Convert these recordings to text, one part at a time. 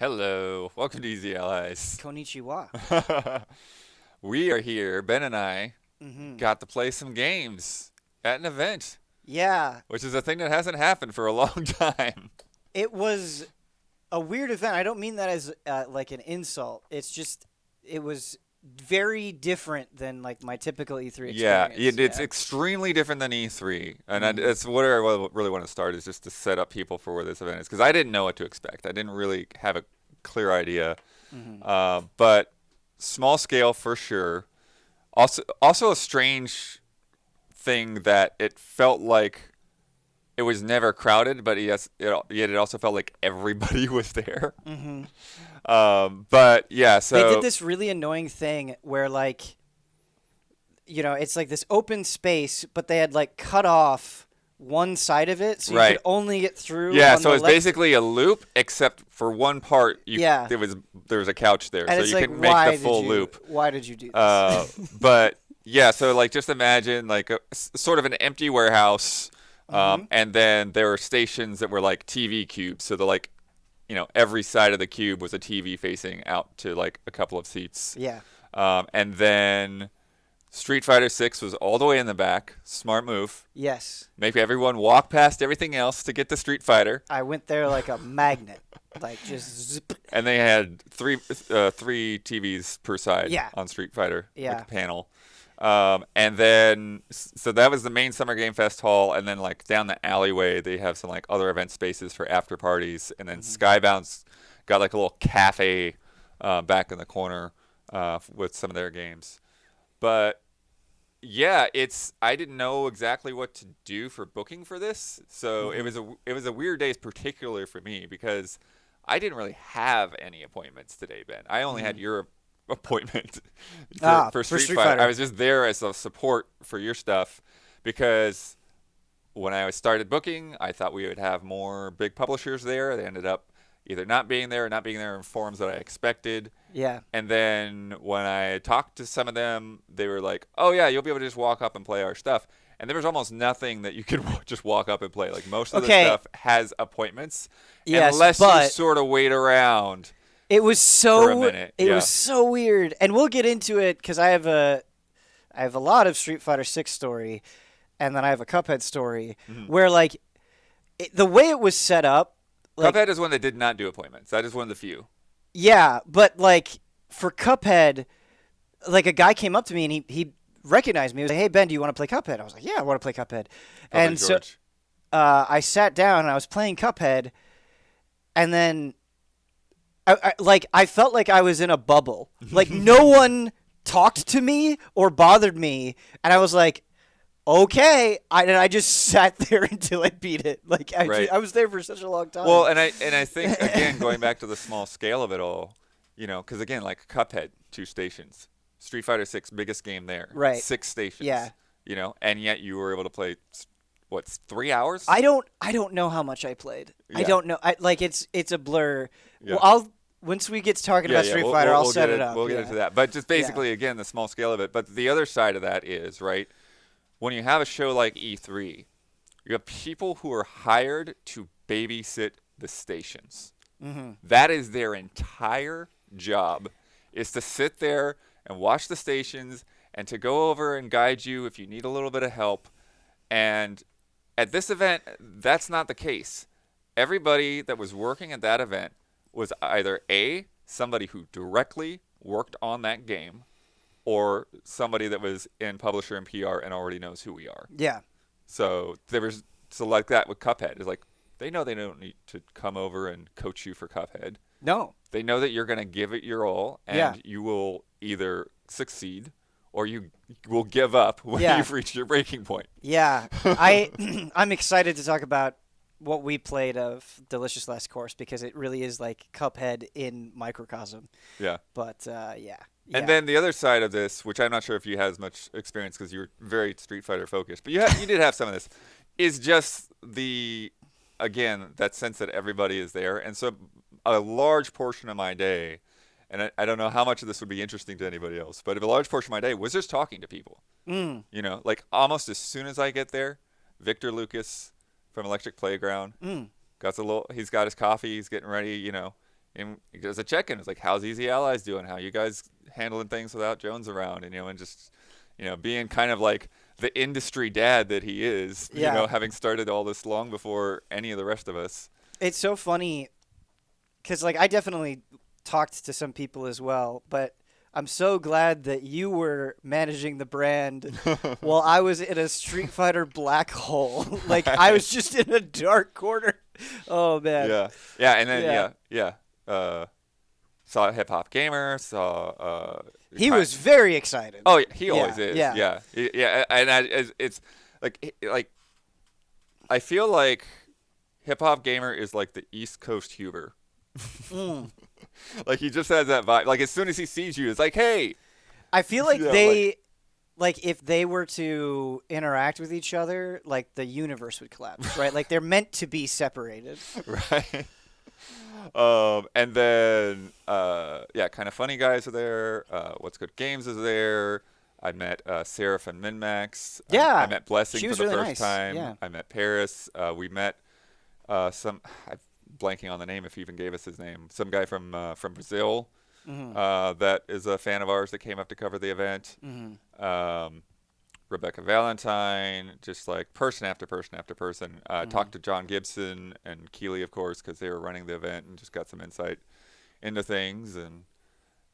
Hello, welcome to Easy Allies. Konnichiwa. We are here, Ben and I hmm got to play some games at an event, Yeah, which is a thing that hasn't happened for a long time. it was a weird event. I don't mean that as like an insult. It's just it was very different than like my typical E3 Yeah, experience. it's Yeah. extremely different than E3, and hmm that's what I really want to start is just to set up people for where this event is, because I didn't know what to expect. I didn't really have a clear idea, hmm but small scale for sure. Also a strange thing that it felt like it was never crowded, but yet it also felt like everybody was there. hmm But yeah, They did so this really annoying thing where like it's like this open space, but they had like cut off one side of it, so you could right, only get through yeah, on so the it's left. basically a loop, except for one part, Yeah, there was a couch there, and so it's you like, can make the full loop. why did you do this? Uh, but yeah, so like just imagine like sort of an empty warehouse, hmm and then there were stations that were like TV cubes, so the like every side of the cube was a TV facing out to like a couple of seats. Yeah. And then Street Fighter 6 was all the way in the back. Smart move. Yes. Make everyone walk past everything else to get to Street Fighter. I went there like a magnet, like just zip. And they had three TVs per side Yeah, on Street Fighter, like yeah. a panel. And then, so that was the main Summer Game Fest hall. And then, like, down the alleyway, they have some, like, other event spaces for after parties. And then hmm Skybound's got, like, a little cafe back in the corner with some of their games. But yeah, I didn't know exactly what to do for booking for this, so hmm it was a weird day, particularly for me because I didn't really have any appointments today, Ben. I only had hmm your appointment Ah, for for Street Street Fighter. I Fighter. was just there as a support for your stuff because when I started booking, I thought we would have more big publishers there. They ended up either not being there or not being there in forms that I expected. Yeah. And then when I talked to some of them, they were like, "Oh yeah, you'll be able to just walk up and play our stuff." And there was almost nothing that you could just walk up and play. Like most of the Okay. stuff has appointments, Yes, unless you but sort of wait around it was for a so minute. it was Yeah. so weird, and we'll get into it because I have a lot of Street Fighter 6 story, and then I have a Cuphead story hmm where like the way it was set up, like Cuphead is one that did not do appointments. That is one of the few. yeah, but like for Cuphead, like a guy came up to me and he recognized me. He was like, "Hey Ben, do you want to play Cuphead?" I was like, "Yeah, I want to play Cuphead." Probably And so George. I sat down and I was playing Cuphead, and then I felt like I was in a bubble. Like no one talked to me or bothered me, and I was like, "Okay," and I just sat there until I beat it. Like Right. I was there for such a long Well, time. and I think again going back to the small scale of it all, because again like Cuphead, two stations, Street Fighter 6, biggest game there, Right. six stations, Yeah. and yet you were able to play what 3 hours? I don't know how much I played. I Yeah, don't know. I like it's a blur. yeah, Well, I'll once we get to talking yeah, about yeah. Street We'll Fighter, we'll, I'll we'll set get it it. up. We'll get Yeah. into that. But just Yeah. basically again the small scale of it. But the other side of that is right when you have a show like E3, you have people who are hired to babysit the stations. Mhm. That is their entire job, is to sit there and watch the stations and to go over and guide you if you need a little bit of help. And at this event, that's not the case. Everybody that was working at that event was either A, somebody who directly worked on that game, or somebody that was in publisher and PR and already knows who we are. Yeah. So like that with Cuphead. It's like they know they don't need to come over and coach you for Cuphead. No. They know that you're going to give it your all, Yeah. and you will either succeed or you will give up when Yeah. you've reached your breaking point. Yeah. I'm excited to talk about what we played of Delicious Last Course because it really is like Cuphead in microcosm. Yeah. But yeah. And Yeah. then the other side of this, which I'm not sure if you had as much experience because you were very Street Fighter focused, but you did have some of this, is just again, that sense that everybody is there. And so a large portion of my day, and I don't know how much of this would be interesting to anybody else, but a large portion of my day was just talking to people. Mm. Like almost as soon as I get there, Victor Lucas from Electric Playground Mm. he's got his coffee, he's getting ready, and he does a check-in. It's like, how's Easy Allies doing? How you guys handling things without Jones around? And and just being kind of like the industry dad that he is. Yeah. Having started all this long before any of the rest of us. It's so funny because like I definitely talked to some people as well, but I'm so glad that you were managing the brand while I was in a Street Fighter black hole. Like I was just in a dark corner. Oh man. Yeah, and then saw Hip Hop Gamer, saw he was very excited. Oh, he always is. Yeah. Yeah. And it's like I feel like Hip Hop Gamer is like the East Coast Huber. Like he just has that vibe. Like as soon as he sees you, it's like, hey. I feel like they, like if they were to interact with each other, like the universe would collapse, right? Like they're meant to be separated, right? And then kind of funny guys are there. What's Good Games is there. I met Seraph and Minmax. Yeah, I met Blessing she was for the really first nice. time. Yeah. I met Paris. We met some. I'm blanking on the name if he even gave us his name. Some guy from Brazil that is a fan of ours that came up to cover the event. Rebecca Valentine, just like person after person after person. Talked to John Gibson and Keeley, of course, because they were running the event, and just got some insight into things. And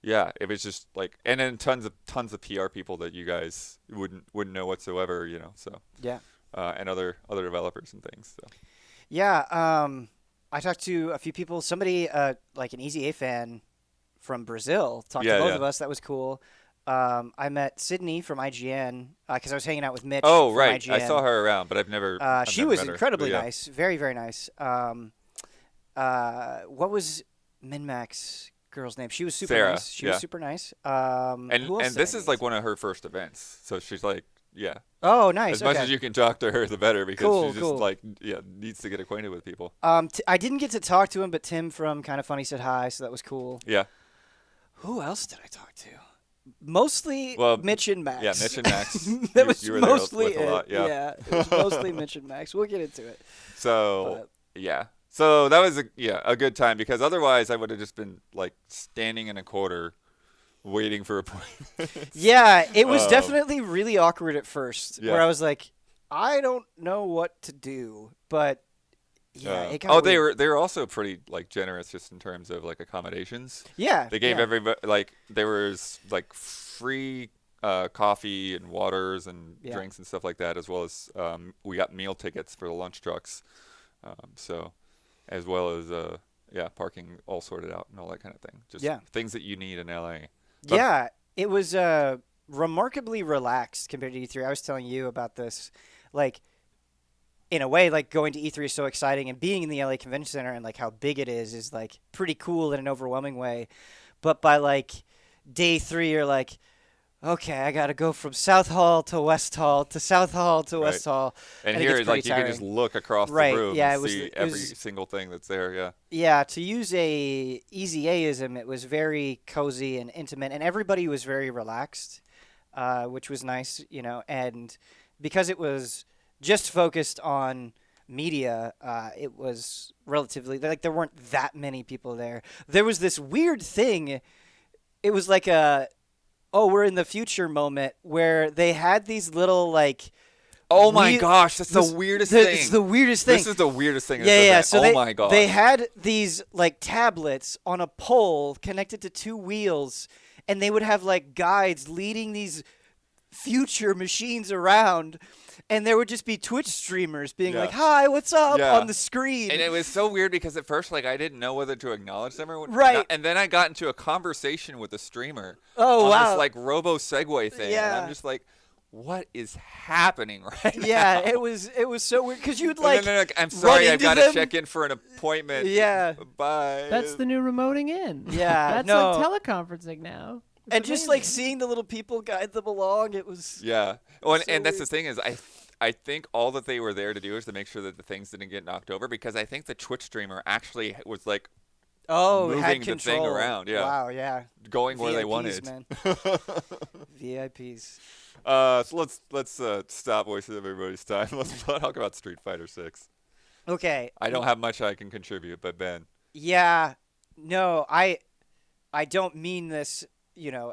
yeah, it was just like, and then tons of PR people that you guys wouldn't know whatsoever, So Yeah. And other developers and things. So Yeah. I talked to a few people. Somebody like an Easy A fan from Brazil talked to both of us. That was cool. I met Sydney from IGN because I was hanging out with Mitch. Oh, from right. IGN. I saw her around, but I've never. She never was met her. incredibly But yeah. nice. Very, very nice. What was Minmax girl's name? She was super Sarah, nice. She yeah. was super nice. And who else did this I is meet? like one of her first events, so she's like, yeah. Oh, nice. As much as you can talk to her, the better, because Cool, she just cool. like needs to get acquainted with people. I didn't get to talk to him, but Tim from Kind of Funny said hi, so that was cool. Yeah. Who else did I talk to? Mostly Mitch and Max. Yeah, Mitch and Max. That was you were there mostly with it. a lot, yeah. It was mostly Mitch and Max. We'll get into it. So yeah. So that was a good time, because otherwise I would have just been like standing in a corner waiting for appointments. Yeah, it was definitely really awkward at first, Yeah. where I was like, I don't know what to do, but yeah, it got weird. they were also pretty like generous just in terms of like accommodations. Yeah, They gave yeah. everybody, like, there was like free coffee and waters and drinks and stuff like that, as well as we got meal tickets for the lunch trucks. So as well as parking all sorted out and all that kind of thing. Just things that you need in LA. But Yeah, it was remarkably relaxed compared to E3. I was telling you about this, like, in a way, like going to E3 is so exciting, and being in the LA Convention Center and like how big it is like pretty cool in an overwhelming way. But by like day 3, you're like, okay, I got to go from South Hall to West Hall to South Hall to West Hall. And it here, gets like, pretty you can tiring. just look across Right, the room yeah, and it was- see it every was- single thing that's there. Yeah. Yeah, to use a easy A-ism, it was very cozy and intimate, and everybody was very relaxed, which was nice, and because it was just focused on media, it was relatively, like, there weren't that many people there. There was this weird thing. It was like we're in the future moment where they had these little, like, Oh my gosh, that's the weirdest thing. It's the weirdest thing. This is the weirdest thing. Yeah. So my gosh. they had these like tablets on a pole connected to 2 wheels, and they would have like guides leading these future machines around, and there would just be Twitch streamers being like, "Hi, what's up?" on the screen. And it was so weird because at first, like, I didn't know whether to acknowledge them or what. Right. And then I got into a conversation with a streamer. Oh, on wow. This like Robo Segway thing. Yeah. And I'm just like, what is happening right now? Yeah, it was so weird because you'd like. And then they're like, I'm sorry, I've into got to them. check in for an appointment. Yeah. Bye. That's the new remoting in. Yeah, That's no. like teleconferencing now. It's And just like amazing. seeing the little people guide them along, it was. Yeah. Well, so and that's the weird. thing is, I think all that they were there to do is to make sure that the things didn't get knocked over, because I think the Twitch streamer actually was like Oh, moving had the control. thing around. Yeah. Wow, yeah. Going where they VIPs, wanted. man. VIPs. So let's stop wasting everybody's time. Let's talk about Street Fighter 6. Okay. I don't have much I can contribute, but Ben. Yeah. no, I don't mean this,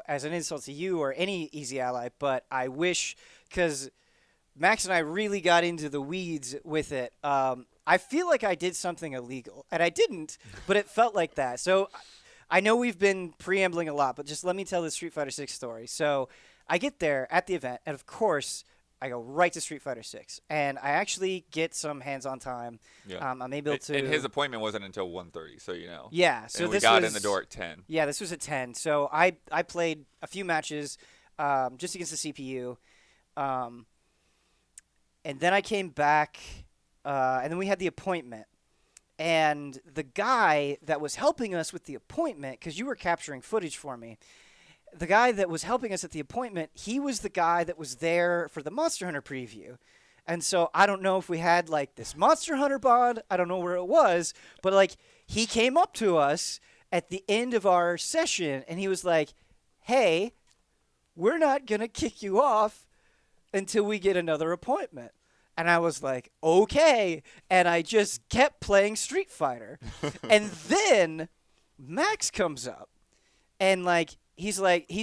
as an insult to you or any Easy Ally, but I wish, because Max and I really got into the weeds with it. I feel like I did something illegal, and I didn't, but it felt like that. So I know we've been preambling a lot, but just let me tell the Street Fighter 6 story. So I get there at the event, and of course, I go right to Street Fighter 6, and I actually get some hands-on time. Yeah. I'm able to. And his appointment wasn't until 1:30, so you know. Yeah. So and this we got was, in the door at 10. Yeah, this was at 10. So I played a few matches, just against the CPU, and then I came back, and then we had the appointment. And the guy that was helping us with the appointment, because you were capturing footage for me, the guy that was helping us at the appointment, he was the guy that was there for the Monster Hunter preview. And so I don't know if we had, like, this Monster Hunter bond. I don't know where it was. But, like, he came up to us at the end of our session, and he was like, hey, we're not going to kick you off until we get another appointment. And I was like, okay. And I just kept playing Street Fighter. And then Max comes up and, like, he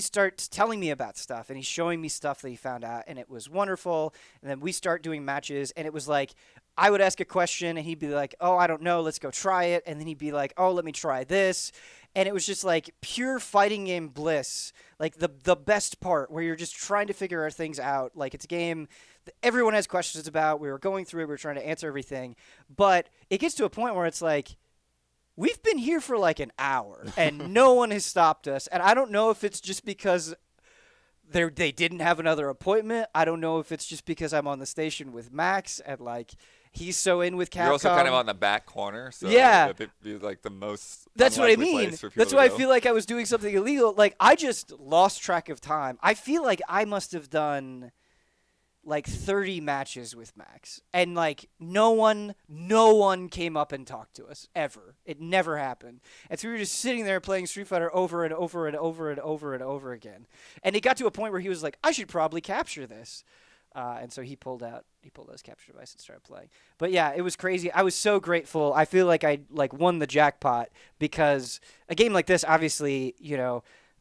starts telling me about stuff, and he's showing me stuff that he found out, and it was wonderful. And then we start doing matches, and it was like, I would ask a question, and he'd be like, oh, I don't know, let's go try it. And then he'd be like, oh, let me try this. And it was just like pure fighting game bliss, like the best part where you're just trying to figure things out. Like, it's a game that everyone has questions about. We were going through it. We were trying to answer everything. But it gets to a point where it's like, we've been here for like an hour, and no one has stopped us. And I don't know if it's just because they didn't have another appointment. I don't know if it's just because I'm on the station with Max, and, like, he's so in with Capcom. You're also kind of on the back corner, so yeah, it'd be like the most. That's what I unlikely mean. place for people That's to why I go. feel like I was doing something illegal. Like, I just lost track of time. I feel like I must have done like 30 matches with Max, and like no one came up and talked to us ever. It never happened. And so we were just sitting there playing Street Fighter over and over and over and over and over again. And it got to a point where he was like, I should probably capture this. And so he pulled out his capture device and started playing. But yeah, it was crazy. I was so grateful. I feel like I won the jackpot, because a game like this, obviously,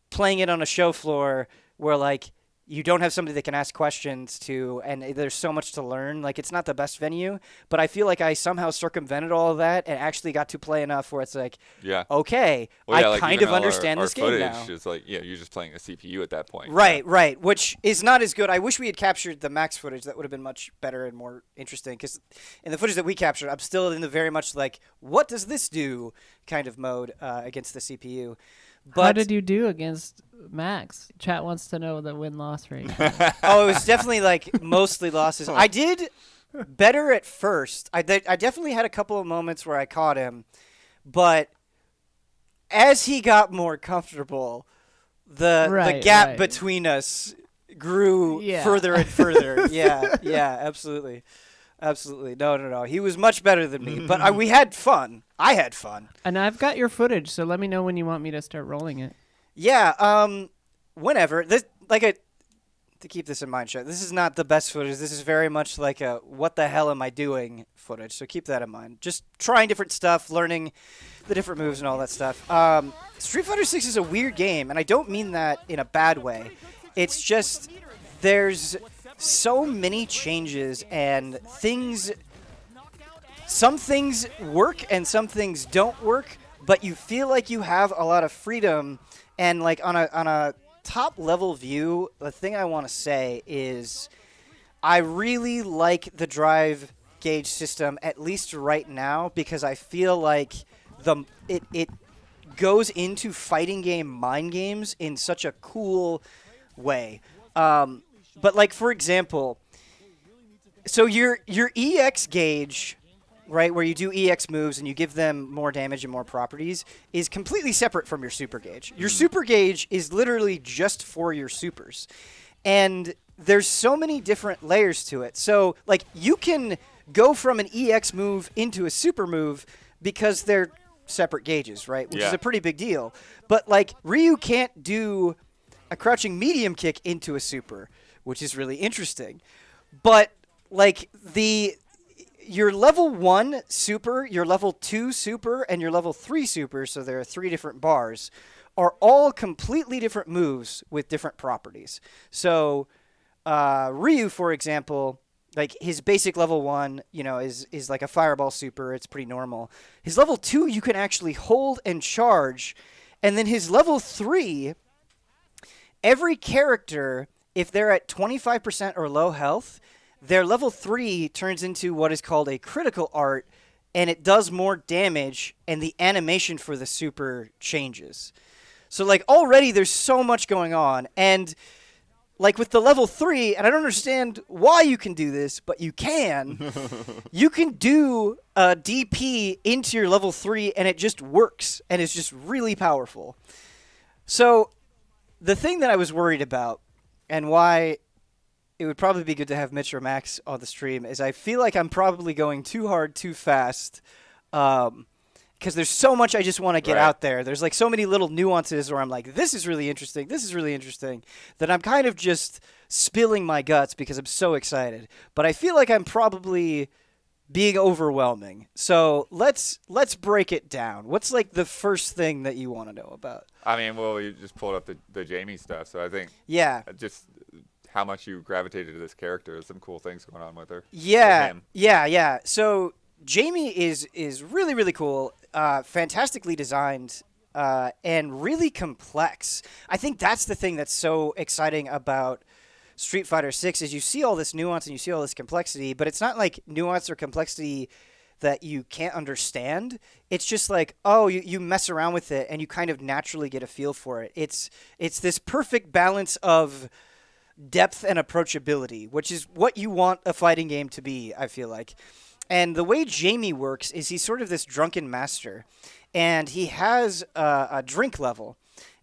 playing it on a show floor where, like, you don't have somebody that can ask questions to, and there's so much to learn. Like, it's not the best venue, but I feel like I somehow circumvented all of that and actually got to play enough where it's like, yeah, okay, well, yeah, I like kind even of understand our this game footage now. is like, you're just playing a CPU at that point. Right, right, which is not as good. I wish we had captured the Max footage. That would have been much better and more interesting, because in the footage that we captured, I'm still in the very much like, what does this do kind of mode against the CPU. But how did you do against Max? Chat wants to know the win-loss rate. Oh, it was definitely like mostly losses. I did better at first. I definitely had a couple of moments where I caught him, but as he got more comfortable, the gap between us grew further and further. yeah, absolutely. Absolutely. No. He was much better than me, but we had fun. I had fun. And I've got your footage, so let me know when you want me to start rolling it. Yeah, whenever. To keep this in mind, Chet, this is not the best footage. This is very much like a what the hell am I doing footage, so keep that in mind. Just trying different stuff, learning the different moves and all that stuff. Street Fighter 6 is a weird game, and I don't mean that in a bad way. It's just there's so many changes and things. Some things work and some things don't work, but you feel like you have a lot of freedom. And like on a top level view, the thing I want to say is I really like the drive gauge system, at least right now, because I feel like it goes into fighting game mind games in such a cool way. But like, for example, so your EX gauge, right, where you do EX moves and you give them more damage and more properties, is completely separate from your super gauge. Your super gauge is literally just for your supers. And there's so many different layers to it. So, like, you can go from an EX move into a super move because they're separate gauges, right, which is a pretty big deal. But, like, Ryu can't do a crouching medium kick into a super, which is really interesting. But, like, your level 1 super, your level 2 super, and your level 3 super, so there are 3 different bars, are all completely different moves with different properties. So Ryu, for example, like his basic level 1, is like a fireball super. It's pretty normal. His level 2, you can actually hold and charge. And then his level 3, every character, if they're at 25% or low health, their level 3 turns into what is called a critical art, and it does more damage, and the animation for the super changes. So, like, already there's so much going on, and, like, with the level 3, and I don't understand why you can do this, but you can, you can do a DP into your level 3, and it just works, and it's just really powerful. So, the thing that I was worried about, and why it would probably be good to have Mitch or Max on the stream, is I feel like I'm probably going too hard too fast, because there's so much I just want to get out there. There's like so many little nuances where I'm like, this is really interesting, that I'm kind of just spilling my guts because I'm so excited. But I feel like I'm probably being overwhelming. So let's break it down. What's like the first thing that you want to know about? I mean, well, you just pulled up the Jamie stuff, so I think just how much you gravitated to this character. There's some cool things going on with her. Yeah. So Jamie is really, really cool, fantastically designed, and really complex. I think that's the thing that's so exciting about Street Fighter 6 is you see all this nuance and you see all this complexity, but it's not like nuance or complexity that you can't understand. It's just like, oh, you mess around with it and you kind of naturally get a feel for it. It's this perfect balance of depth and approachability, which is what you want a fighting game to be, I feel like. And the way Jamie works is he's sort of this drunken master, and he has a drink level,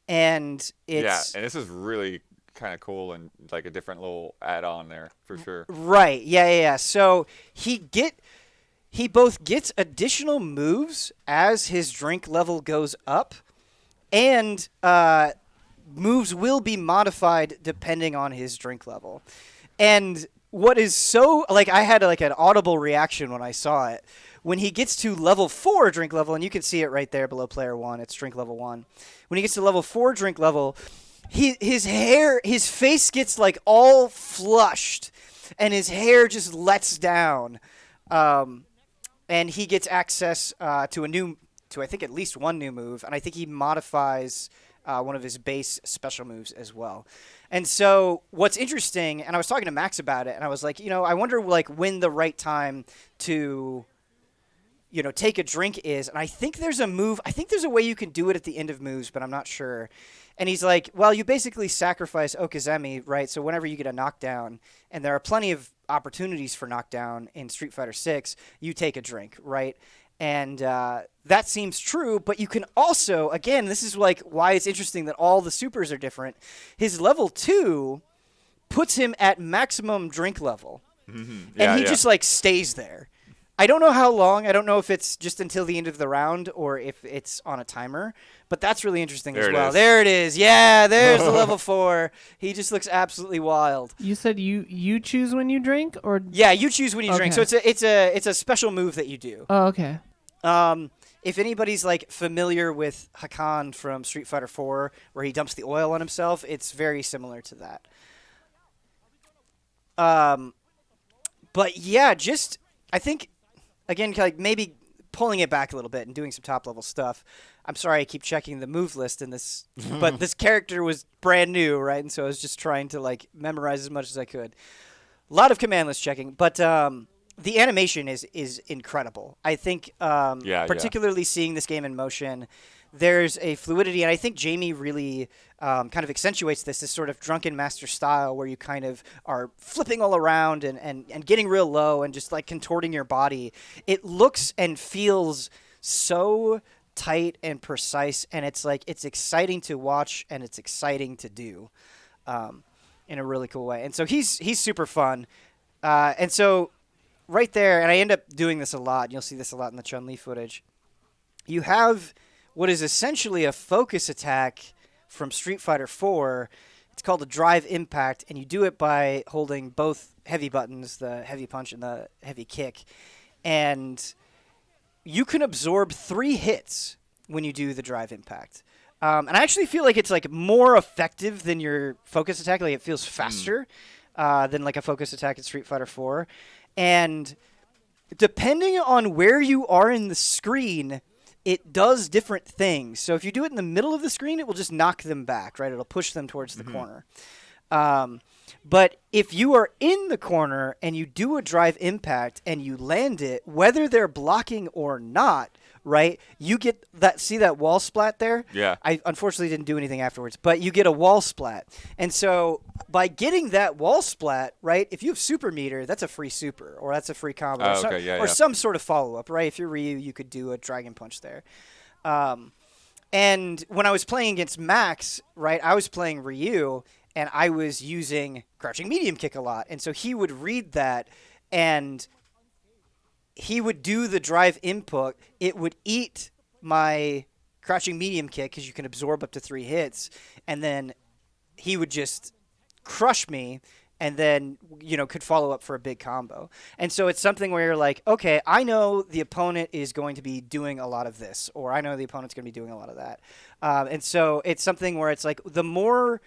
and it's... Yeah, and this is really kind of cool and like a different little add-on there, for sure. Right, yeah. So he both gets additional moves as his drink level goes up, and moves will be modified depending on his drink level. And what is so, like, I had like an audible reaction when I saw it. When he gets to level 4 drink level, and you can see it right there below player 1, it's drink level 1. When he gets to level 4 drink level, his face gets like all flushed, and his hair just lets down. And he gets access to I think at least one new move, and I think he modifies one of his base special moves as well. And so what's interesting, and I was talking to Max about it, and I was like, I wonder like when the right time to, take a drink is. And I think there's a way you can do it at the end of moves, but I'm not sure. And he's like, well, you basically sacrifice Okazemi, right? So whenever you get a knockdown, and there are plenty of opportunities for knockdown in Street Fighter 6, you take a drink, right? And that seems true, but you can also, again, this is like why it's interesting that all the supers are different. His level 2 puts him at maximum drink level, and he just like stays there. I don't know how long. I don't know if it's just until the end of the round or if it's on a timer, but that's really interesting as well. There it is. Yeah, there's the level 4. He just looks absolutely wild. You said you choose when you drink, or yeah, you choose when you drink. So it's a special move that you do. Oh, okay. If anybody's like familiar with Hakan from Street Fighter 4, where he dumps the oil on himself, it's very similar to that. But yeah, just I think again, like maybe pulling it back a little bit and doing some top level stuff. I'm sorry I keep checking the move list in this, but this character was brand new, right? And so I was just trying to like memorize as much as I could. A lot of command list checking, but the animation is incredible. I think particularly seeing this game in motion, there's a fluidity, and I think Jamie really kind of accentuates this sort of drunken master style where you kind of are flipping all around and getting real low and just like contorting your body. It looks and feels so tight and precise, and it's like it's exciting to watch and it's exciting to do in a really cool way. And so he's super fun. And so right there, and I end up doing this a lot, and you'll see this a lot in the Chun-Li footage, you have what is essentially a focus attack from Street Fighter 4. It's called a drive impact, and you do it by holding both heavy buttons, the heavy punch and the heavy kick. and you can absorb 3 hits when you do the drive impact. And I actually feel like it's like more effective than your focus attack. Like it feels faster than like a focus attack in Street Fighter 4. And depending on where you are in the screen, it does different things. So if you do it in the middle of the screen, it will just knock them back, right? It'll push them towards the corner. But if you are in the corner and you do a drive impact and you land it, whether they're blocking or not, right? You get that. See that wall splat there? Yeah. I unfortunately didn't do anything afterwards, but you get a wall splat. And so by getting that wall splat, right? If you have super meter, that's a free super, or that's a free combo, Oh, okay, yeah, or yeah. some sort of follow up, right? If you're Ryu, you could do a dragon punch there. And when I was playing against Max, right? I was playing Ryu, and I was using crouching medium kick a lot, and so he would read that and he would do the drive input. It would eat my crouching medium kick because you can absorb up to 3 hits, and then he would just crush me and then, could follow up for a big combo. And so it's something where you're like, okay, I know the opponent is going to be doing a lot of this, or I know the opponent's going to be doing a lot of that. And so it's something where it's like the more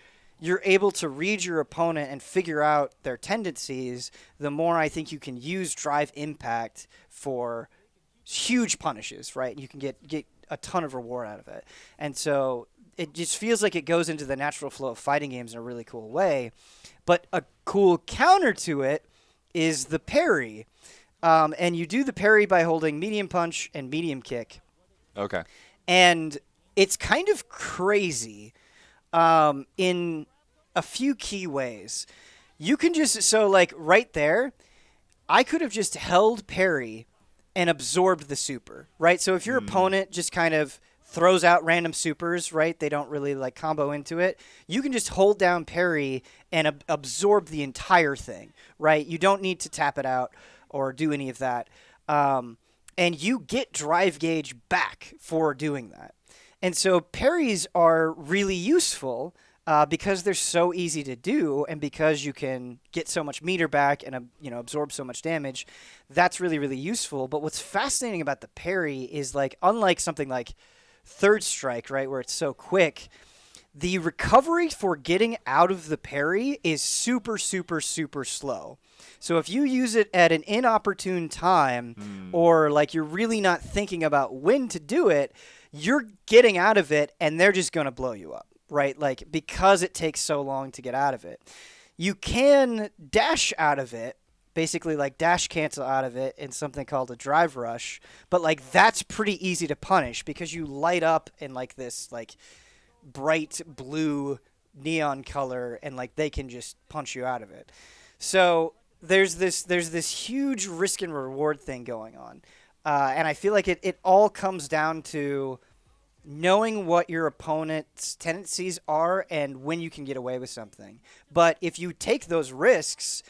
you're able to read your opponent and figure out their tendencies, the more I think you can use drive impact for huge punishes, right? You can get a ton of reward out of it. And so it just feels like it goes into the natural flow of fighting games in a really cool way. But a cool counter to it is the parry. And you do the parry by holding medium punch and medium kick. Okay. And it's kind of crazy in a few key ways. You can just, so like right there, I could have just held parry and absorbed the super, right? So if your opponent just kind of throws out random supers, right, they don't really like combo into it, you can just hold down parry and absorb the entire thing, right? You don't need to tap it out or do any of that. And you get drive gauge back for doing that. And so parries are really useful because they're so easy to do, and because you can get so much meter back and absorb so much damage. That's really, really useful. But what's fascinating about the parry is, like, unlike something like Third Strike, right, where it's so quick, the recovery for getting out of the parry is super, super, super slow. So if you use it at an inopportune time, or like you're really not thinking about when to do it, you're getting out of it and they're just going to blow you up, right? Like, because it takes so long to get out of it. You can dash out of it, basically like dash cancel out of it in something called a drive rush, but like that's pretty easy to punish because you light up in like this like bright blue neon color, and like they can just punch you out of it. So there's this huge risk and reward thing going on. And I feel like it all comes down to knowing what your opponent's tendencies are and when you can get away with something. But if you take those risks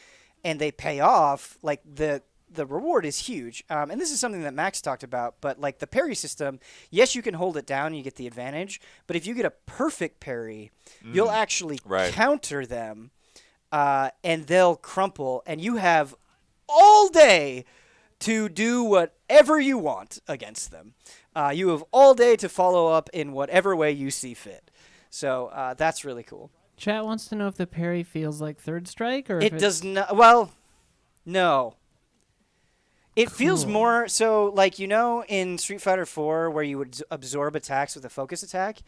and they pay off, like the reward is huge. And this is something that Max talked about, but like the parry system, yes, you can hold it down, you get the advantage, but if you get a perfect parry, you'll actually counter them, and they'll crumple, and you have all day to do whatever you want against them. You have all day to follow up in whatever way you see fit. So that's really cool. Chat wants to know if the parry feels like Third Strike, or It does not. Well, no. It feels more so like, in Street Fighter 4 where you would absorb attacks with a focus attack.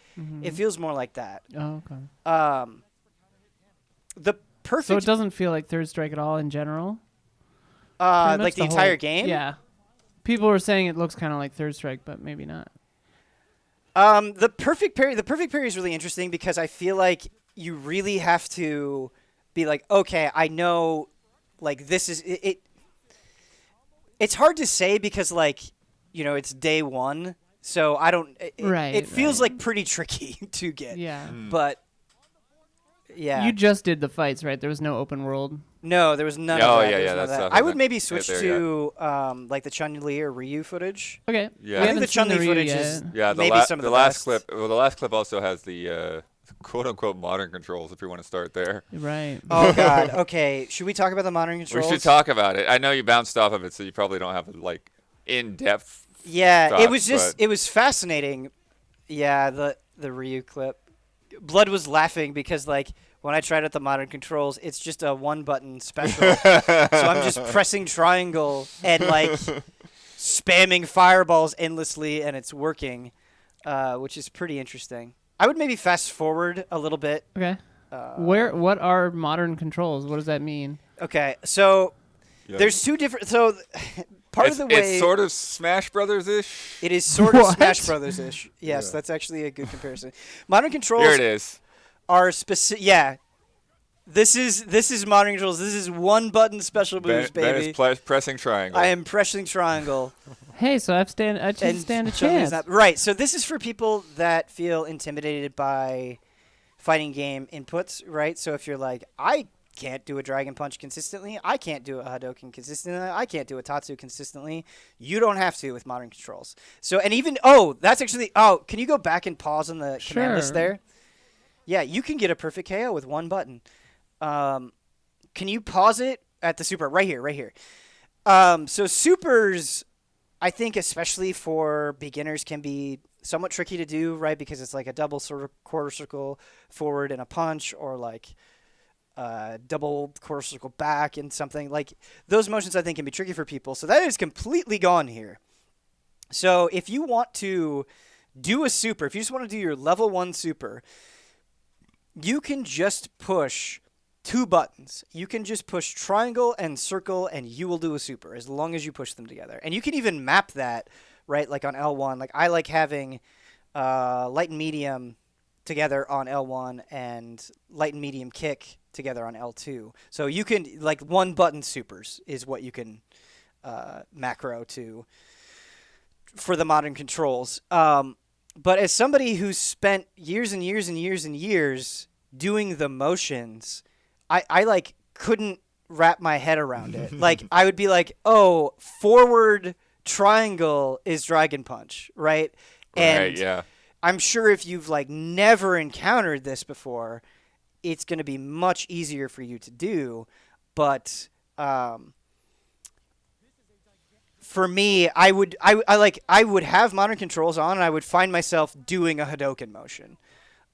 It feels more like that. Oh, okay. The perfect. So it doesn't feel like Third Strike at all in general. Like the entire game. Yeah. People were saying it looks kind of like Third Strike, but maybe not. The perfect parry is really interesting because I feel like you really have to be like, okay, I know, like, this is it. It's hard to say because, like, it's day one, so I don't. It feels like pretty tricky to get. Yeah. But yeah, you just did the fights, right? There was no open world. No, there was none Oh, of that. yeah, There was yeah, none of that's that. stuff I would maybe right switch there, to like the Chun-Li or Ryu footage. Okay. Yeah. I think the Chun-Li footage is Yeah, maybe some of the last best. clip. Well, the last clip also has the quote unquote modern controls if you want to start there. Right. Oh God. Okay. Should we talk about the modern controls? We should talk about it. I know you bounced off of it, so you probably don't have like in-depth. Yeah, it thoughts, was just but- it was fascinating. Yeah, the Ryu clip. Blood was laughing because like when I tried out the modern controls, it's just a one button special. So I'm just pressing triangle and like spamming fireballs endlessly, and it's working, which is pretty interesting. I would maybe fast forward a little bit. Okay. What are modern controls? What does that mean? Okay, so Yeah. there's two different. So part of the way It's sort of Smash Brothers ish. it is sort of What? Smash Brothers ish. Yes, Yeah. that's actually a good comparison. Modern controls Here it is. are specific. Yeah, this is modern controls. This is one button special moves, Ben baby. is pressing triangle. I am pressing triangle. Hey, so I just stand a something's chance. not- right. So this is for people that feel intimidated by fighting game inputs. Right. So if you're like, I can't do a Dragon Punch consistently, I can't do a Hadouken consistently, I can't do a Tatsu consistently, you don't have to with modern controls. So and even that's actually can you go back and pause on the command list Sure. there? Yeah, you can get a perfect KO with one button. Can you pause it at the super right here? So supers, I think especially for beginners can be somewhat tricky to do, right? Because it's like a double sort of quarter circle forward and a punch, or like double quarter circle back and something. Like those motions I think can be tricky for people. So that is completely gone here. So if you want to do a super, if you just want to do your level 1 super, you can just push 2 buttons. You can just push triangle and circle, and you will do a super as long as you push them together. And you can even map that, right? Like on L1. Like I like having light and medium together on L1 and light and medium kick together on L2. So you can like one button supers is what you can macro to for the modern controls. But as somebody who's spent years and years and years and years doing the motions, I like couldn't wrap my head around it. Like I would be like, oh, forward triangle is Dragon Punch, right? And Right, yeah. I'm sure if you've like never encountered this before, it's going to be much easier for you to do. But for me, I would have modern controls on, and I would find myself doing a Hadouken motion.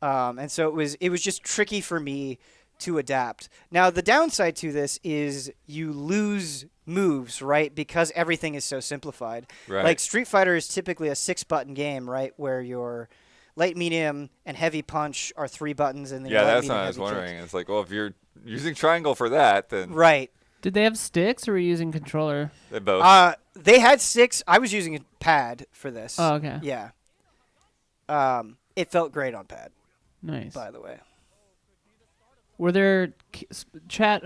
And so it was just tricky for me to adapt. Now, the downside to this is you lose moves, right? Because everything is so simplified. Right. Like Street Fighter is typically a 6-button game, right? Where your light, medium, and heavy punch are 3 buttons, and then your Yeah, light, that's medium, what I was heavy kick. wondering. It's like, well, if you're using triangle for that, then Right. Did they have sticks or were you using controller? they both. They had 6. I was using a pad for this. Oh, okay. Yeah. It felt great on pad, Nice. by the way. Were there chat?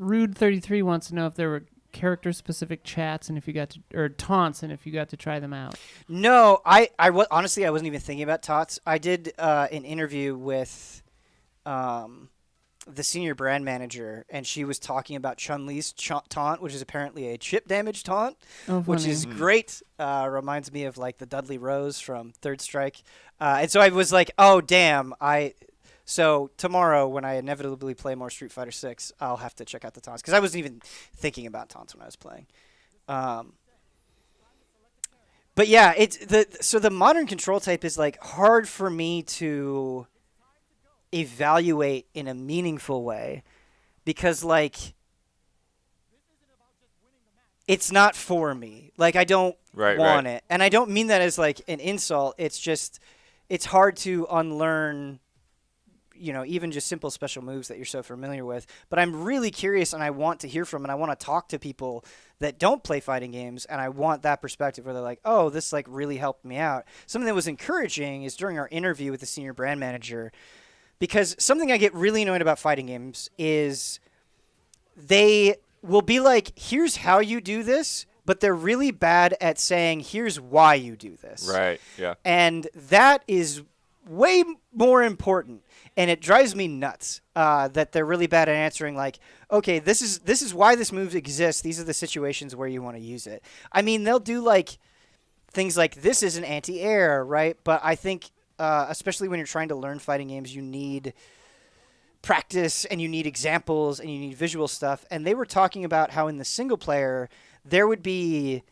Rude33 wants to know if there were character-specific chats and if you got to, or taunts, and if you got to try them out. No, honestly, I wasn't even thinking about tots. I did an interview with the senior brand manager, and she was talking about Chun-Li's taunt, which is apparently a chip damage taunt, Oh, which funny. is great. Reminds me of like the Dudley Rose from Third Strike. And so I was like, oh, damn. So tomorrow, when I inevitably play more Street Fighter 6, I'll have to check out the taunts, because I wasn't even thinking about taunts when I was playing. But yeah, so the modern control type is like hard for me to evaluate in a meaningful way, because like it's not for me. Like I don't want it, and I don't mean that as like an insult. It's just it's hard to unlearn, even just simple special moves that you're so familiar with. But I'm really curious, and I want to hear from, and I want to talk to people that don't play fighting games, and I want that perspective where they're like, oh, this like really helped me out. Something that was encouraging is during our interview with the senior brand manager, because something I get really annoyed about fighting games is they will be like, here's how you do this, but they're really bad at saying, here's why you do this. Right, yeah. And that is way more important. And it drives me nuts that they're really bad at answering like, okay, this is why this move exists. These are the situations where you want to use it. I mean, they'll do like things like this is an anti-air, right? But I think especially when you're trying to learn fighting games, you need practice and you need examples and you need visual stuff. And they were talking about how in the single player there would be,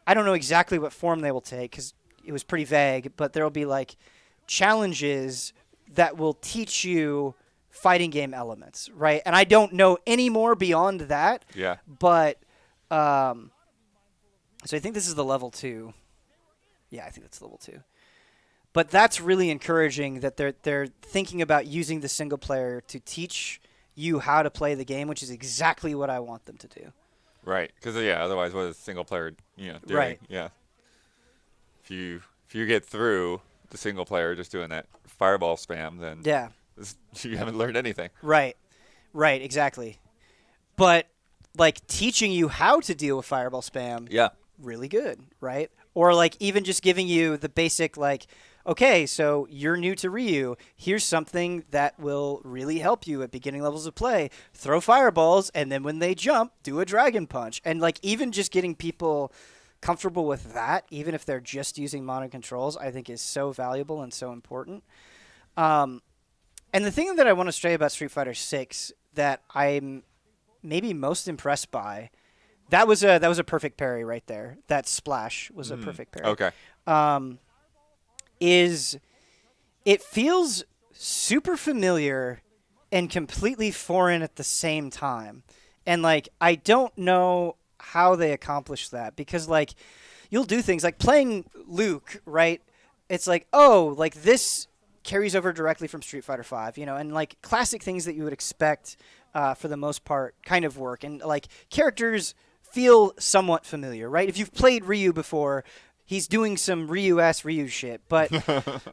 I don't know exactly what form they will take because it was pretty vague, but there will be like challenges that will teach you fighting game elements, right? And I don't know any more beyond that. Yeah. But so I think this is the level 2. Yeah, I think that's level 2. But that's really encouraging that they're thinking about using the single player to teach you how to play the game, which is exactly what I want them to do. Right. Because otherwise, what is single player doing? Right. Yeah. If you get through the single player just doing that fireball spam, then you haven't learned anything. Right. Right. Exactly. But like teaching you how to deal with fireball spam. Yeah. Really good. Right. Or like even just giving you the basic like, okay, so you're new to Ryu. Here's something that will really help you at beginning levels of play. Throw fireballs, and then when they jump, do a dragon punch. And like even just getting people comfortable with that, even if they're just using modern controls, I think is so valuable and so important. And the thing that I want to say about Street Fighter 6 that I'm maybe most impressed by, that was a perfect parry right there. That splash was a perfect parry. Okay. Is it feels super familiar and completely foreign at the same time. And like I don't know how they accomplish that because like you'll do things like playing Luke, right? It's like, oh, like this carries over directly from Street Fighter 5, and like classic things that you would expect for the most part kind of work. And like characters feel somewhat familiar, right? If you've played Ryu before, he's doing some Ryu-ass Ryu shit. But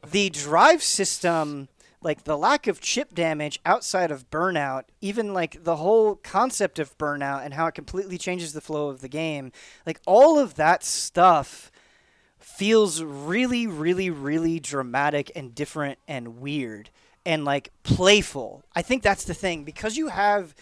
the drive system, like the lack of chip damage outside of burnout, even like the whole concept of burnout and how it completely changes the flow of the game, like all of that stuff feels really, really, really dramatic and different and weird and like playful. I think that's the thing. Because you have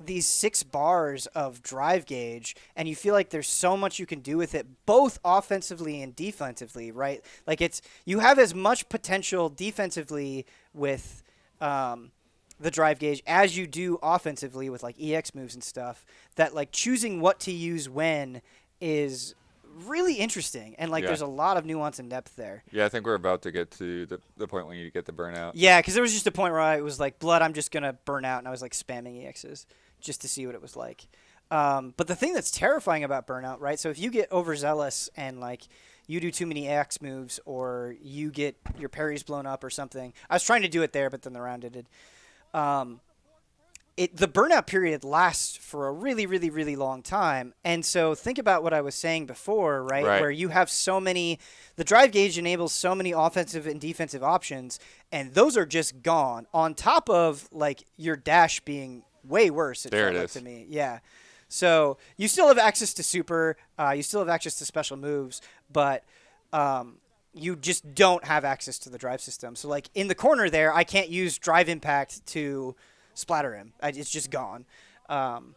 these 6 bars of drive gauge and you feel like there's so much you can do with it both offensively and defensively, right? Like you have as much potential defensively with the drive gauge as you do offensively with like EX moves and stuff, that like choosing what to use when is really interesting, and like there's a lot of nuance and depth there. Yeah, I think we're about to get to the point when you get the burnout. Yeah, because there was just a point where I was like, blood, I'm just going to burn out, and I was like spamming EXs just to see what it was like. But the thing that's terrifying about burnout, right, so if you get overzealous and like you do too many EX moves or you get your parries blown up or something. I was trying to do it there, but then the round ended. The burnout period lasts for a really, really, really long time. And so think about what I was saying before, right? Where you have so many, the drive gauge enables so many offensive and defensive options, and those are just gone on top of like your dash being way worse. There it like is. To me. Yeah. So you still have access to super, you still have access to special moves, but you just don't have access to the drive system. So like in the corner there, I can't use drive impact to splatter him. It's just gone. And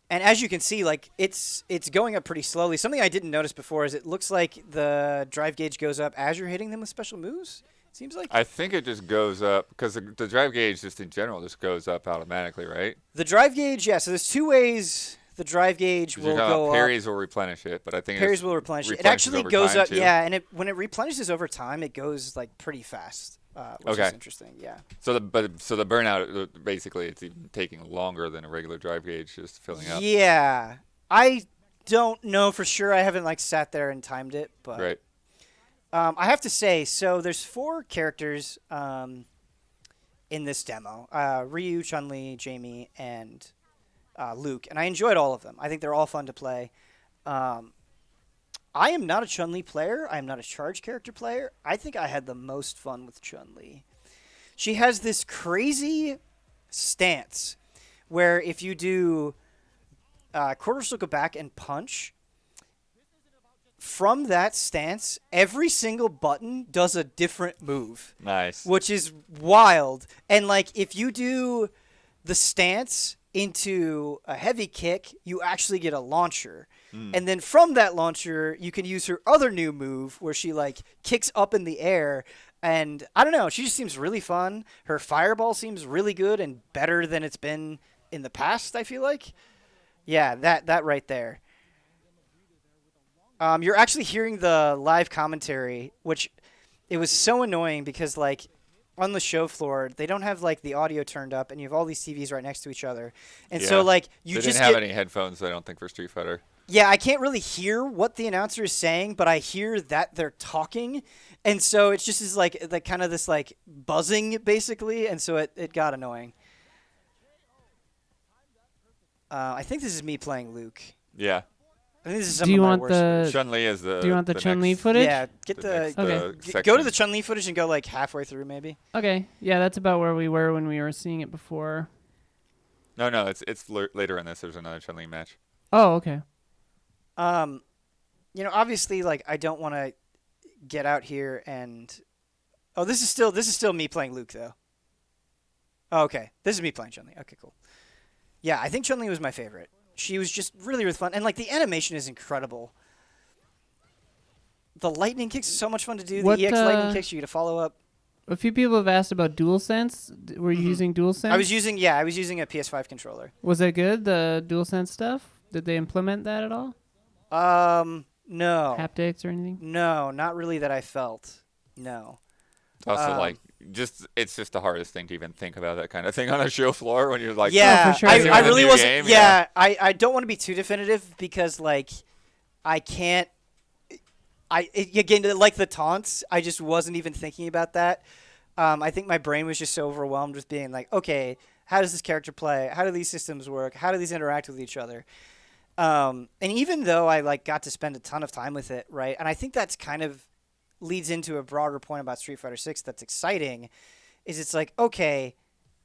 as you can see, like it's going up pretty slowly. Something I didn't notice before is it looks like the drive gauge goes up as you're hitting them with special moves. It seems like. I think it just goes up because the drive gauge just in general just goes up automatically, right? The drive gauge, yeah. So there's 2 ways the drive gauge will go up. Parries will replenish it, but I think parries will replenish it. It actually goes up, too. yeah. And when it replenishes over time, it goes like pretty fast. Which is interesting, yeah. So the burnout, basically, it's even taking longer than a regular drive gauge just filling up. Yeah, I don't know for sure. I haven't like sat there and timed it, but right. I have to say, so there's 4 characters in this demo: Ryu, Chun-Li, Jamie, and Luke, and I enjoyed all of them. I think they're all fun to play. I am not a Chun-Li player. I am not a charge character player. I think I had the most fun with Chun-Li. She has this crazy stance where if you do quarter circle back and punch, from that stance, every single button does a different move. Nice. Which is wild. And like if you do the stance into a heavy kick, you actually get a launcher. And then from that launcher, you can use her other new move where she like kicks up in the air. And I don't know, she just seems really fun. Her fireball seems really good and better than it's been in the past, I feel like. Yeah, that right there. You're actually hearing the live commentary, which it was so annoying because like on the show floor, they don't have like the audio turned up and you have all these TVs right next to each other. And so like you they just didn't have any headphones, I don't think, for Street Fighter. Yeah, I can't really hear what the announcer is saying, but I hear that they're talking. And so it's just is like the kind of this like buzzing basically, and so it got annoying. I think this is me playing Luke. Yeah. I think this is some Do you of my want worst the? footage. Chun-Li is the Do you want the Chun-Li next- footage? Yeah, get the the next, Okay. go to section. the Chun-Li footage and go like halfway through maybe. Okay, yeah, that's about where we were when we were seeing it before. No, it's later in this. There's another Chun-Li match. Oh, okay. You know, obviously like I don't want to get out here and this is still me playing Luke though. Oh, okay. This is me playing Chun-Li. Okay, cool. Yeah, I think Chun-Li was my favorite. She was just really, really fun. And, like, the animation is incredible. The lightning kicks is so much fun to do. What, the EX lightning kicks, you get to follow up. A few people have asked about DualSense. Were you using DualSense? I was using a PS5 controller. Was it good, the DualSense stuff? Did they implement that at all? No. Haptics or anything? No, not really that I felt. No. It's also like it's just the hardest thing to even think about that kind of thing on a show floor when you're like, yeah, for sure. I Doing a really new wasn't. game, Yeah, I don't want to be too definitive because like I can't. Again like the taunts. I just wasn't even thinking about that. I think my brain was just so overwhelmed with being like, okay, how does this character play? How do these systems work? How do these interact with each other? And even though I like got to spend a ton of time with it, right? And I think that's kind of leads into a broader point about Street Fighter 6 that's exciting, is it's like, okay,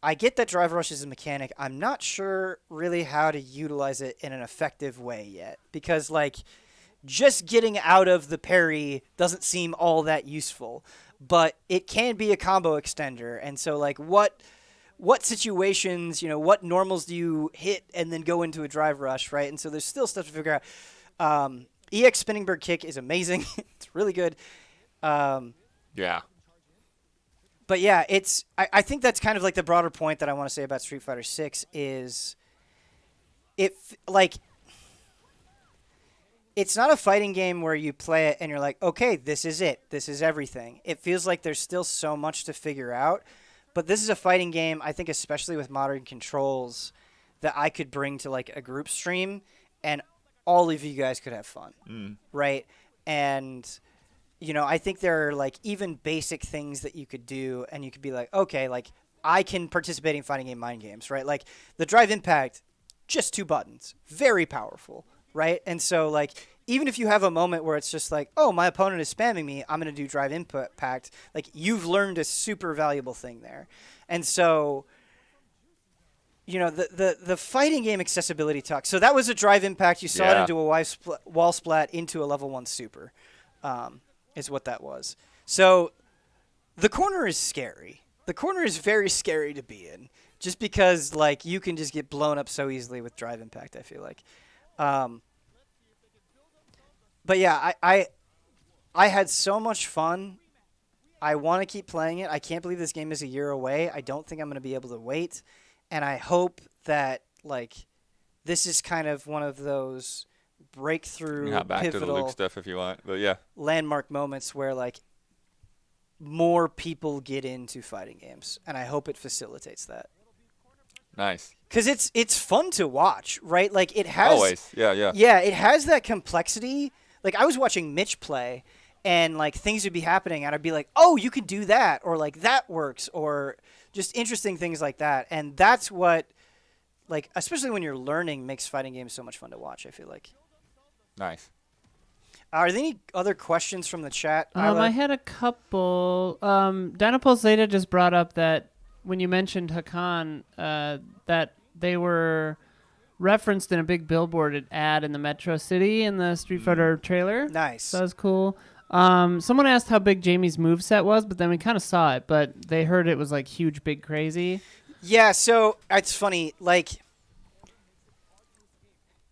I get that Drive Rush is a mechanic. I'm not sure really how to utilize it in an effective way yet. Because, like, just getting out of the parry doesn't seem all that useful. But it can be a combo extender. And so, like, what situations, what normals do you hit and then go into a Drive Rush, right? And so there's still stuff to figure out. EX Spinning Bird Kick is amazing. It's really good. yeah. But yeah, I think that's kind of like the broader point that I want to say about Street Fighter 6 is it's not a fighting game where you play it and you're like, okay, this is it. This is everything. It feels like there's still so much to figure out. But this is a fighting game, I think, especially with modern controls, that I could bring to like a group stream and all of you guys could have fun. Right? And I think there are like even basic things that you could do and you could be like, okay, like I can participate in fighting game mind games, right? Like the Drive Impact, just 2 buttons, very powerful, right? And so like even if you have a moment where it's just like, oh, my opponent is spamming me, I'm going to do Drive Impact, like you've learned a super valuable thing there. And so the fighting game accessibility talk. So that was a Drive Impact. You saw it into a wall splat into a level 1 super. Is what that was. So the corner is scary. The corner is very scary to be in just because like you can just get blown up so easily with Drive Impact, I feel like. But yeah, I had so much fun. I want to keep playing it. I can't believe this game is a year away. I don't think I'm going to be able to wait. And I hope that like this is kind of one of those breakthrough, Back pivotal, to the Luke stuff if you want, but yeah, landmark moments where like more people get into fighting games, and I hope it facilitates that. nice. Because it's fun to watch, right? Like it has Always, yeah. yeah, it has that complexity. Like I was watching Mitch play, and like things would be happening, and I'd be like, oh, you can do that, or like that works, or just interesting things like that, and that's what. Like, especially when you're learning, makes fighting games so much fun to watch, I feel like. Nice. Are there any other questions from the chat? I had a couple. Dynapulse Zeta just brought up that when you mentioned Hakan, that they were referenced in a big billboard ad in the Metro City in the Street Fighter trailer. Nice. So that was cool. Someone asked how big Jamie's moveset was, but then we kind of saw it, but they heard it was like huge, big, crazy. Yeah, so it's funny. Like,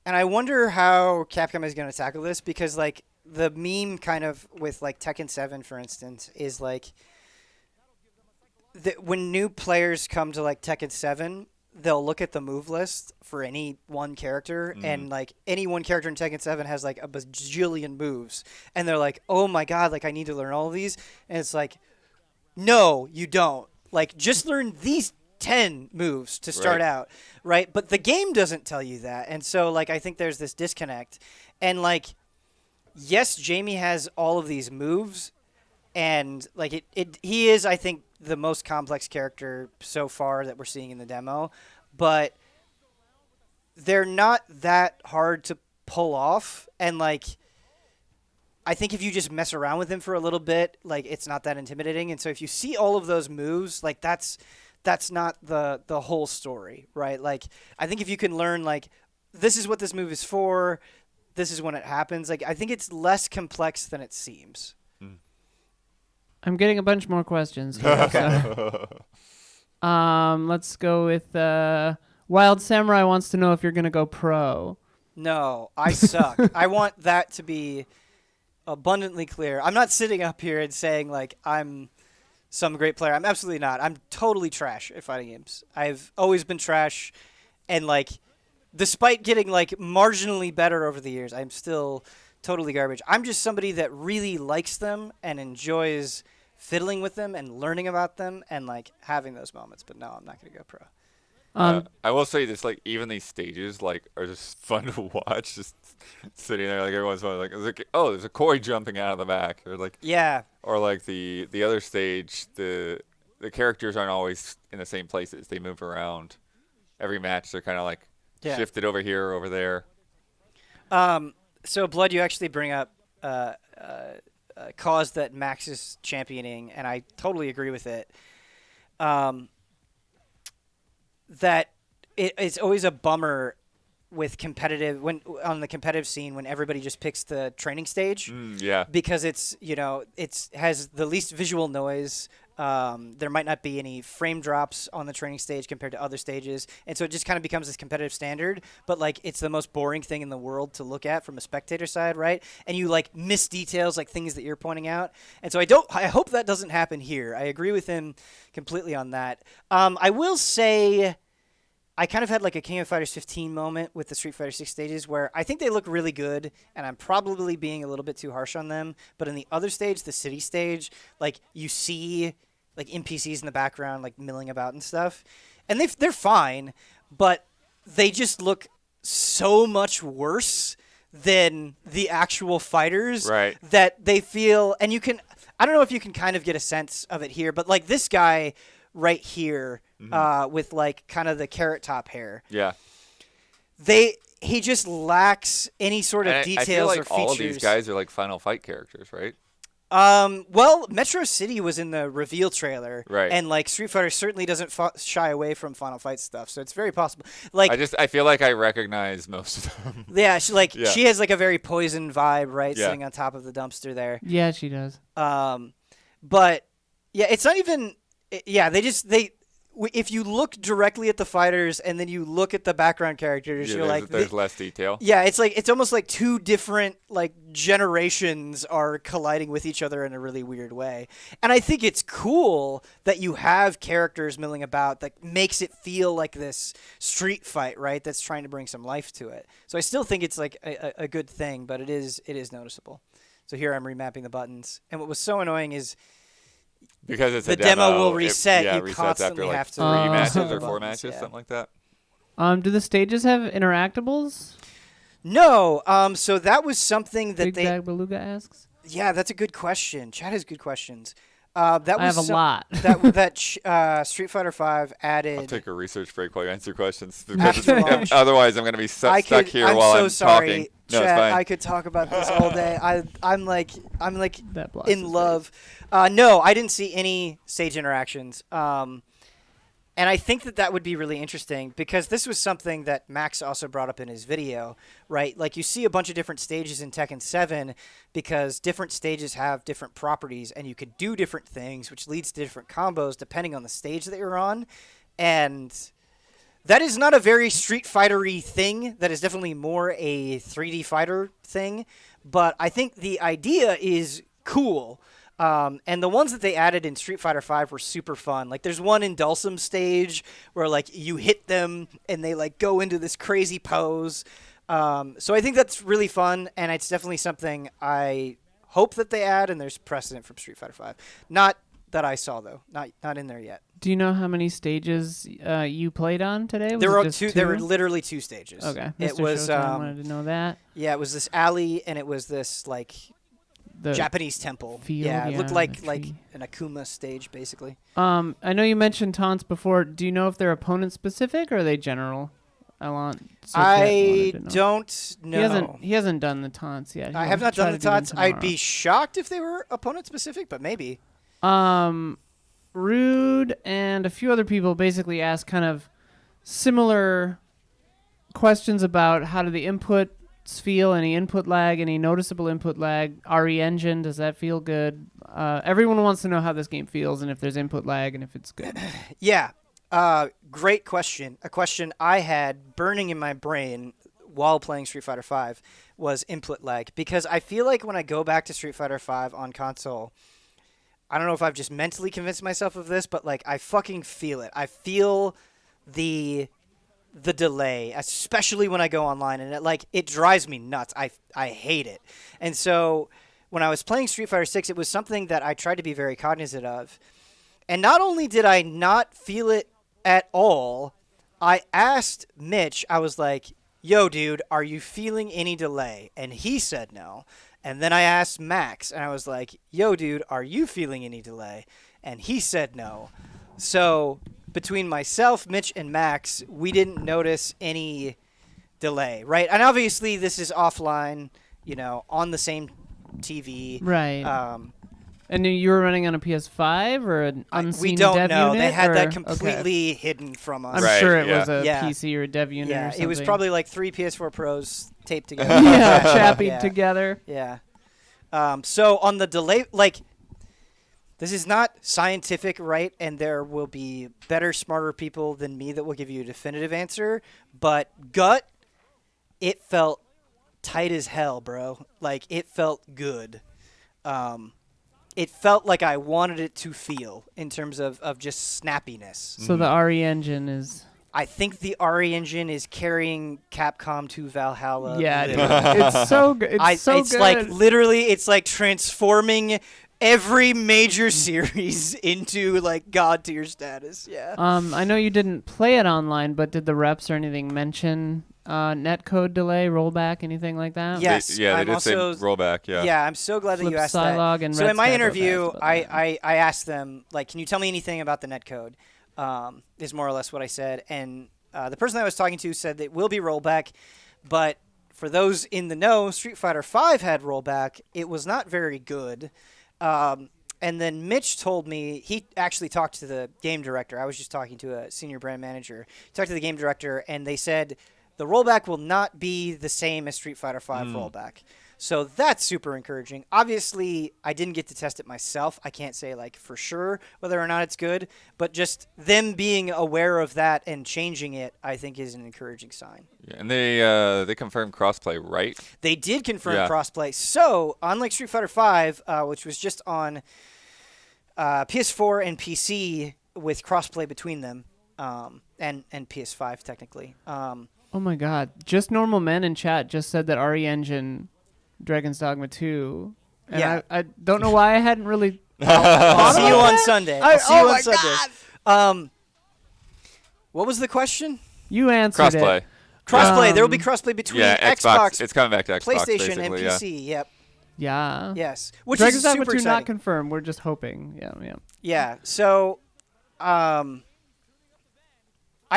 And I wonder how Capcom is going to tackle this, because like the meme kind of with like Tekken 7, for instance, is like when new players come to like Tekken 7, they'll look at the move list for any one character, and like any one character in Tekken 7 has like a bajillion moves, and they're like, oh my god, like I need to learn all of these, and it's like, no, you don't. Like, just learn these 10 moves to start out, right? But the game doesn't tell you that. And so, like, I think there's this disconnect. And, like, yes, Jamie has all of these moves, and, like, he is, I think, the most complex character so far that we're seeing in the demo. But they're not that hard to pull off. And, like, I think if you just mess around with him for a little bit, like, it's not that intimidating. And so if you see all of those moves, like, that's not the whole story, right? Like, I think if you can learn, like, this is what this move is for, this is when it happens, like, I think it's less complex than it seems. I'm getting a bunch more questions here. Okay. Let's go with Wild Samurai wants to know if you're going to go pro. No, I suck. I want that to be abundantly clear. I'm not sitting up here and saying, like, I'm some great player. I'm absolutely not. I'm totally trash at fighting games. I've always been trash, and, like, despite getting, like, marginally better over the years, I'm still totally garbage. I'm just somebody that really likes them and enjoys fiddling with them and learning about them and, like, having those moments. But no, I'm not going to go pro. I will say this, like, even these stages, like, are just fun to watch. Just sitting there, like, everyone's like, oh, there's a koi jumping out of the back, or like, yeah, or like the other stage, the characters aren't always in the same places. They move around. Every match, they're kind of like shifted over here, over there. So Blood, you actually bring up a cause that Max is championing, and I totally agree with it. That it's always a bummer with competitive on the competitive scene when everybody just picks the training stage. Because it's, you know, it has the least visual noise. There might not be any frame drops on the training stage compared to other stages, and so it just kind of becomes this competitive standard. But, like, it's the most boring thing in the world to look at from a spectator side, right? And you, like, miss details, like things that you're pointing out. And so I hope that doesn't happen here. I agree with him completely on that. I will say, I kind of had like a King of Fighters 15 moment with the Street Fighter 6 stages where I think they look really good, and I'm probably being a little bit too harsh on them. But in the other stage, the city stage, like, you see like NPCs in the background, like, milling about and stuff, and they're fine, but they just look so much worse than the actual fighters, Right. that they feel. And I don't know if you can kind of get a sense of it here, but like this guy right here, with like kind of the carrot top hair. Yeah. He just lacks any sort of And details I feel like or features. all of these guys are like Final Fight characters, right? Well, Metro City was in the reveal trailer, Right. And like Street Fighter certainly doesn't shy away from Final Fight stuff, so it's very possible. Like, I feel like I recognize most of them. yeah, she has like a very Poison vibe, right? Yeah. Sitting on top of the dumpster there. Yeah, she does. But yeah, it's not even. Yeah, if you look directly at the fighters and then you look at the background characters, you're like, there's less detail. Yeah, it's almost like two different like generations are colliding with each other in a really weird way. And I think it's cool that you have characters milling about that makes it feel like this street fight, right? That's trying to bring some life to it. So I still think it's like a good thing, but it is noticeable. So here I'm remapping the buttons. And what was so annoying is because it's the a demo will reset. It you resets constantly after like have to 3 Oh. matches or the 4 buttons, matches, yeah. something like that. Do the stages have interactables? No. So that was something that Big Bag Beluga asks. Yeah, that's a good question. Chad has good questions. That was I have a lot. that Street Fighter V added. I'll take a research break while you answer questions. After launch. Otherwise, I'm going to be stuck here I'm while so I'm sorry, talking. No, Chad, it's fine. I could talk about this all day. I'm like That blocks his in love. No, I didn't see any stage interactions. And I think that would be really interesting because this was something that Max also brought up in his video, right? Like, you see a bunch of different stages in Tekken 7 because different stages have different properties and you could do different things, which leads to different combos depending on the stage that you're on. And That is not a very Street Fighter-y thing. That is definitely more a 3D fighter thing. But I think the idea is cool. And the ones that they added in Street Fighter V were super fun. Like, there's one in Dulcim stage where, like, you hit them and they, like, go into this crazy pose. So I think that's really fun, and it's definitely something I hope that they add, and there's precedent from Street Fighter V. Not that I saw, though. Not in there yet. Do you know how many stages you played on today? Was There it were just two. There were literally 2 stages. Okay. It Mr. was. Showtime wanted to know that. Yeah, it was this alley, and it was this like The Japanese temple. field, Yeah, it looked yeah, like the like tree. an Akuma stage, basically. I know you mentioned taunts before. Do you know if they're opponent specific or are they general? I don't know. He hasn't done the taunts yet. I He'll have not try done to the do them taunts. I'd tomorrow. be shocked if they were opponent specific, but maybe. Rude and a few other people basically asked kind of similar questions about how do the inputs feel, any input lag, any noticeable input lag, RE engine, does that feel good? Everyone wants to know how this game feels and if there's input lag and if it's good. Yeah. Great question. A question I had burning in my brain while playing Street Fighter V was input lag, because I feel like when I go back to Street Fighter V on console, I don't know if I've just mentally convinced myself of this, but like I fucking feel it. I feel the delay, especially when I go online, and it drives me nuts. I hate it. And so when I was playing Street Fighter 6, it was something that I tried to be very cognizant of. And not only did I not feel it at all, I asked Mitch, I was like, yo, dude, are you feeling any delay? And he said no. And then I asked Max, and I was like, yo, dude, are you feeling any delay? And he said no. So between myself, Mitch, and Max, we didn't notice any delay, right? And obviously this is offline, on the same TV. Right. And you were running on a PS5 or an unseen we don't dev know. unit? They had that or- completely hidden from us. I'm Right, sure it yeah. was a Yeah. PC or a dev unit or Yeah, something. it was probably like 3 PS4 Pros taped together. yeah, chappied Yeah. together. Yeah. So on the delay, this is not scientific, right? And there will be better, smarter people than me that will give you a definitive answer. But gut, it felt tight as hell, bro. Like, it felt good. It felt like I wanted it to feel in terms of just snappiness. So the RE engine is... I think the RE engine is carrying Capcom to Valhalla. yeah, literally. it's so good. It's so it's good. like literally, it's like transforming every major series into like god tier status. Yeah. I know you didn't play it online, but did the reps or anything mention netcode delay, rollback, anything like that? Yeah. They Yes, did I'm say also- rollback, yeah. I'm so glad that Flip you asked Psylocke that. and So Red in my Sky both interview, asked about that. I asked them, like, can you tell me anything about the netcode? Is more or less what I said. And the person I was talking to said that it will be rollback, but for those in the know, Street Fighter V had rollback. It was not very good. And then Mitch told me, he actually talked to the game director. I was just talking to a senior brand manager. Talked to the game director, and they said the rollback will not be the same as Street Fighter V rollback. So that's super encouraging. Obviously, I didn't get to test it myself. I can't say like for sure whether or not it's good, but just them being aware of that and changing it, I think is an encouraging sign. Yeah, and they confirmed crossplay, right? They did confirm Yeah. crossplay. So, unlike Street Fighter V, which was just on PS4 and PC with crossplay between them, and PS5 technically. Oh my god. Just Normal Men in chat just said that RE Engine, Dragon's Dogma 2. And Yeah. I don't know why I hadn't really... I'll see you on Sunday. I'll see you oh on my Sunday. What was the question? You answered Crossplay. it. Crossplay. There will be crossplay between Yeah, Xbox, It's coming back to Xbox, PlayStation, and basically, yeah. PC. Yep. Yeah. Yes. Which Dragon's is Dogma super 2 exciting. not confirmed. We're just hoping. Yeah. Yeah. So, I'd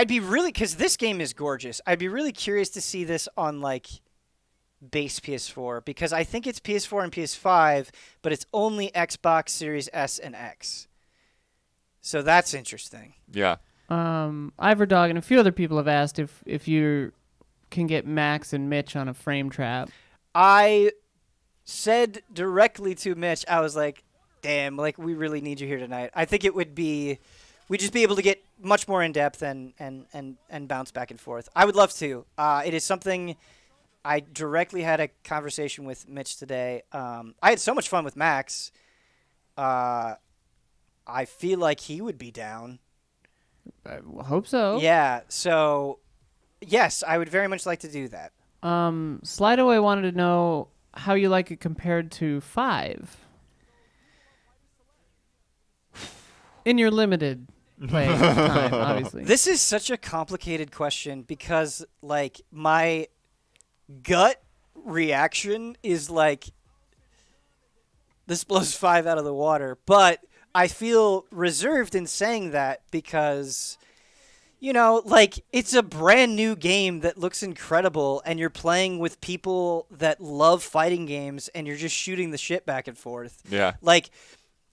be really, because this game is gorgeous. I'd be really curious to see this on like base PS4, because I think it's PS4 and PS5, but it's only Xbox Series S and X. So that's interesting. Yeah. Iverdog and a few other people have asked if you can get Max and Mitch on a frame trap. I said directly to Mitch, I was like, damn, like we really need you here tonight. I think it would be we'd just be able to get much more in depth and bounce back and forth. I would love to. It is something I directly had a conversation with Mitch today. I had so much fun with Max. I feel like he would be down. I hope so. Yeah. So, yes, I would very much like to do that. Slideaway wanted to know how you like it compared to 5. In your limited play time, obviously. This is such a complicated question because, like, my gut reaction is like, this blows 5 out of the water. But I feel reserved in saying that because, you know, like, it's a brand new game that looks incredible, and you're playing with people that love fighting games, and you're just shooting the shit back and forth. Yeah. Like,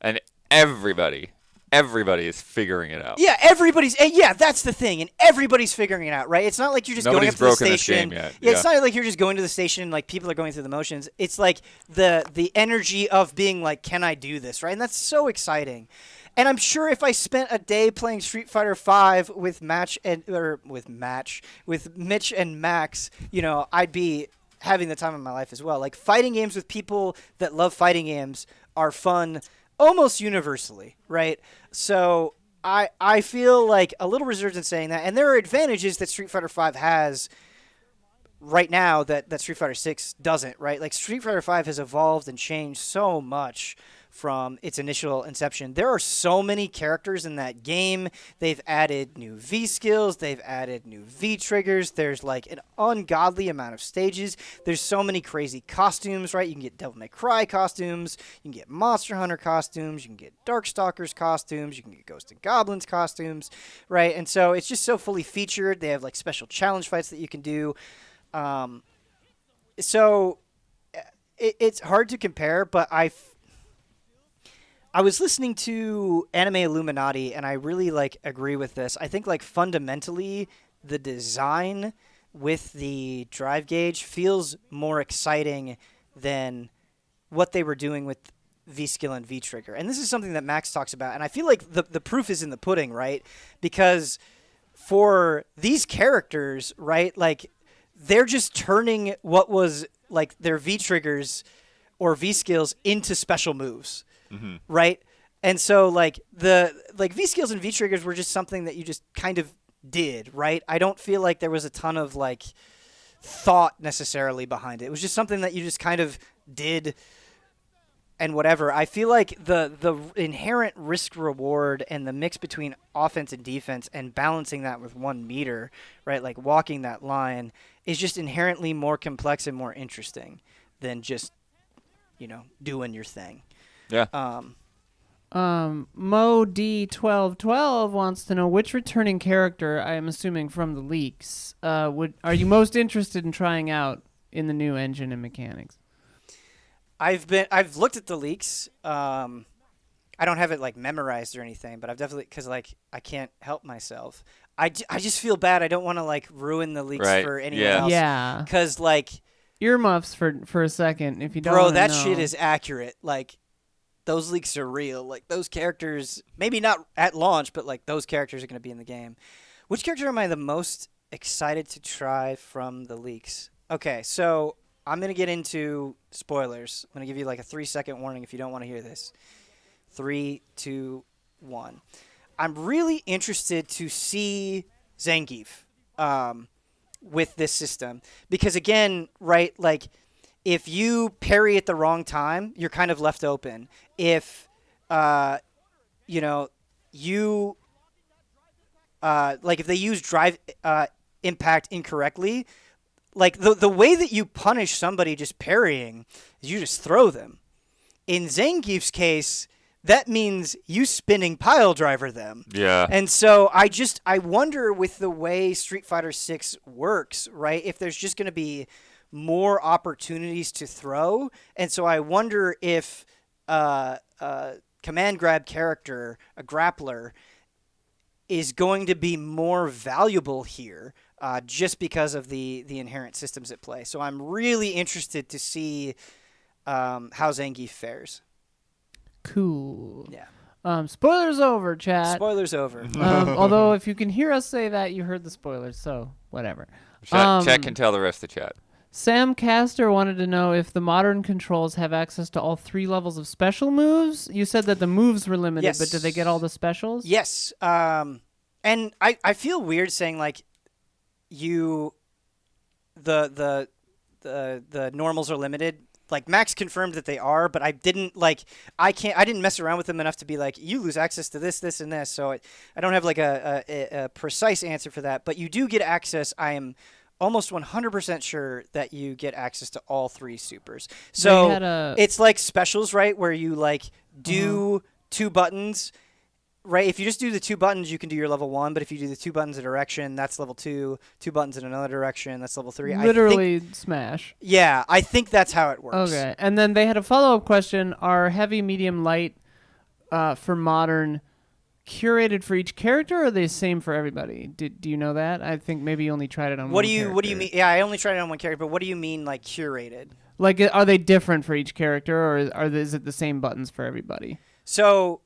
And everybody is figuring it out. yeah, that's the thing, and everybody's figuring it out, right? It's not like you're just Nobody's going up to broken the this station. game yet. Yeah, it's Yeah. not like you're just going to the station and like people are going through the motions. It's like the energy of being like, can I do this, right? And that's so exciting. And I'm sure if I spent a day playing Street Fighter V with Mitch and Max, you know, I'd be having the time of my life as well. Like, fighting games with people that love fighting games are fun almost universally, right? So I feel like a little reserved in saying that. And there are advantages that Street Fighter V has right now that Street Fighter 6 doesn't, right? Like, Street Fighter V has evolved and changed so much from its initial inception. There are so many characters in that game. They've added new V skills. They've added new V triggers. There's like an ungodly amount of stages. There's so many crazy costumes, right? You can get Devil May Cry costumes. You can get Monster Hunter costumes. You can get Darkstalkers costumes. You can get Ghosts and Goblins costumes, right? And so it's just so fully featured. They have like special challenge fights that you can do. So it's hard to compare, but I was listening to Anime Illuminati, and I really like agree with this. I think like fundamentally the design with the drive gauge feels more exciting than what they were doing with V-Skill and V-Trigger. And this is something that Max talks about, and I feel like the proof is in the pudding, right? Because for these characters, right, like they're just turning what was like their V-Triggers or V-Skills into special moves. Mm-hmm. Right? And so like V skills and V triggers were just something that you just kind of did, right? I don't feel like there was a ton of like thought necessarily behind it. It was just something that you just kind of did and whatever. I feel like the inherent risk reward and the mix between offense and defense and balancing that with 1 meter, right? Like walking that line is just inherently more complex and more interesting than just, you know, doing your thing. Yeah. Mo D1212 wants to know which returning character, I am assuming from the leaks, are you most interested in trying out in the new engine and mechanics? I've looked at the leaks. I don't have it like memorized or anything, but I've definitely, because like I can't help myself. I just feel bad. I don't want to like ruin the leaks Right. for anyone Yeah. else. Yeah. Because like, Earmuffs for a second if you don't bro, wanna that know. shit is accurate. Like, those leaks are real. Like, those characters, maybe not at launch, but like those characters are going to be in the game. Which character am I the most excited to try from the leaks? Okay, so I'm going to get into spoilers. I'm going to give you like a 3-second warning if you don't want to hear this. 3, 2, 1. I'm really interested to see Zangief with this system. Because again, right, like, if you parry at the wrong time, you're kind of left open. If, you know, you, like if they use drive impact incorrectly, like the way that you punish somebody just parrying is you just throw them. In Zangief's case, that means you spinning pile driver them. Yeah. And so I wonder with the way Street Fighter 6 works, right, if there's just going to be more opportunities to throw. And so I wonder if command grab character, a grappler, is going to be more valuable here just because of the inherent systems at play. So I'm really interested to see how Zangief fares. Cool. Yeah. Spoilers over, chat. Spoilers over. Although if you can hear us say that, you heard the spoilers, so whatever. Chat can tell the rest of the chat. Sam Caster wanted to know if the modern controls have access to all 3 levels of special moves. You said that the moves were limited, Yes. but did they get all the specials? Yes. And I feel weird saying like the normals are limited. Like Max confirmed that they are, but I didn't mess around with them enough to be like, you lose access to this, this, and this. So I don't have like a precise answer for that. But you do get access. I am almost 100% sure that you get access to all 3 supers. So it's like specials, right? Where you like do 2 buttons, right? If you just do the 2 buttons, you can do your level 1. But if you do the 2 buttons in a direction, that's level 2. 2 buttons in another direction, that's level 3. Literally Smash. Yeah, I think that's how it works. Okay. And then they had a follow-up question. Are heavy, medium, light for modern curated for each character, or are they the same for everybody? Do you know that? I think maybe you only tried it on one character. What do you mean? Yeah, I only tried it on one character, but what do you mean like curated? Like, are they different for each character, or is it the same buttons for everybody? So,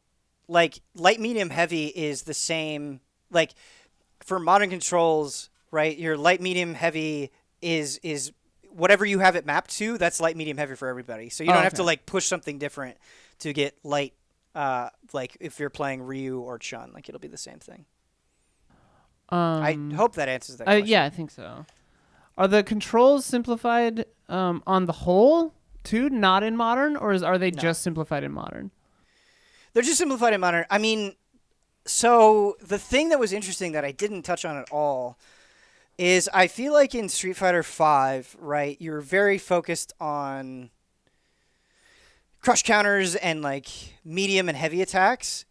like, light, medium, heavy is the same. Like, for modern controls, right, your light, medium, heavy is whatever you have it mapped to, that's light, medium, heavy for everybody. So you don't have to, like, push something different to get light. Like if you're playing Ryu or Chun, like it'll be the same thing. I hope that answers that question. Yeah, I think so. Are the controls simplified on the whole too, not in modern, or are they just simplified in modern? They're just simplified in modern. I mean, so the thing that was interesting that I didn't touch on at all is I feel like in Street Fighter V, right, you're very focused on crush counters and like medium and heavy attacks.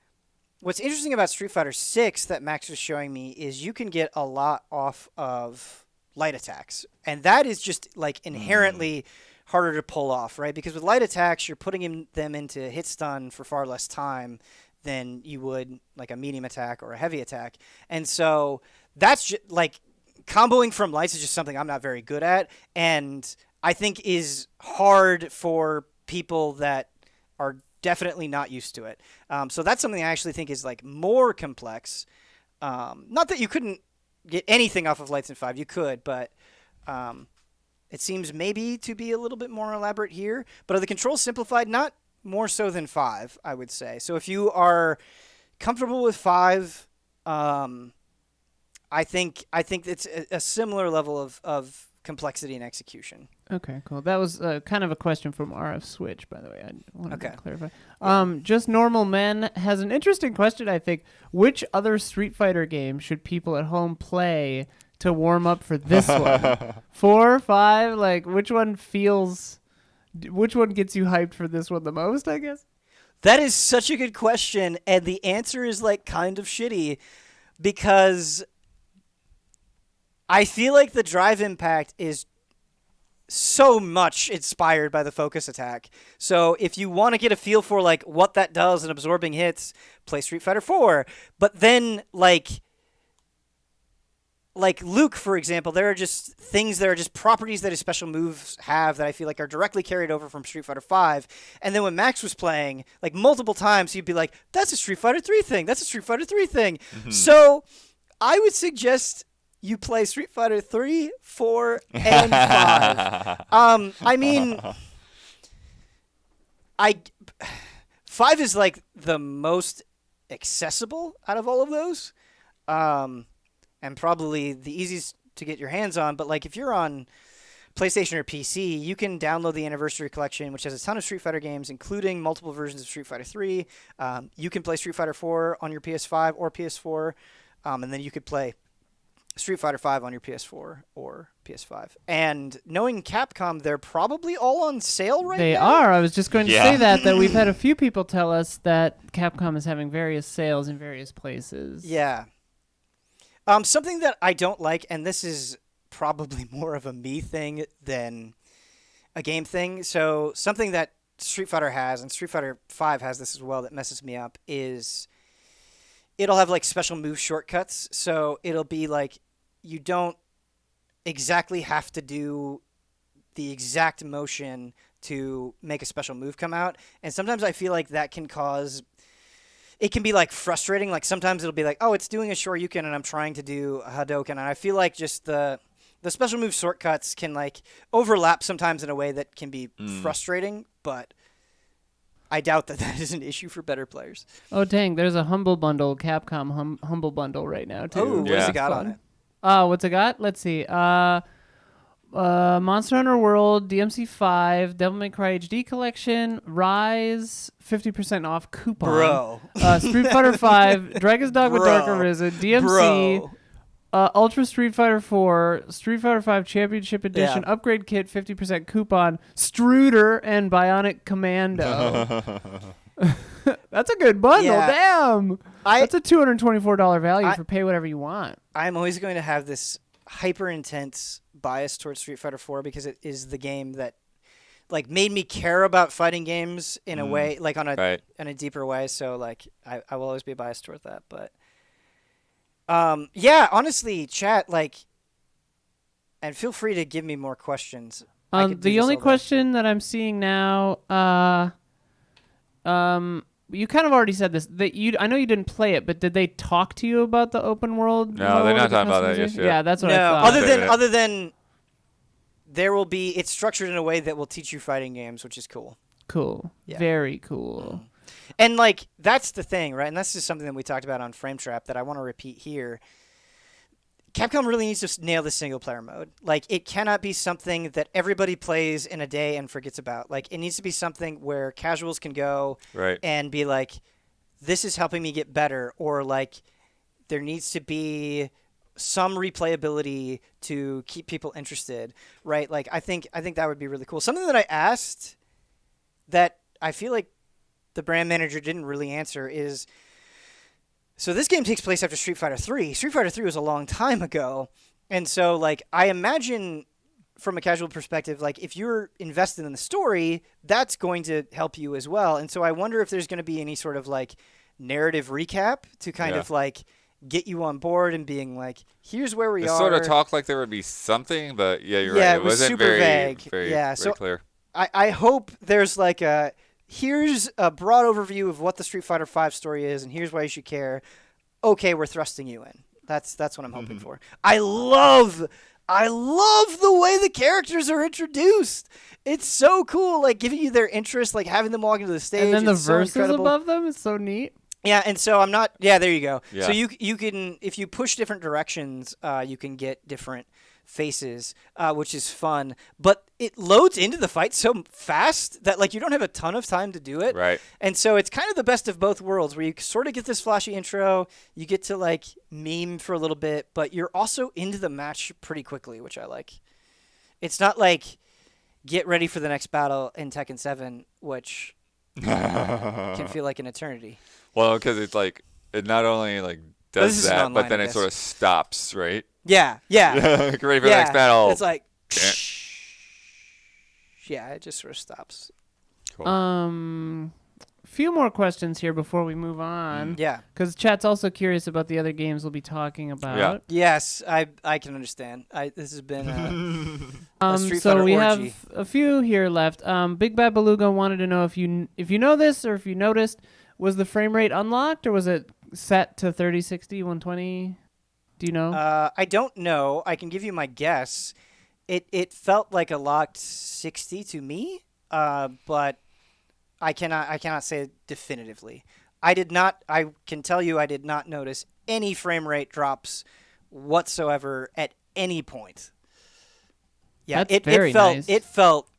What's interesting about Street Fighter 6 that Max was showing me is you can get a lot off of light attacks. And that is just like inherently harder to pull off, right? Because with light attacks, you're putting them into hit stun for far less time than you would like a medium attack or a heavy attack. And so that's just like comboing from lights is just something I'm not very good at. And I think is hard for people that are definitely not used to it. So that's something I actually think is like more complex. Not that you couldn't get anything off of lights in 5, you could, but it seems maybe to be a little bit more elaborate here. But are the controls simplified? Not more so than 5, I would say. So if you are comfortable with 5, I think it's a similar level of complexity and execution. Okay, cool. That was kind of a question from RF Switch, by the way. I wanted to clarify. Yeah. Just Normal Men has an interesting question, I think. Which other Street Fighter game should people at home play to warm up for this one? 4, 5, like which one gets you hyped for this one the most, I guess? That is such a good question, and the answer is like kind of shitty because I feel like the drive impact is so much inspired by the focus attack. So if you want to get a feel for like what that does in absorbing hits, play Street Fighter 4. But then like Luke, for example, there are just things that are just properties that his special moves have that I feel like are directly carried over from Street Fighter 5. And then when Max was playing, like multiple times, he'd be like, that's a Street Fighter 3 thing. That's a Street Fighter 3 thing. Mm-hmm. So I would suggest you play Street Fighter 3, 4, and 5. I mean, 5 is like the most accessible out of all of those, and probably the easiest to get your hands on. But like if you're on PlayStation or PC, you can download the Anniversary Collection, which has a ton of Street Fighter games, including multiple versions of Street Fighter 3. You can play Street Fighter 4 on your PS5 or PS4, and then you could play Street Fighter 5 on your PS4 or PS5. And knowing Capcom, they're probably all on sale right now. They are. I was just going to say that we've had a few people tell us that Capcom is having various sales in various places. Yeah. Something that I don't like, and this is probably more of a me thing than a game thing. So something that Street Fighter has, and Street Fighter 5 has this as well, that messes me up, is it'll have like special move shortcuts. So it'll be like you don't exactly have to do the exact motion to make a special move come out. And sometimes I feel like that can cause it can be like frustrating. Like sometimes it'll be like, oh, it's doing a Shoryuken and I'm trying to do a Hadouken, and I feel like just the special move shortcuts can like overlap sometimes in a way that can be frustrating, but I doubt that is an issue for better players. Oh dang, there's a Humble Bundle, Capcom Humble Bundle right now too. Oh, what Yeah. has it got on it? What's it got? Let's see. Monster Hunter World, DMC5, Devil May Cry HD Collection, Rise, 50% off coupon. Bro. Street Fighter 5, Dragon's Dogma Bro. Dark Arisen, DMC, Bro. Ultra Street Fighter 4, Street Fighter 5 Championship Edition, Yeah. Upgrade Kit, 50% coupon, Struder, and Bionic Commando. That's a good bundle. Yeah. Damn. That's a $224 value for pay whatever you want. I'm always going to have this hyper intense bias towards Street Fighter 4 because it is the game that like made me care about fighting games in a way, like on a deeper way. So like I will always be biased toward that. But yeah, honestly, chat, like, and feel free to give me more questions. The only question that I'm seeing now, you kind of already said this. I know you didn't play it, but did they talk to you about the open world? No, they're not the talking about that customization? yet. Yeah, that's what I No, thought. other than there will be, it's structured in a way that will teach you fighting games, which is cool. Cool. Yeah. Very cool. And like that's the thing, right? And that's just something that we talked about on Frame Trap that I want to repeat here. Capcom really needs to nail the single player mode. Like it cannot be something that everybody plays in a day and forgets about. Like it needs to be something where casuals can go and be like, this is helping me get better, or like there needs to be some replayability to keep people interested, right? Like I think that would be really cool. Something that I asked that I feel like the brand manager didn't really answer is, so this game takes place after Street Fighter 3. Street Fighter 3 was a long time ago. And so like I imagine from a casual perspective, like if you're invested in the story, that's going to help you as well. And so I wonder if there's going to be any sort of like narrative recap to kind of like get you on board and being like, here's where we are. Sort of talked like there would be something, but yeah, you're right. Yeah, it was wasn't super very vague. Very, Yeah, very so clear. I hope there's like here's a broad overview of what the Street Fighter 5 story is, and here's why you should care. Okay, we're thrusting you in. That's what I'm hoping for. I love the way the characters are introduced. It's so cool, like giving you their interest, like having them walk into the stage. And then the it's so verses incredible. above them is so neat. Yeah, and so I'm not. Yeah, there you go. Yeah. So you can, if you push different directions, you can get different faces, which is fun. But it loads into the fight so fast that like you don't have a ton of time to do it. Right. And so it's kind of the best of both worlds, where you sort of get this flashy intro, you get to like meme for a little bit, but you're also into the match pretty quickly, which I like. It's not like get ready for the next battle in Tekken 7, which can feel like an eternity. Well, because it's like it not only like this does is that, online, but then I it guess. sort of stops, right? Yeah. Get ready for the next battle. It's like, Yeah. yeah, it just sort of stops. Cool. Few more questions here before we move on. Yeah. Because chat's also curious about the other games we'll be talking about. Yeah. Yes, I can understand. This has been a Street So Fighter we orgy. have a few here left. Big Bad Beluga wanted to know if you know this, or if you noticed, was the frame rate unlocked, or was it set to 30, 60, 120? Do you know? I don't know. I can give you my guess. It felt like a locked 60 to me, but I cannot say it definitively. I can tell you I did not notice any frame rate drops whatsoever at any point. Yeah, That's very nice. It felt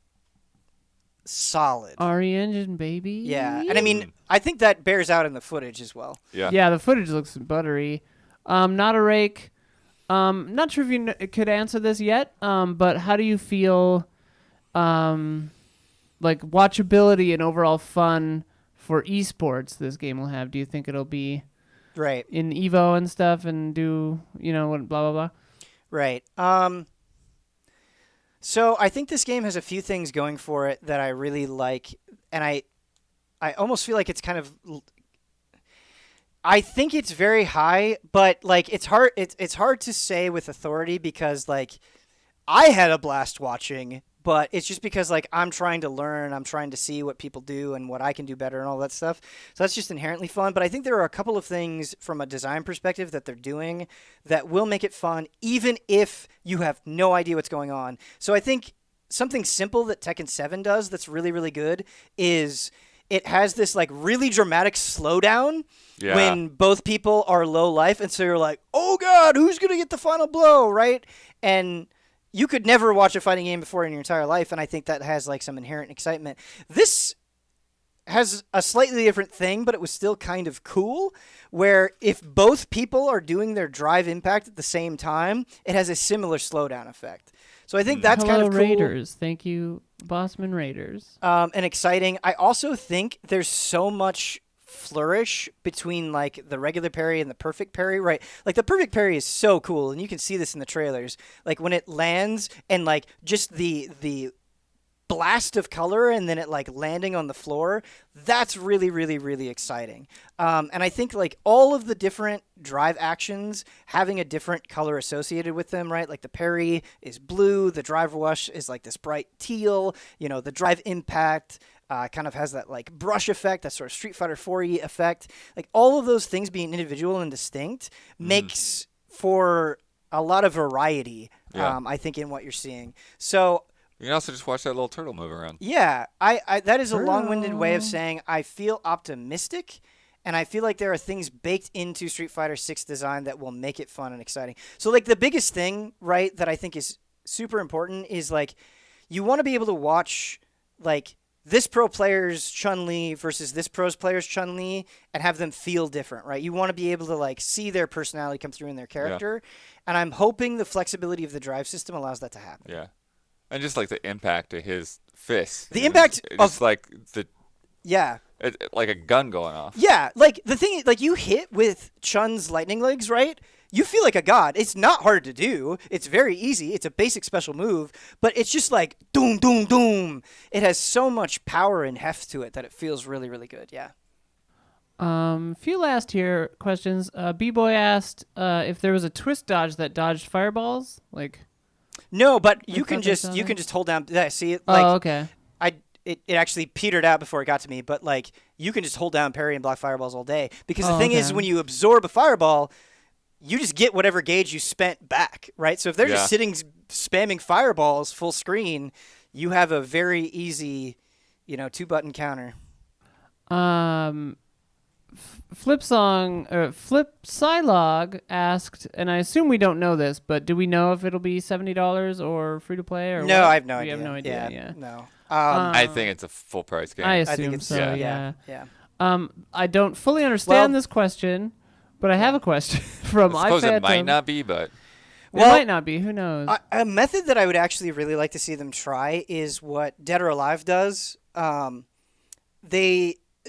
solid. RE Engine, baby. Yeah, and I mean, I think that bears out in the footage as well. Yeah. Yeah, the footage looks buttery. Not a rake. Not sure if you could answer this yet, but how do you feel, like watchability and overall fun for esports this game will have? Do you think it'll be Right. in Evo and stuff and do, what, blah, blah, blah? Right. So I think this game has a few things going for it that I really like, and I almost feel like it's kind of. I think it's very high, but like it's hard. It's hard to say with authority because like I had a blast watching but it's just because like I'm trying to learn, I'm trying to see what people do and what I can do better and all that stuff. So that's just inherently fun. But I think there are a couple of things from a design perspective that they're doing that will make it fun, even if you have no idea what's going on. So I think something simple that Tekken 7 does that's really, really good is it has this like really dramatic slowdown when both people are low life. And so you're like, oh God, who's going to get the final blow, right? And you could never watch a fighting game before in your entire life, and I think that has like some inherent excitement. This has a slightly different thing, but it was still kind of cool, where if both people are doing their drive impact at the same time, it has a similar slowdown effect. So I think that's kind of cool. Raiders. Thank you, Bossman Raiders. And exciting. I also think there's so much flourish between like the regular parry and the perfect parry, right? Like the perfect parry is so cool, and you can see this in the trailers. Like when it lands and like just the blast of color and then it like landing on the floor, that's really, really, really exciting. And I think like all of the different drive actions having a different color associated with them, right? Like the parry is blue, the drive rush is like this bright teal, the drive impact kind of has that like brush effect, that sort of Street Fighter 4-y effect. Like all of those things being individual and distinct makes for a lot of variety, I think, in what you're seeing. So you can also just watch that little turtle move around. Yeah, I that is a long-winded way of saying I feel optimistic, and I feel like there are things baked into Street Fighter 6 design that will make it fun and exciting. So like the biggest thing, right, that I think is super important is like you want to be able to watch like this pro player's Chun-Li versus this pro's player's Chun-Li and have them feel different, right? You want to be able to like see their personality come through in their character, and I'm hoping the flexibility of the drive system allows that to happen. Yeah. And just like the impact of his fist. The impact of like the like a gun going off. Yeah, like the thing, like you hit with Chun's lightning legs, right? You feel like a god. It's not hard to do. It's very easy. It's a basic special move, but it's just like doom, doom, doom. It has so much power and heft to it that it feels really, really good. Yeah. Few last here questions. B-Boy asked if there was a twist dodge that dodged fireballs, like. No, but you can just hold down. See it? Like, oh, okay. It actually petered out before it got to me, but like you can just hold down parry and block fireballs all day because the thing is when you absorb a fireball, you just get whatever gauge you spent back, right? So if they're just sitting spamming fireballs full screen, you have a very easy, 2-button counter. Flip Psylog asked, and I assume we don't know this, but do we know if it'll be $70 or free to play or no? what? I have no idea. We have no idea. Yeah. No. I think it's a full price game. I think assume it's so. Yeah. I don't fully understand this question, but I have a question from I suppose iPhantom. it might not be, but It might not be. Who knows? A method that I would actually really like to see them try is what Dead or Alive does. Dead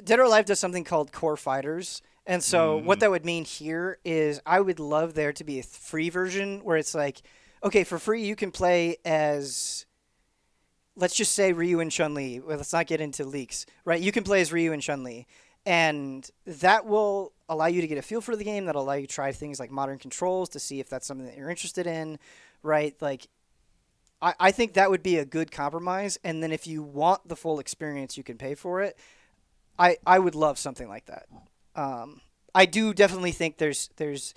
or Alive does something called Core Fighters. And so what that would mean here is I would love there to be a free version where it's like, okay, for free you can play as, let's just say Ryu and Chun-Li. Well, let's not get into leaks, right? You can play as Ryu and Chun-Li. And that will allow you to get a feel for the game. That'll allow you to try things like modern controls to see if that's something that you're interested in, right? Like, I think that would be a good compromise. And then if you want the full experience, you can pay for it. I would love something like that. I do definitely think there's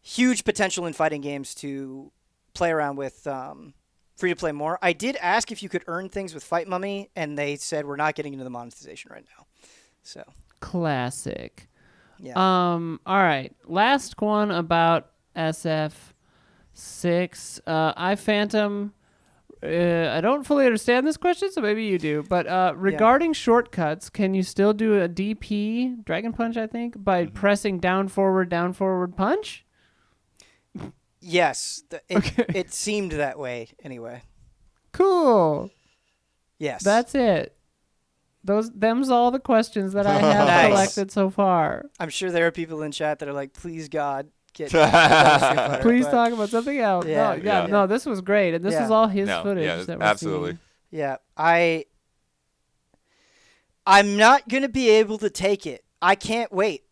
huge potential in fighting games to play around with free to play more. I did ask if you could earn things with Fight Mummy, and they said we're not getting into the monetization right now. So classic. Yeah. All right. Last one about SF6. iPhantom. I don't fully understand this question, so maybe you do. But regarding shortcuts, can you still do a DP, Dragon Punch, I think, by pressing down, forward, punch? Yes. It seemed that way anyway. Cool. Yes. That's it. Them's all the questions that I have collected so far. I'm sure there are people in chat that are like, please, God, get Please talk about something else. No, this was great. And this is all his footage that we're absolutely seeing. Yeah. I'm not going to be able to take it. I can't wait.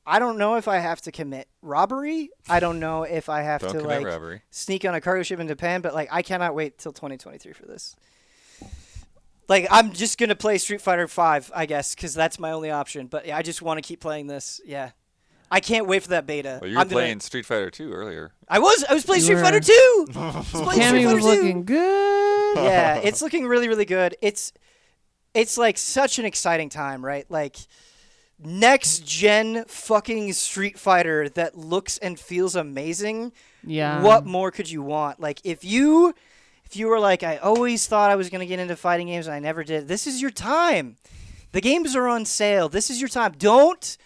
I don't know if I have to commit robbery. I don't know if I have Don't to commit like robbery. sneak on a cargo ship in Japan, but like I cannot wait till 2023 for this. Like I'm just gonna play Street Fighter 5, I guess, because that's my only option. But yeah, I just want to keep playing this. Yeah, I can't wait for that beta. Well, you were playing Street Fighter 2 earlier. I was playing You Street were. Fighter 2. I was playing Cammy Street was Fighter 2. looking good. Yeah, it's looking really, really good. It's like such an exciting time, right? Like next gen fucking Street Fighter that looks and feels amazing. Yeah. What more could you want? Like if you were like, I always thought I was gonna get into fighting games and I never did, this is your time. The games are on sale. This is your time. Don't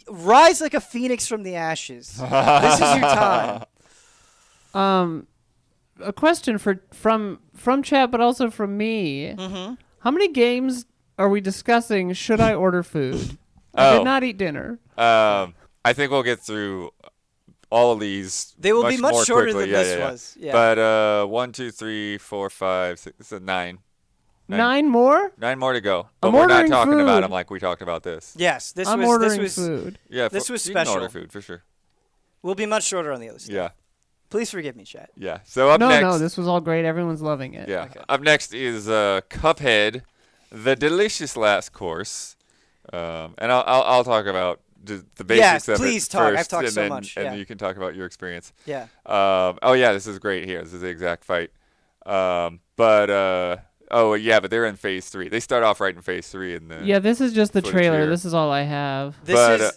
rise like a phoenix from the ashes. This is your time. A question from chat, but also from me. Mm-hmm. How many games are we discussing? Should I order food? I Oh. did not eat dinner. I think we'll get through all of these. They will be much more shorter quickly. than Yeah, this yeah. was. Yeah. But 1, 2, 3, 4, 5, 6. This is 9. 9 more? 9 more to go. But I'm we're not ordering talking about food. them like we talked about this. Yes, this I'm was ordering this was food. Yeah, This was you can order special. food for sure. will be much shorter on the other side. Yeah, Please forgive me, chat. yeah. So up No, next, no, this was all great. Everyone's loving it. yeah, Okay. up next is Cuphead, the delicious last course, and I'll talk about the basics of please it talk. I've first, talked and so then, much, and yeah. you can talk about your experience. Yeah. Oh yeah, this is great here. This is the exact fight. But they're in phase 3. They start off right in phase 3 in the Yeah, this is just the footage trailer. here. This is all I have. This But,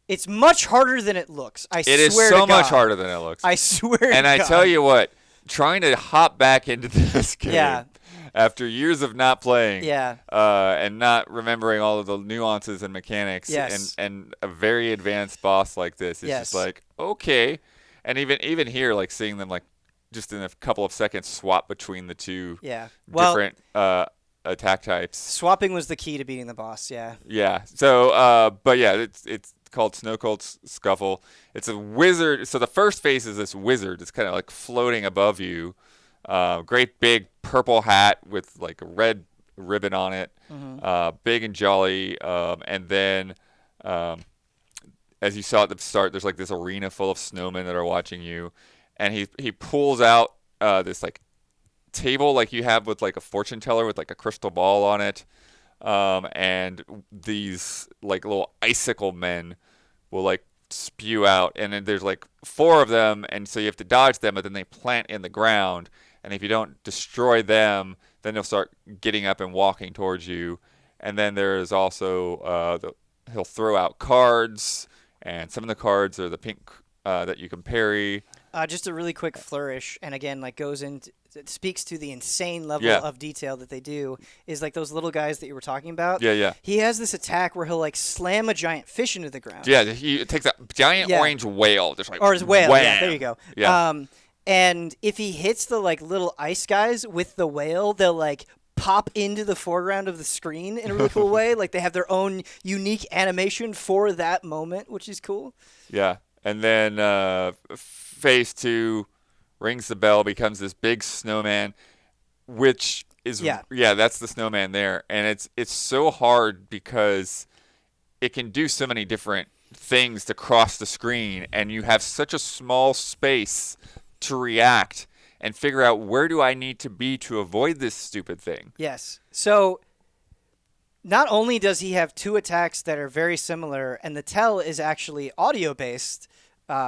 it's much harder than it looks. I It swear is to so much God. harder than it looks. I swear to And I God. tell you what, trying to hop back into this game Yeah. after years of not playing, Yeah. and not remembering all of the nuances and mechanics, Yes. and a very advanced boss like this, it's just Yes. like, okay. And even here, like seeing them like just in a couple of seconds swap between the two Yeah. Well, different attack types. swapping was the key to beating the boss. Yeah. Yeah. So, but yeah, it's called Snow Cold Scuffle. It's a wizard. So the first phase is this wizard. It's kind of like floating above you. Great big purple hat with like a red ribbon on it. Big and jolly. And then, as you saw at the start, there's like this arena full of snowmen that are watching you, and he pulls out this like table like you have with like a fortune teller with like a crystal ball on it. And these like little icicle men will like spew out, and then there's like 4 of them, and so you have to dodge them, but then they plant in the ground, and if you don't destroy them, then they'll start getting up and walking towards you. And then there is also he'll throw out cards, and some of the cards are the pink that you can parry. Just a really quick flourish, and again, like goes into it speaks to the insane level Yeah. of detail that they do. Is like those little guys that you were talking about. Yeah, yeah. He has this attack where he'll like slam a giant fish into the ground. Yeah, he takes a giant Yeah. orange whale, just like Or his whale. wham. Yeah, there you go. Yeah. And if he hits the like little ice guys with the whale, they'll like pop into the foreground of the screen in a really cool way. Like they have their own unique animation for that moment, which is cool. Yeah, and then phase 2 rings the bell, becomes this big snowman, which is Yeah. that's the snowman there, and it's so hard because it can do so many different things to cross the screen, and you have such a small space to react and figure out where do I need to be to avoid this stupid thing. Yes. So not only does he have 2 attacks that are very similar, and the tell is actually audio based,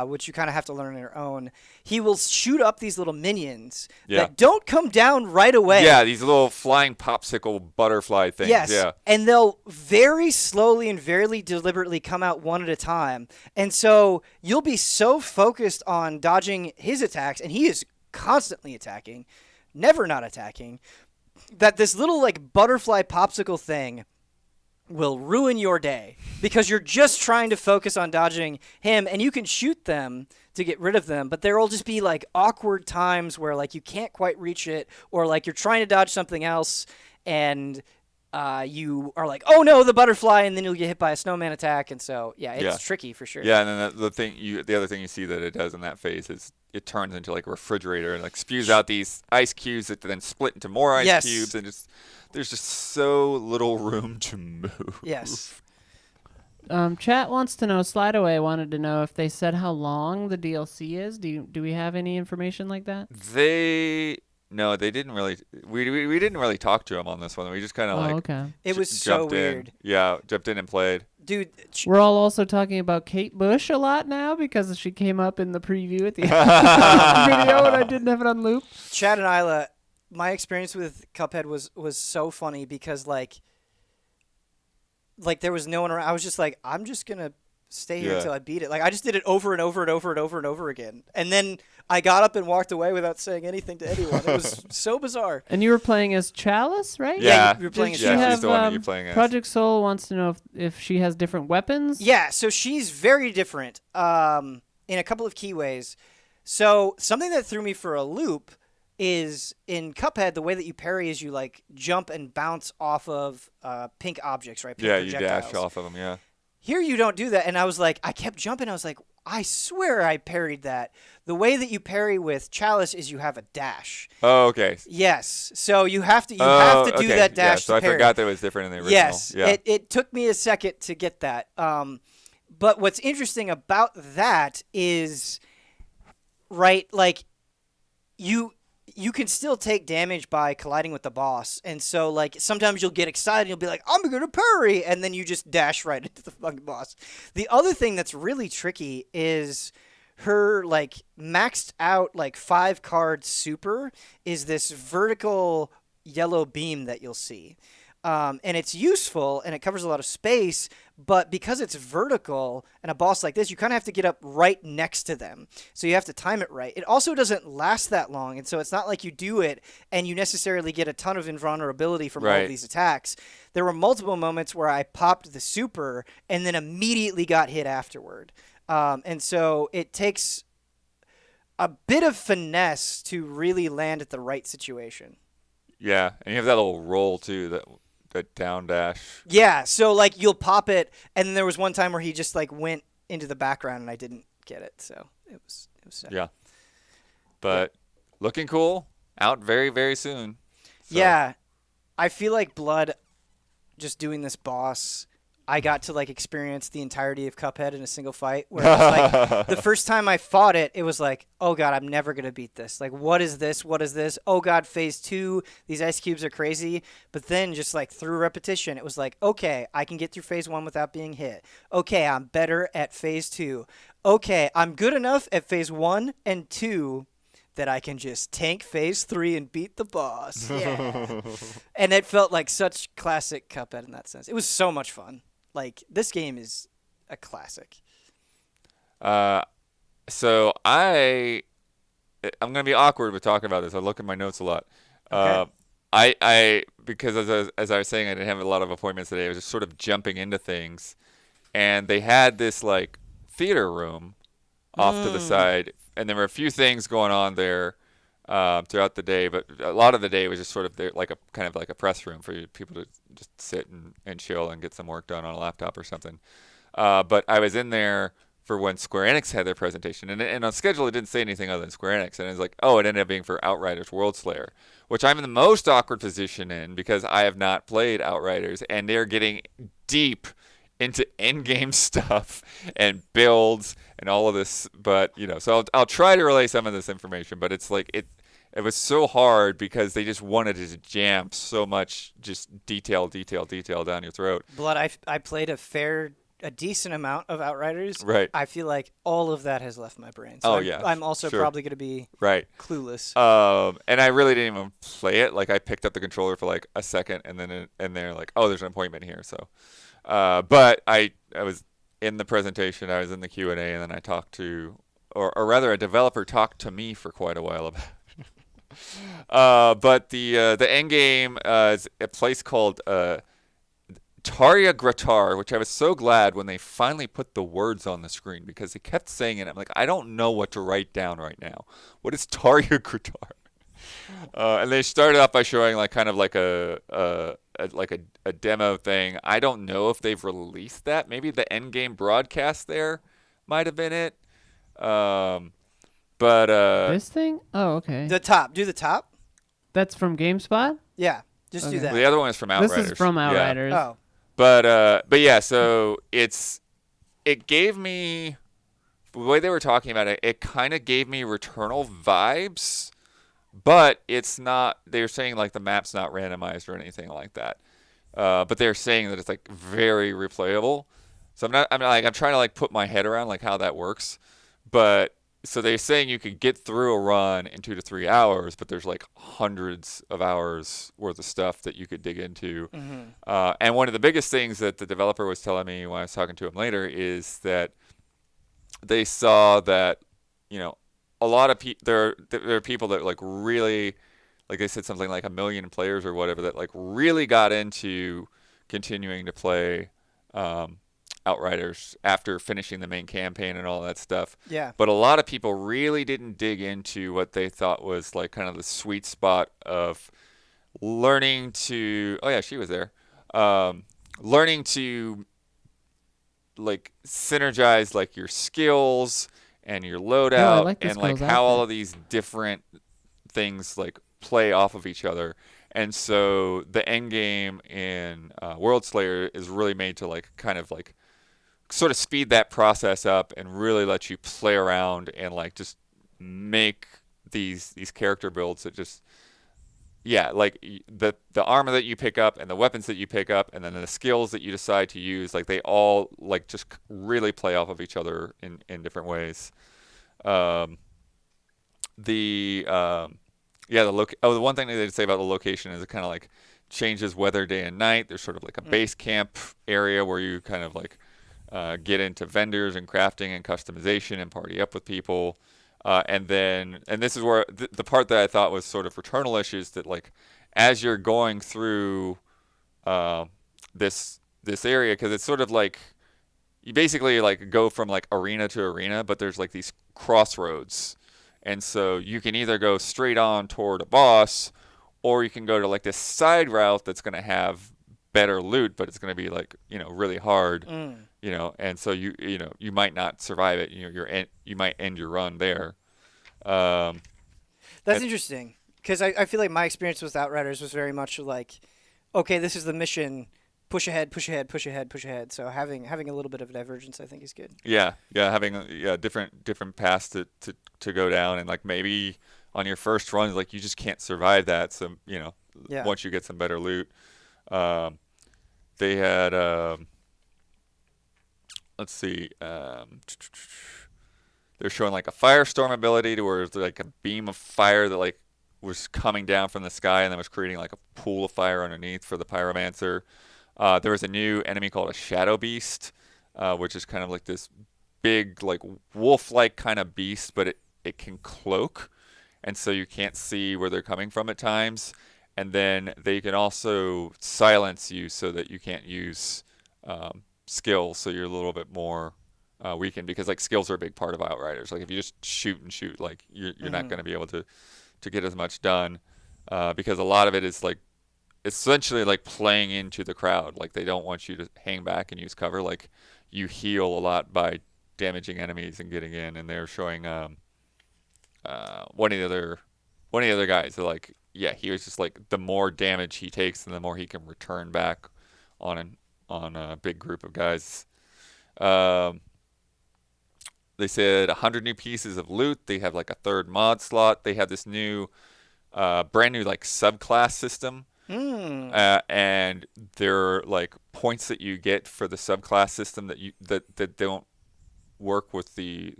which you kind of have to learn on your own. He will shoot up these little minions Yeah. that don't come down right away. Yeah, these little flying popsicle butterfly things. Yes. Yeah. And they'll very slowly and very deliberately come out one at a time. And so you'll be so focused on dodging his attacks, and he is constantly attacking, never not attacking, that this little like butterfly popsicle thing will ruin your day because you're just trying to focus on dodging him, and you can shoot them to get rid of them, but there will just be like awkward times where like you can't quite reach it, or like you're trying to dodge something else and you are like, oh no, the butterfly, and then you'll get hit by a snowman attack. And so it's Yeah. tricky for sure. Yeah, and then the other thing you see that it does in that phase is it turns into like a refrigerator and like spews out these ice cubes that then split into more ice Yes. cubes, and just there's just so little room to move. Yes. Chat wants to know. Slideaway wanted to know if they said how long the DLC is. Do we have any information like that? No, they didn't really. We didn't really talk to them on this one. We just kind of Okay. It was so jumped weird. in. Yeah, jumped in and played. Dude, We're all also talking about Kate Bush a lot now because she came up in the preview at the end of the video and I didn't have it on loop. Chad and Isla, my experience with Cuphead was so funny because like there was no one around. I was just like, I'm just gonna stay here until I beat it. Like I just did it over and over and over and over and over again. And then I got up and walked away without saying anything to anyone. It was so bizarre. And you were playing as Chalice, right? Yeah, you were playing as Did she yeah, have, she's the one that you're playing as. Project Soul wants to know if she has different weapons. Yeah, so she's very different in a couple of key ways. So something that threw me for a loop is in Cuphead, the way that you parry is you like jump and bounce off of pink objects, right? Pink Yeah, you projectiles. dash off of them. Yeah. Here you don't do that. And I was like, I kept jumping. I was like, I swear I parried that. The way that you parry with Chalice is you have a dash. Oh, okay. Yes. So you have to do that dash Yeah, so to I parry. forgot that it was different in the original. Yes. Yeah. It took me a second to get that. But what's interesting about that is, right, like you can still take damage by colliding with the boss. And so, like, sometimes you'll get excited. You'll be like, I'm going to parry. And then you just dash right into the fucking boss. The other thing that's really tricky is her, like, maxed out, like, 5-card super is this vertical yellow beam that you'll see. And it's useful, and it covers a lot of space, but because it's vertical and a boss like this, you kind of have to get up right next to them. So you have to time it right. It also doesn't last that long, and so it's not like you do it and you necessarily get a ton of invulnerability from all of these attacks. There were multiple moments where I popped the super and then immediately got hit afterward. And so it takes a bit of finesse to really land at the right situation. Yeah, and you have that little roll too, that down dash. Yeah, so like you'll pop it, and then there was one time where he just like went into the background, and I didn't get it, so it was sad. Yeah, but looking cool. Out very, very soon. So. Yeah, I feel like Blood, just doing this boss, I got to like experience the entirety of Cuphead in a single fight. Where it was like the first time I fought it, it was like, oh god, I'm never gonna beat this. Like, what is this? What is this? Oh god, phase 2. These ice cubes are crazy. But then just like through repetition, it was like, okay, I can get through phase 1 without being hit. Okay, I'm better at phase 2. Okay, I'm good enough at phase 1 and 2 that I can just tank phase 3 and beat the boss. Yeah. And it felt like such classic Cuphead in that sense. It was so much fun. Like, this game is a classic. So I'm gonna be awkward with talking about this. I look at my notes a lot. Okay. I because as I was saying, I didn't have a lot of appointments today. I was just sort of jumping into things, and they had this like theater room off to the side, and there were a few things going on there throughout the day, but a lot of the day was just sort of there, like a kind of like a press room for people to just sit and chill and get some work done on a laptop or something. But I was in there for when Square Enix had their presentation, and on schedule it didn't say anything other than Square Enix, and it was like, oh, it ended up being for Outriders Worldslayer, which I'm in the most awkward position in because I have not played Outriders, and they're getting deep into endgame stuff and builds and all of this, but so I'll try to relay some of this information, but it's like it was so hard because they just wanted to jam so much just detail down your throat. Blood, I played a decent amount of Outriders. Right. I feel like all of that has left my brain. So I'm also sure. probably going to be clueless. And I really didn't even play it. Like I picked up the controller for like a second, and then and they're like, oh, there's an appointment here. So, but I was in the presentation, I was in the Q&A, and then I talked to, or rather, a developer talked to me for quite a while about it. But the end game is a place called Tarya Gratar, which I was so glad when they finally put the words on the screen because they kept saying it. I'm like, I don't know what to write down right now. What is Tarya Gratar? And they started off by showing like kind of like a demo thing. I don't know if they've released that. Maybe the end game broadcast there might have been it. But this thing? Oh, okay. The top. Do the top. That's from GameSpot? Yeah. Just Okay. do that. The other one is from Outriders. This is from Yeah. Outriders. Oh. But yeah, so it gave me the way they were talking about it. It kind of gave me Returnal vibes, but it's not. They're saying like the map's not randomized or anything like that. But they're saying that it's like very replayable. So I'm trying to like put my head around like how that works. But so they're saying you could get through a run in 2 to 3 hours, but there's like hundreds of hours worth of stuff that you could dig into. And one of the biggest things that the developer was telling me when I was talking to him later is that they saw that, a lot of there are people that like really, like they said something like 1 million players or whatever that like really got into continuing to play Outriders after finishing the main campaign and all that stuff. Yeah. But a lot of people really didn't dig into what they thought was like kind of the sweet spot of learning to. Oh yeah, she was there. Learning to like synergize like your skills and your loadout like the and like skills how all outfit. of these different things like play off of each other. And so the end game in Worldslayer is really made to like kind of like sort of speed that process up and really let you play around and like just make these character builds that just like the armor that you pick up and the weapons that you pick up and then the skills that you decide to use, like they all like just really play off of each other in different ways. The one thing they did say about the location is it kind of like changes weather day and night. There's sort of like a base camp area where you kind of like get into vendors and crafting and customization and party up with people. And this is where the part that I thought was sort of returnal-ish is that like as you're going through this area, because it's sort of like you basically like go from like arena to arena, but there's like these crossroads, and so you can either go straight on toward a boss, or you can go to like this side route that's going to have better loot, but it's going to be like really hard. And so you might not survive it. You might end your run there. That's interesting because I feel like my experience with Outriders was very much like, okay, this is the mission. Push ahead, push ahead, push ahead, push ahead. So having a little bit of divergence, I think, is good. Yeah, having different paths to go down, and like maybe on your first run, like you just can't survive that. So once you get some better loot, they had let's see. They're showing like a firestorm ability to where it's like a beam of fire that like was coming down from the sky and then was creating like a pool of fire underneath for the pyromancer. There was a new enemy called a shadow beast, which is kind of like this big like wolf-like kind of beast, but it can cloak, and so you can't see where they're coming from at times. And then they can also silence you so that you can't use skills, so you're a little bit more weakened, because like skills are a big part of Outriders. Like if you just shoot and shoot, like you're not going to be able to get as much done, because a lot of it is like essentially like playing into the crowd. Like they don't want you to hang back and use cover. Like you heal a lot by damaging enemies and getting in. And they're showing one of the other guys. They're like, yeah, he was just like the more damage he takes, and the more he can return back on a big group of guys. They said 100 new pieces of loot. They have like a third mod slot. They have this new, brand new like subclass system. And there are like points that you get for the subclass system that don't work with the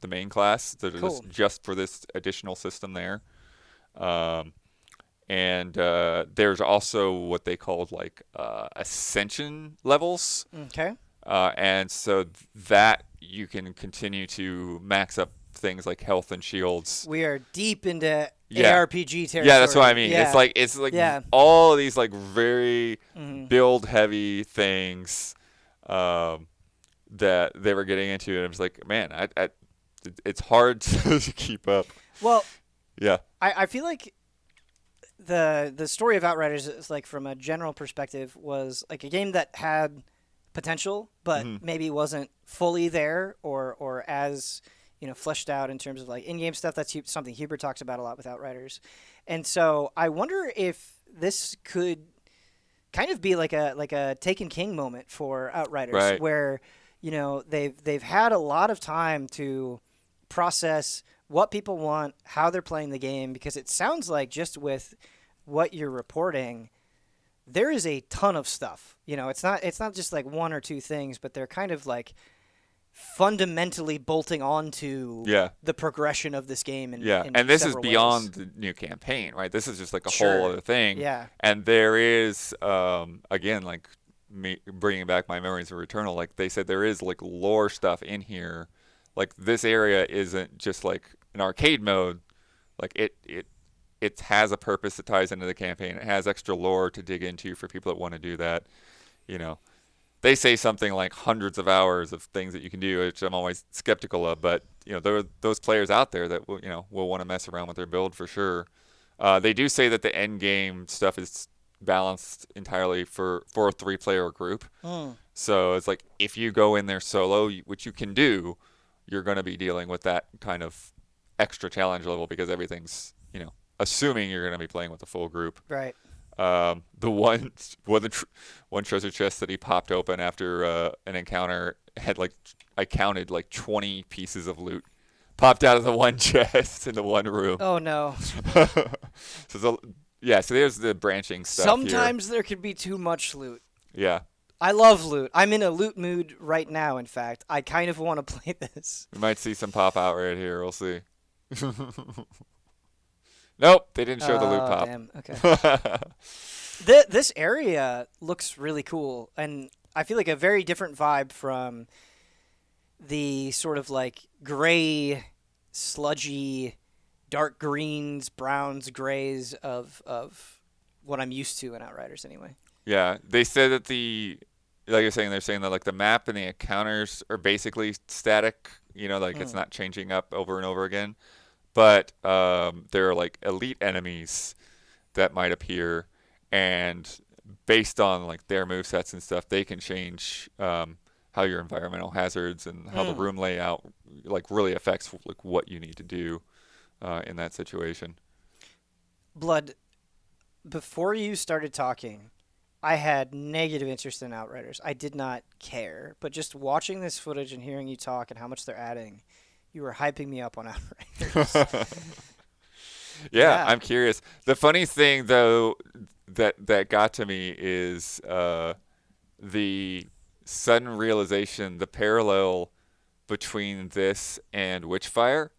main class. That are just for this additional system there. And there's also what they called like ascension levels. Okay. And so that you can continue to max up things like health and shields. We are deep into ARPG territory. Yeah, that's what I mean. Yeah. It's like all of these like very build heavy things that they were getting into, and I was like, man, it's hard to keep up. Well, yeah, I feel like the story of Outriders is like, from a general perspective, was like a game that had potential, but maybe wasn't fully there or as fleshed out in terms of like in-game stuff. That's something Hubert talks about a lot with Outriders. And so I wonder if this could kind of be like a Taken King moment for Outriders, Right. where they've had a lot of time to process what people want, how they're playing the game, because it sounds like just with what you're reporting, there is a ton of stuff. It's not just like one or two things, but they're kind of like fundamentally bolting onto the progression of this game. And this is several beyond ways. the new campaign, right? This is just like a Sure. whole other thing. Yeah. And there is, again, like me bringing back my memories of Returnal, like they said there is like lore stuff in here. Like this area isn't just like an arcade mode. Like it has a purpose that ties into the campaign. It has extra lore to dig into for people that want to do that. They say something like hundreds of hours of things that you can do, which I'm always skeptical of. But there are those players out there that will want to mess around with their build for sure. They do say that the end game stuff is balanced entirely for a 3-player group. So it's like if you go in there solo, which you can do, you're going to be dealing with that kind of extra challenge level because everything's assuming you're going to be playing with a full group. Right. The one treasure chest that he popped open after an encounter had I counted 20 pieces of loot popped out of the one chest in the one room. Oh no. So there's the branching stuff. Sometimes there can be too much loot. Yeah. I love loot. I'm in a loot mood right now, in fact. I kind of want to play this. We might see some pop out right here. We'll see. Nope, they didn't show the loot pop. Damn. Okay. This area looks really cool, and I feel like a very different vibe from the sort of like gray, sludgy, dark greens, browns, grays of what I'm used to in Outriders anyway. Yeah, they said that like you're saying, they're saying that like the map and the encounters are basically static, it's not changing up over and over again. But there are like elite enemies that might appear, and based on like their movesets and stuff, they can change how your environmental hazards and how the room layout like really affects like what you need to do in that situation. Blood, before you started talking, I had negative interest in Outriders. I did not care, but just watching this footage and hearing you talk and how much they're adding, you were hyping me up on Outriders. Yeah, I'm curious. The funny thing, though, that got to me is the sudden realization, the parallel between this and Witchfire,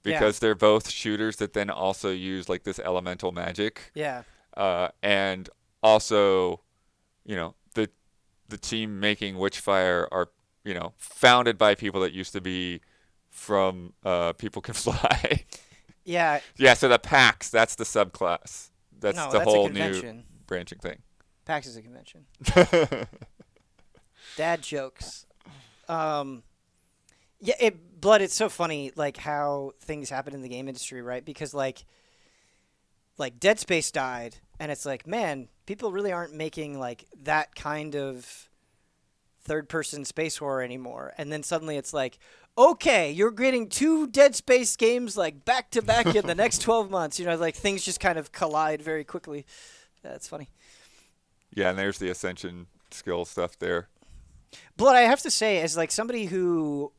because they're both shooters that then also use like this elemental magic. Yeah. And also, the team making Witchfire are, founded by people that used to be from People Can Fly. Yeah. Yeah, so the PAX, that's the subclass. That's No, the that's a whole new convention. branching thing. PAX is a convention. Dad jokes. Yeah, Blood, it's so funny, like, how things happen in the game industry, right? Because, like Dead Space died, and it's like, man, people really aren't making, like, that kind of third-person space horror anymore. And then suddenly it's like, okay, you're getting 2 Dead Space games, like, back-to-back in the next 12 months. Like, things just kind of collide very quickly. That's funny. Yeah, and there's the Ascension skill stuff there. Blood, I have to say, as, like, somebody who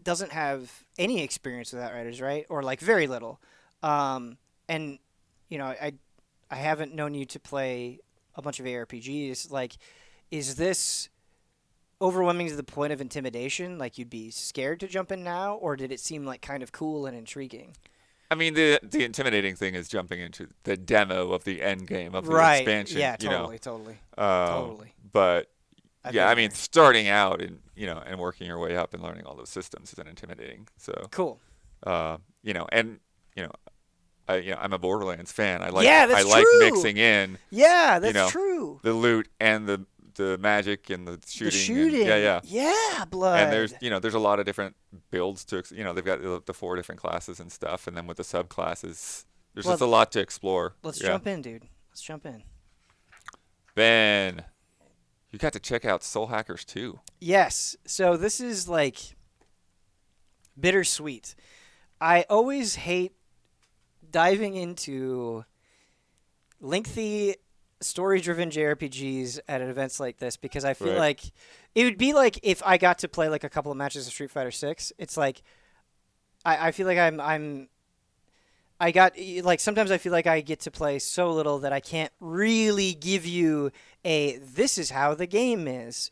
doesn't have any experience with Outriders, right? Or, like, very little. And, I haven't known you to play a bunch of ARPGs. Like, is this overwhelming to the point of intimidation? Like, you'd be scared to jump in now? Or did it seem, like, kind of cool and intriguing? I mean, the intimidating thing is jumping into the demo of the end game of the expansion. Yeah, totally. But I've yeah, I been mean, there. starting out and and working your way up and learning all those systems isn't intimidating. So Cool. I'm a Borderlands fan. I like that's like true. mixing in Yeah, that's true. the loot and the magic and the shooting. The shooting. Yeah, Blood. And there's a lot of different builds to they've got the 4 different classes and stuff, and then with the subclasses, there's just a lot to explore. Let's jump in, dude. Let's jump in. Ben, you got to check out Soul Hackers 2. Yes. So this is like bittersweet. I always hate diving into lengthy story-driven JRPGs at events like this because I feel Right. like it would be like if I got to play like a couple of matches of Street Fighter 6. It's like I feel like I got like sometimes I feel like I get to play so little that I can't really give you a this is how the game is.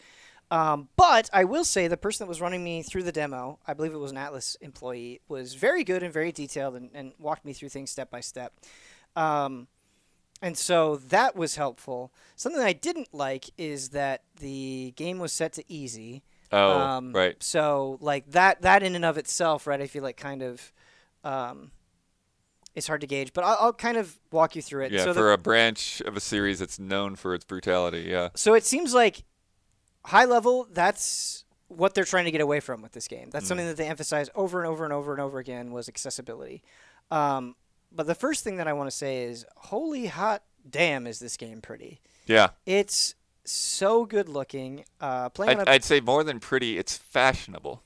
But I will say the person that was running me through the demo, I believe it was an Atlas employee, was very good and very detailed and walked me through things step by step. And so that was helpful. Something I didn't like is that the game was set to easy. Oh, right. So like that in and of itself, right? I feel like kind of it's hard to gauge, but I'll kind of walk you through it. Yeah, So for a branch of a series that's known for its brutality. Yeah. so it seems like high level, that's what they're trying to get away from with this game. That's something that they emphasize over and over and over and over again was accessibility. But the first thing that I want to say is, holy hot damn, is this game pretty? Yeah. It's so good looking. Playing on I'd say more than pretty, it's fashionable.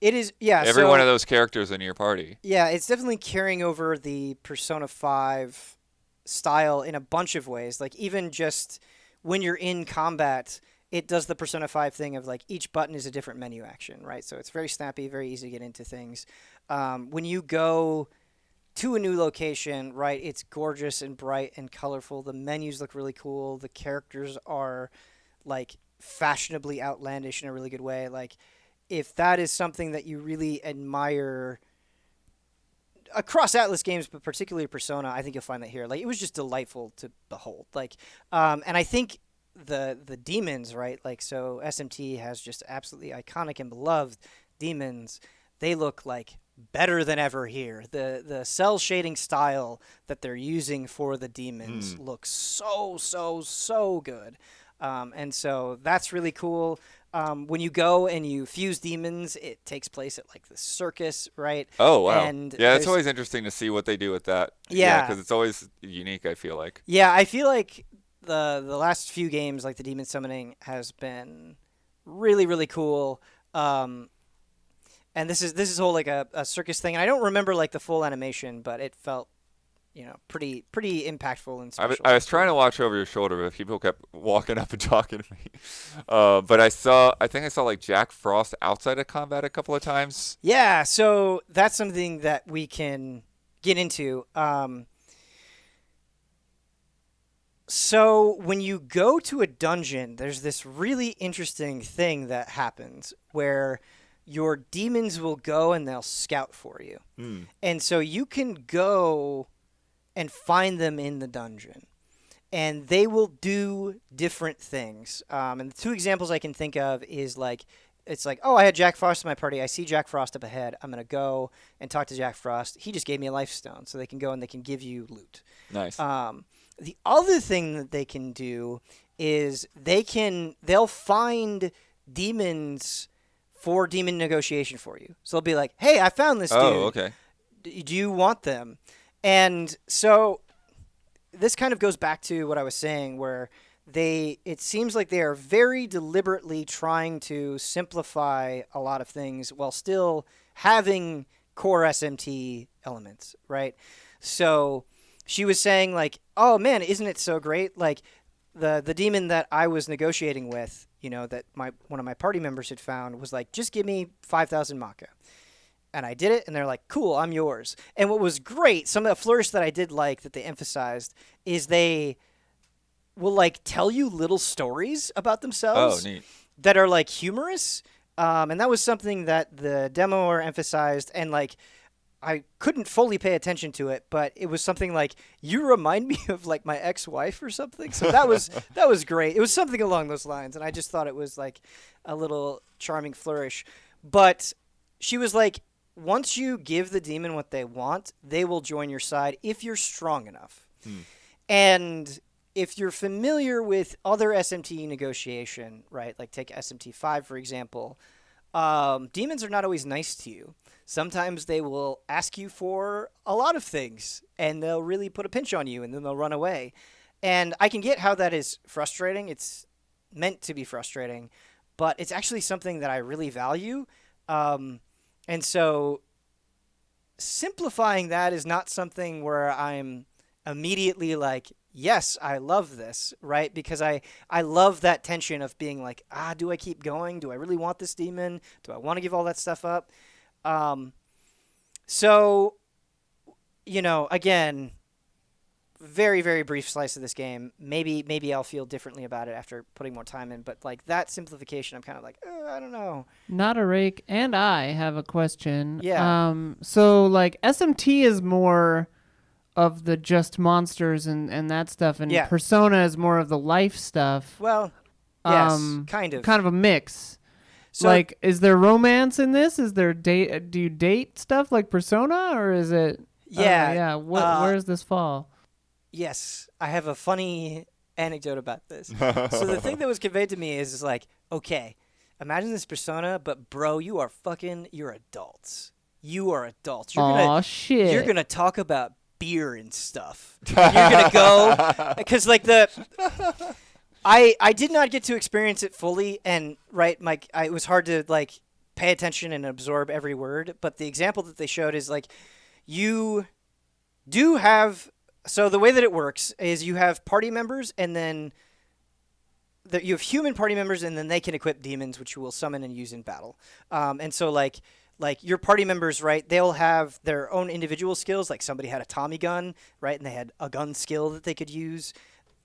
it is, yeah. Every so, one of those characters in your party. Yeah, it's definitely carrying over the Persona 5 style in a bunch of ways. Like even just when you're in combat, it does the Persona 5 thing of like each button is a different menu action, right? So it's very snappy, very easy to get into things. When you go to a new location, right, it's gorgeous and bright and colorful. The menus look really cool. The characters are like fashionably outlandish in a really good way. Like if that is something that you really admire across Atlas games, but particularly Persona, I think you'll find that here. Like it was just delightful to behold. Like, and I think the demons, right? Like so, SMT has just absolutely iconic and beloved demons. They look like better than ever here. The cell shading style that they're using for the demons looks so good. And so that's really cool. When you go and you fuse demons, it takes place at like the circus, right? Oh, wow. And Yeah, it's there's- always interesting to see what they do with that. Yeah. Because it's always unique, I feel like. Yeah, I feel like the last few games, like the demon summoning, has been really cool. And this is whole like a circus thing. And I don't remember like the full animation, but it felt pretty impactful and special. I was trying to watch over your shoulder, but people kept walking up and talking to me. But I think I saw like Jack Frost outside of combat a couple of times. Yeah, so that's something that we can get into. So when you go to a dungeon, there's this really interesting thing that happens where your demons will go and they'll scout for you. And so you can go and find them in the dungeon. And they will do different things. And the two examples I can think of is like, it's like, oh, I had Jack Frost in my party. I see Jack Frost up ahead. I'm going to go and talk to Jack Frost. He just gave me a life stone. So they can go and they can give you loot. Nice. The other thing that they can do is they'll find demons for demon negotiation for you. So they'll be like, hey, I found this dude. Oh, okay. Do you want them? And so this kind of goes back to what I was saying where it seems like they are very deliberately trying to simplify a lot of things while still having core SMT elements, right? So she was saying like, oh man, isn't it so great? Like the demon that I was negotiating with, that one of my party members had found was like, just give me 5,000 Maka. And I did it, and they're like, cool, I'm yours. And what was great, some of the flourish that I did like that they emphasized is they will like tell you little stories about themselves Oh, neat. that are like humorous. And that was something that the demoer emphasized, and like I couldn't fully pay attention to it, but it was something like, you remind me of like my ex-wife or something. So that was great. It was something along those lines, and I just thought it was like a little charming flourish. But she was like, once you give the demon what they want, they will join your side if you're strong enough. And if you're familiar with other SMT negotiation, right, like take SMT5, for example, demons are not always nice to you. Sometimes they will ask you for a lot of things, and they'll really put a pinch on you, and then they'll run away. And I can get how that is frustrating. It's meant to be frustrating, but it's actually something that I really value. And so simplifying that is not something where I'm immediately like, yes, I love this, right? Because I love that tension of being like, do I keep going? Do I really want this demon? Do I want to give all that stuff up? So, again, very, very brief slice of this game. Maybe I'll feel differently about it after putting more time in. But like that simplification, I'm kind of like, I don't know. Not a rake, and I have a question. Yeah. So like SMT is more of the just monsters and that stuff, and Yeah. Persona is more of the life stuff. Well, yes, Kind of a mix. So, like, is there romance in this? Is there date? Do you date stuff like Persona, or is it? yeah. Where does this fall? Yes, I have a funny anecdote about this. So the thing that was conveyed to me is like, okay, imagine this Persona, but bro, you're adults. You are adults. Shit. You're gonna talk about beer and stuff. You're gonna go because like I did not get to experience it fully, and right, Mike, it was hard to like pay attention and absorb every word. But the example that they showed is like you do have. So the way that it works is you have party members, and then you have human party members, and then they can equip demons, which you will summon and use in battle. And so like your party members, right? They'll have their own individual skills. Like somebody had a Tommy gun, right, and they had a gun skill that they could use.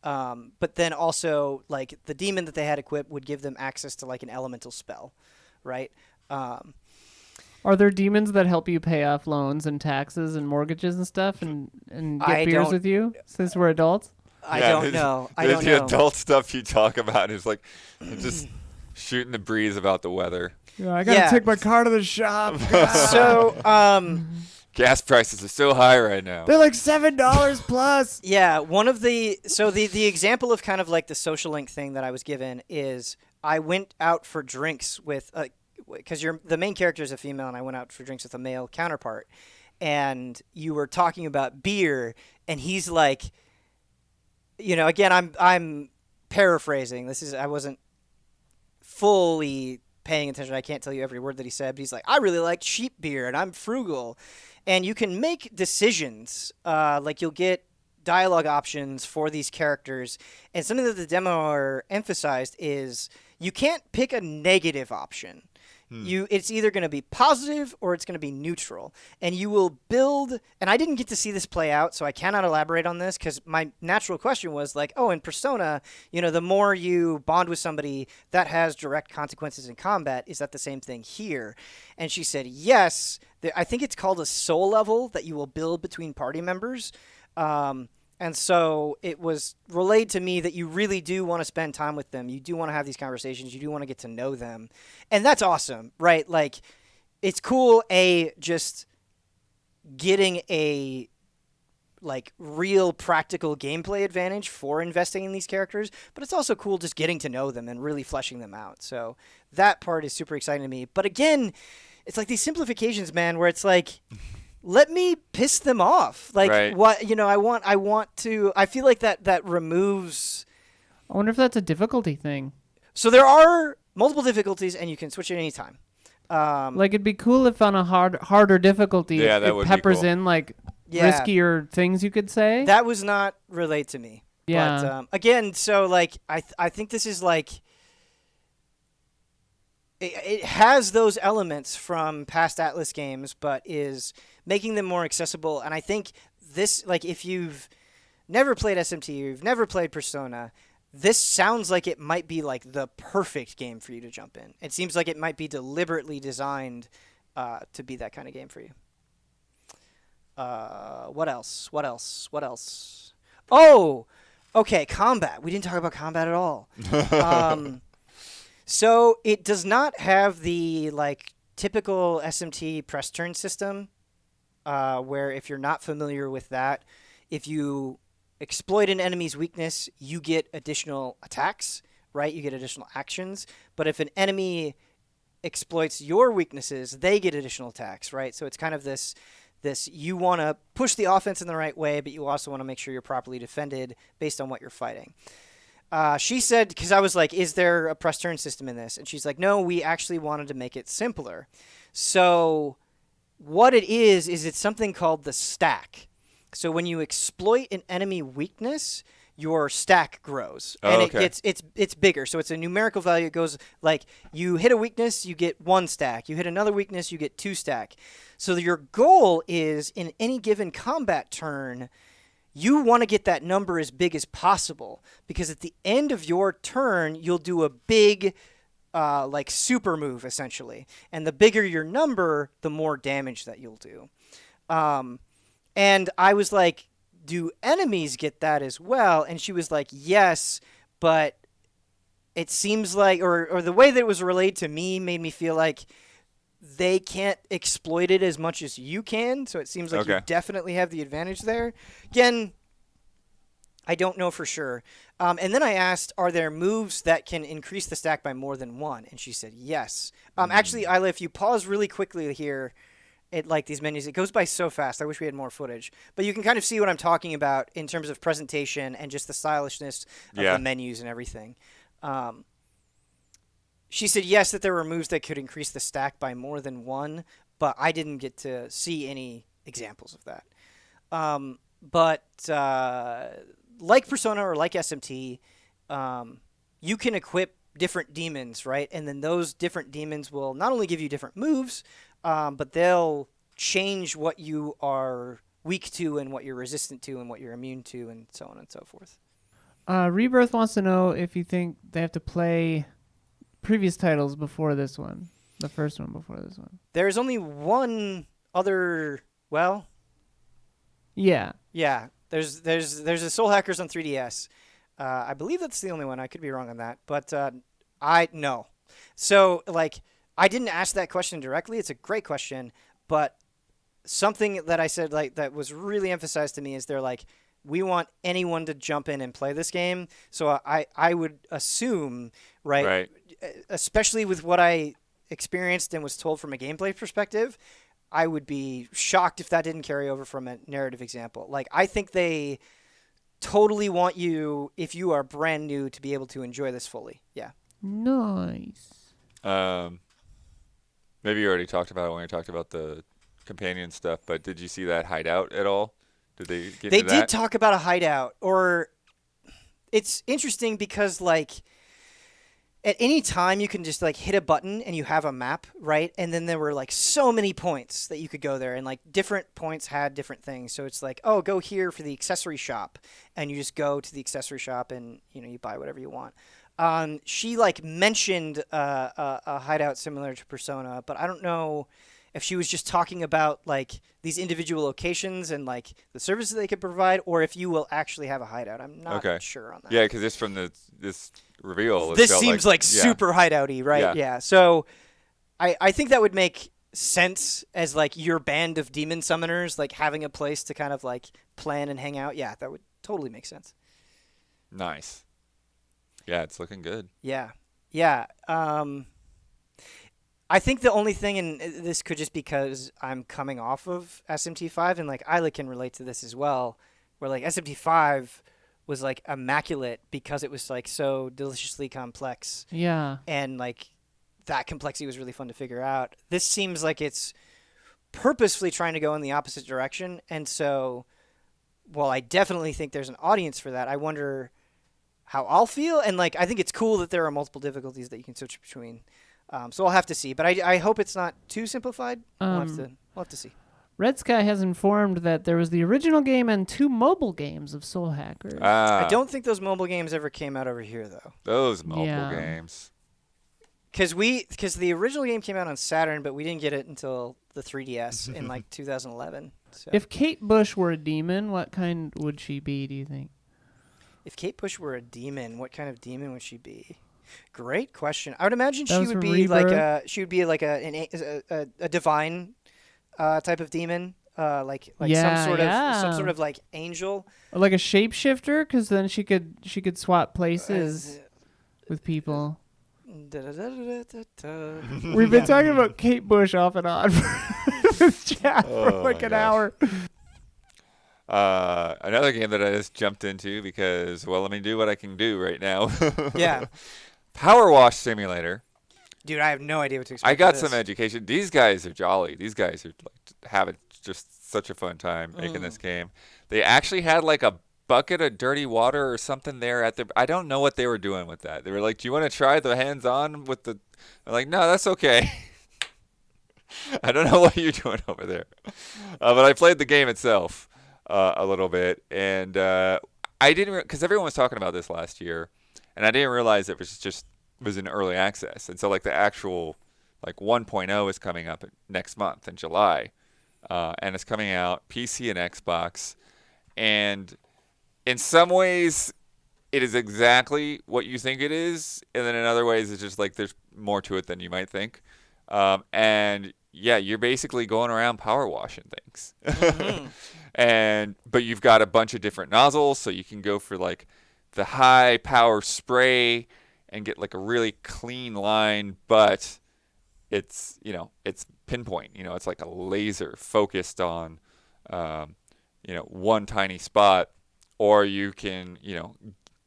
But then also like the demon that they had equipped would give them access to like an elemental spell, right? Are there demons that help you pay off loans and taxes and mortgages and stuff and get beers with you since we're adults? I don't know. The adult stuff you talk about is like just shooting the breeze about the weather. Yeah, I gotta take my car to the shop. So, gas prices are so high right now. They're like $7 plus. Yeah, the example of kind of like the social link thing that I was given is I went out for drinks with because the main character is a female, and I went out for drinks with a male counterpart, and you were talking about beer, and he's like, again, I'm paraphrasing. I wasn't fully paying attention. I can't tell you every word that he said, but he's like, I really like cheap beer, and I'm frugal, and you can make decisions. Like you'll get dialogue options for these characters, and something that the demo emphasized is you can't pick a negative option. It's either going to be positive or it's going to be neutral, and you will build. And I didn't get to see this play out, so I cannot elaborate on this because my natural question was like, in Persona, the more you bond with somebody, that has direct consequences in combat. Is that the same thing here? And she said yes. I think it's called a soul level that you will build between party members. And so it was relayed to me that you really do want to spend time with them. You do want to have these conversations. You do want to get to know them. And that's awesome, right? Like, it's cool, just getting a, like, real practical gameplay advantage for investing in these characters. But it's also cool just getting to know them and really fleshing them out. So that part is super exciting to me. But again, it's like these simplifications, man, where it's like... let me piss them off. Like right. What I want to. I feel like that removes. I wonder if that's a difficulty thing. So there are multiple difficulties, and you can switch at any time. Like it'd be cool if on a harder difficulty, it peppers in like riskier things you could say. That was not relayed to me. Yeah. But again, so like I think this is like. It has those elements from past Atlas games, but is making them more accessible. And I think this, like, if you've never played SMT, you've never played Persona, this sounds like it might be, like, the perfect game for you to jump in. It seems like it might be deliberately designed to be that kind of game for you. What else? Oh! Okay, combat. We didn't talk about combat at all. So it does not have the like typical SMT press turn system, where if you're not familiar with that, if you exploit an enemy's weakness, you get additional attacks, right? You get additional actions. But if an enemy exploits your weaknesses, they get additional attacks, right? So it's kind of this you want to push the offense in the right way, but you also want to make sure you're properly defended based on what you're fighting. She said, because I was like, is there a press turn system in this? And she's like, no, we actually wanted to make it simpler. So what it is it's something called the stack. So when you exploit an enemy weakness, your stack grows, and it gets it's bigger. So it's a numerical value. It goes like you hit a weakness, you get 1 stack. You hit another weakness, you get 2 stack. So your goal is in any given combat turn, you want to get that number as big as possible, because at the end of your turn, you'll do a big like super move essentially, and the bigger your number, the more damage that you'll do. And I was like, do enemies get that as well? And she was like, yes, but it seems like, or the way that it was relayed to me made me feel like they can't exploit it as much as you can. So it seems like you definitely have the advantage there. Again, I don't know for sure. And then I asked, are there moves that can increase the stack by more than 1? And she said, yes. Actually, Isla, if you pause really quickly here, it like these menus, it goes by so fast. I wish we had more footage, but you can kind of see what I'm talking about in terms of presentation and just the stylishness of the menus and everything. She said yes, that there were moves that could increase the stack by more than 1, but I didn't get to see any examples of that. But like Persona or like SMT, you can equip different demons, right? And then those different demons will not only give you different moves, but they'll change what you are weak to and what you're resistant to and what you're immune to and so on and so forth. Rebirth wants to know if you think they have to play previous titles before this one, the first one before this one. There's only one other, well... Yeah. Yeah, there's a Soul Hackers on 3DS. I believe that's the only one. I could be wrong on that, but no. So, like... I didn't ask that question directly. It's a great question, but something that I said like that was really emphasized to me is they're like, we want anyone to jump in and play this game. So I would assume, right, especially with what I experienced and was told from a gameplay perspective, I would be shocked if that didn't carry over from a narrative example. Like, I think they totally want you, if you are brand new, to be able to enjoy this fully. Yeah. Nice. Maybe you already talked about it when we talked about the companion stuff, but did you see that hideout at all? Did they get into that? They did talk about a hideout, or it's interesting because, like, at any time you can just, like, hit a button and you have a map, right? And then there were, like, so many points that you could go there, and, like, different points had different things. So it's like, oh, go here for the accessory shop, and you just go to the accessory shop and, you know, you buy whatever you want. She like mentioned a hideout similar to Persona, but I don't know if she was just talking about like these individual locations and like the services they could provide, or if you will actually have a hideout. I'm not sure on that. Yeah, because just from this reveal, this seems like super hideouty, right? Yeah. So I think that would make sense as like your band of demon summoners, like having a place to kind of like plan and hang out. Yeah, that would totally make sense. Nice. Yeah, it's looking good. Yeah. I think the only thing, and this could just because I'm coming off of SMT5, and like Isla can relate to this as well, where like SMT5 was like immaculate because it was like so deliciously complex. Yeah. And like that complexity was really fun to figure out. This seems like it's purposefully trying to go in the opposite direction, and so while I definitely think there's an audience for that, I wonder how I'll feel, and like I think it's cool that there are multiple difficulties that you can switch between. So I'll have to see, but I hope it's not too simplified. We'll have to see. Red Sky has informed that there was the original game and 2 mobile games of Soul Hackers. I don't think those mobile games ever came out over here, though. Those mobile games. Because the original game came out on Saturn, but we didn't get it until the 3DS in like 2011. So. If Kate Bush were a demon, what kind would she be, do you think? If Kate Bush were a demon, what kind of demon would she be? Great question. I would imagine she would be like a divine type of demon, like some sort of like angel, or like a shapeshifter, because then she could swap places with people. We've been talking about Kate Bush off and on for this chat for like an hour. Another game that I just jumped into because, well, let me do what I can do right now. Yeah. Power Wash Simulator. Dude, I have no idea what to expect. I got some education. These guys are jolly. These guys are like having just such a fun time making this game. They actually had like a bucket of dirty water or something there at the. I don't know what they were doing with that. They were like, "Do you want to try the hands-on with the?" I'm like, "No, that's okay." I don't know what you're doing over there, but I played the game itself a little bit, and I didn't because everyone was talking about this last year, and I didn't realize was in early access, and so like the actual like 1.0 is coming up next month in July, and it's coming out PC and Xbox, and in some ways it is exactly what you think it is, and then in other ways it's just like there's more to it than you might think, and yeah, you're basically going around power washing things, but you've got a bunch of different nozzles, so you can go for like the high power spray and get like a really clean line, but it's pinpoint. It's like a laser focused on one tiny spot, or you can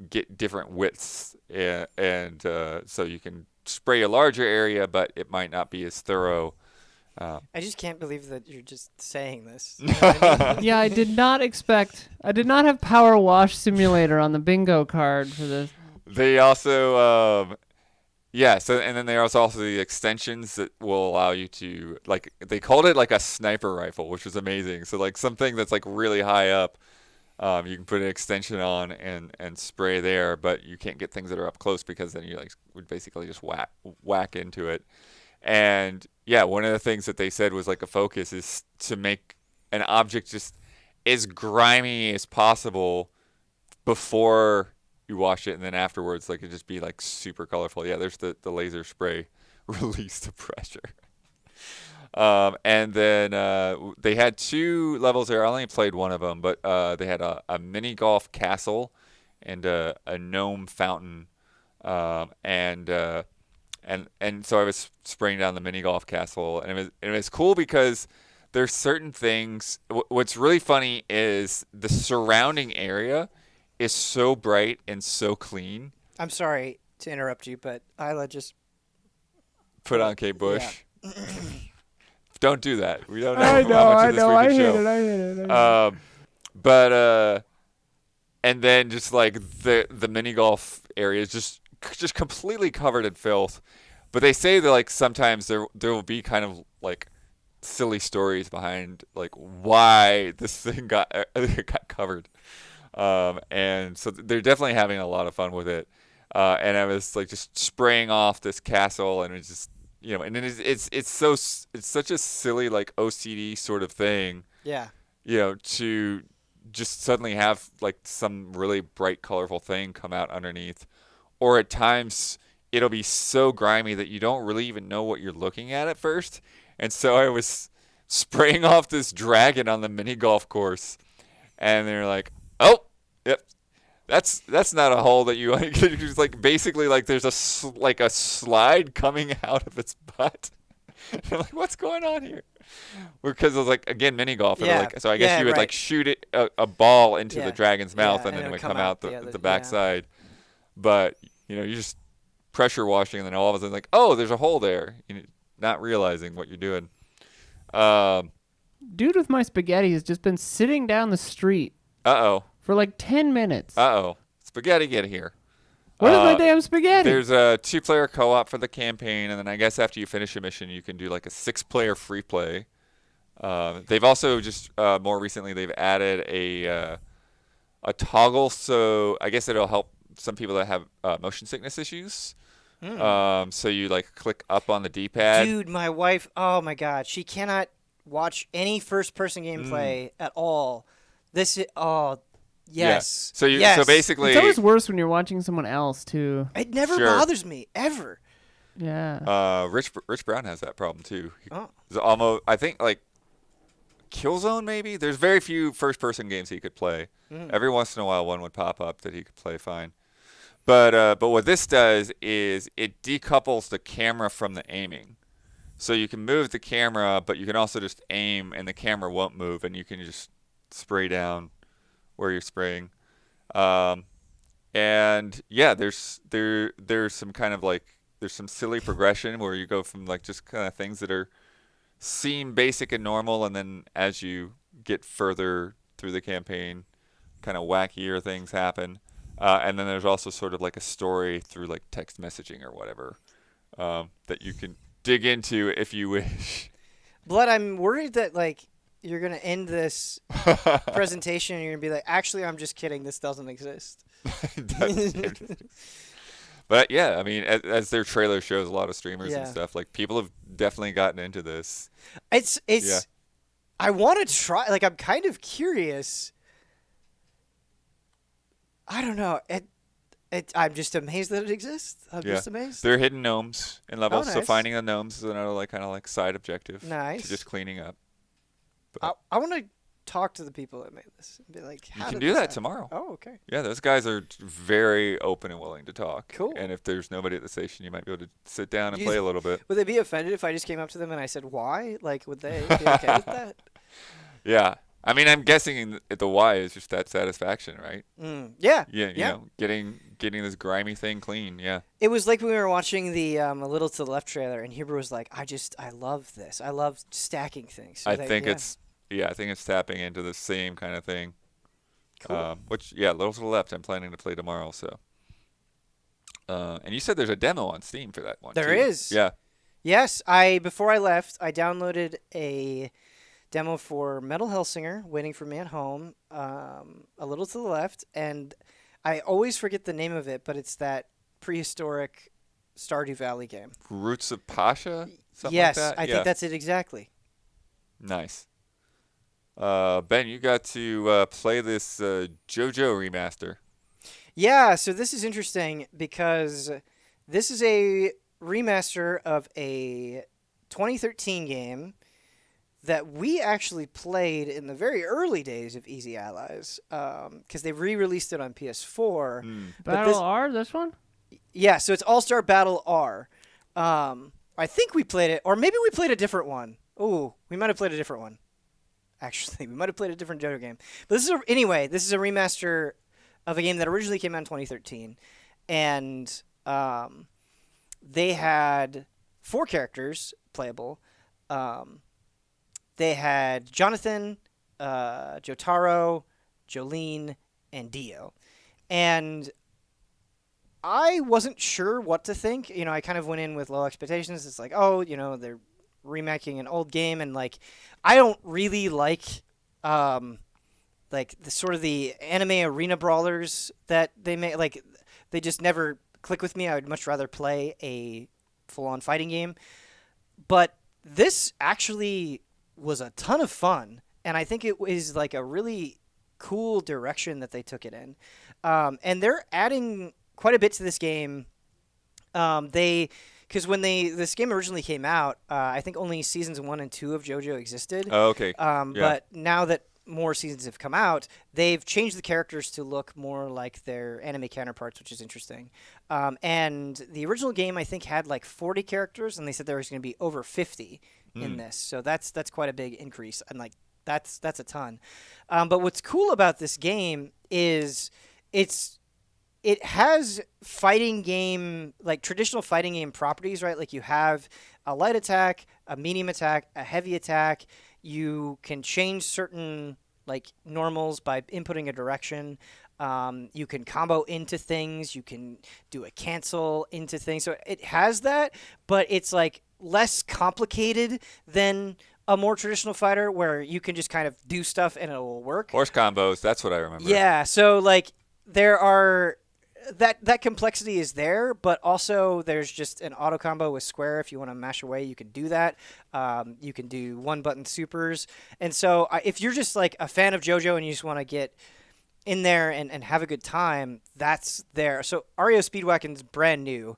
get different widths, and so you can spray a larger area, but it might not be as thorough. I just can't believe that you're just saying this. You know what I mean? Yeah, I did not have Power Wash Simulator on the bingo card for this. They also, so and then there's also the extensions that will allow you to, like, they called it like a sniper rifle, which was amazing. So like something that's like really high up, you can put an extension on and spray there, but you can't get things that are up close because then you like would basically just whack into it. And yeah, one of the things that they said was like a focus is to make an object just as grimy as possible before you wash it, and then afterwards, like, it just be like super colorful. Yeah, there's the laser spray release the pressure. And then they had 2 levels there. I only played one of them, but they had a mini golf castle and a gnome fountain, and so I was spraying down the mini golf castle, and it was cool because there's certain things. What's really funny is the surrounding area is so bright and so clean. I'm sorry to interrupt you, but Isla just put on Kate Bush. Yeah. Don't do that. We don't know I how much of this we I can hate show. it. I hate it. But and then just like the mini golf area is just completely covered in filth. But they say that like sometimes there will be kind of like silly stories behind like why this thing got covered. And so they're definitely having a lot of fun with it. And I was like just spraying off this castle, and it's just and then it's such a silly like OCD sort of thing. Yeah. To just suddenly have like some really bright, colorful thing come out underneath, or at times it'll be so grimy that you don't really even know what you're looking at first. And so I was spraying off this dragon on the mini golf course, and they're like, "Oh, yep, that's not a hole that you." It's like basically like there's a slide coming out of its butt. I'm like, what's going on here? Because it was like again mini golf, and Yeah. so I guess Yeah, you would right. like shoot a ball into Yeah. the dragon's mouth, Yeah, and then and it would it'll come come out out the other- the yeah. backside. But you're just pressure washing, and then all of a sudden like, oh, there's a hole there. Not realizing what you're doing. Dude with my spaghetti has just been sitting down the street Uh-oh. for like 10 minutes. Spaghetti, get here. What is my damn spaghetti? There's a 2-player co-op for the campaign, and then I guess after you finish a mission, you can do like a 6-player free play. They've also just more recently they've added a toggle, so I guess it'll help some people that have motion sickness issues. So you like click up on the D-pad. Dude, my wife, oh my God, she cannot watch any first-person gameplay at all. This is, yes. So yes. so basically, it's always worse when you're watching someone else too. It never Sure. bothers me, ever. Yeah. Rich Brown has that problem too. Oh. It's almost, I think, like Killzone maybe. There's very few first-person games he could play. Every once in a while, one would pop up that he could play fine. But what this does is it decouples the camera from the aiming. So you can move the camera, but you can also just aim, and the camera won't move, and you can just spray down where you're spraying. And yeah, there's some kind of like there's some silly progression where you go from like just kind of things that seem basic and normal, and then as you get further through the campaign, kind of wackier things happen. And then there's also sort of like a story through like text messaging or whatever that you can dig into if you wish. Blood, I'm worried that like you're gonna end this presentation and you're gonna be like, actually, I'm just kidding. This doesn't exist. But yeah, I mean, as their trailer shows, a lot of streamers Yeah. and stuff, like people have definitely gotten into this. It's. Yeah. I want to try. Like, I'm kind of curious. I don't know. I'm just amazed that it exists. I'm Yeah. just amazed. There are hidden gnomes in levels, so nice. finding the gnomes is another like kind of like side objective Nice. to just cleaning up. I want to talk to the people that made this and be like, You how can did do this that happen? tomorrow. Oh, okay. Yeah, those guys are very open and willing to talk. Cool. And if there's nobody at the station, you might be able to sit down and You- play a little bit. Would they be offended if I just came up to them and I said why? Like, would they be okay with that? Yeah. I mean, I'm guessing the why is just that satisfaction, right? Yeah. Yeah, you Yeah. know, getting this grimy thing clean. Yeah. It was like when we were watching the A Little to the Left trailer, and Huber was like, I love this. I love stacking things. So I they- think yeah. I think it's tapping into the same kind of thing. Cool. Which, yeah, Little to the Left, I'm planning to play tomorrow. So. And you said there's a demo on Steam for that one. There too. is. Yeah. Yes, before I left, I downloaded a demo for Metal Hellsinger, waiting for me at home, A Little to the Left, and I always forget the name of it, but it's that prehistoric Stardew Valley game. Roots of Pasha. Something Yes, like that? I Yeah. think that's it exactly. Nice. Ben, you got to play this Jojo remaster. Yeah, so this is interesting because this is a remaster of a 2013 game that we actually played in the very early days of Easy Allies because they re-released it on PS4. But Battle this- R, this one? Yeah, so it's All-Star Battle R. I think we played it, or maybe we played a different one. Oh, we might have played a different one. Actually, we might have played a different JoJo game. But this is a remaster of a game that originally came out in 2013, and they had 4 characters playable. They had Jonathan, Jotaro, Jolene, and Dio. And I wasn't sure what to think. You know, I kind of went in with low expectations. It's like, oh, you know, they're remaking an old game, and like, I don't really like the sort of the anime arena brawlers that they make. Like, they just never click with me. I would much rather play a full-on fighting game. But this actually was a ton of fun, and I think it was like a really cool direction that they took it in. And they're adding quite a bit to this game. Because when this game originally came out, I think only seasons 1 and 2 of JoJo existed. Oh, okay. But now that more seasons have come out, they've changed the characters to look more like their anime counterparts, which is interesting. And the original game, I think, had like 40 characters, and they said there was going to be over 50 in this. So that's quite a big increase, and like that's a ton. But what's cool about this game is it has fighting game, like traditional fighting game properties, right? Like you have a light attack, a medium attack, a heavy attack. You can change certain like normals by inputting a direction. You can combo into things. You can do a cancel into things. So it has that, but it's like less complicated than a more traditional fighter where you can just kind of do stuff and it will work. Horse combos, that's what I remember. Yeah, so like there are that complexity is there, but also there's just an auto combo with square. If you want to mash away, you can do that. You can do one button supers. And so if you're just like a fan of JoJo and you just want to get in there and have a good time, that's there. So Ario Speedwagon's brand new,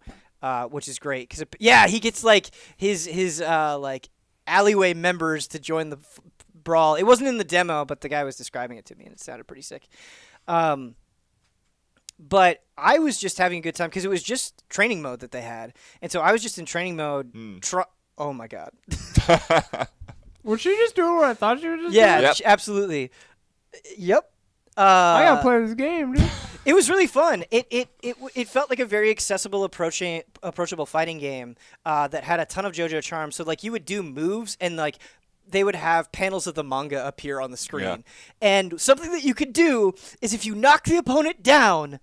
which is great because he gets like his like alleyway members to join the brawl. It wasn't in the demo, but the guy was describing it to me and it sounded pretty sick. But I was just having a good time because it was just training mode that they had. And so I was just in training mode. Oh, my God. Was she just doing what I thought she was just Yeah, doing? Yep. absolutely. Yep. I gotta play this game, dude. It was really fun. It felt like a very accessible, approachable fighting game that had a ton of JoJo charm. So, like, you would do moves and, like, they would have panels of the manga appear on the screen. Yeah. And something that you could do is if you knock the opponent down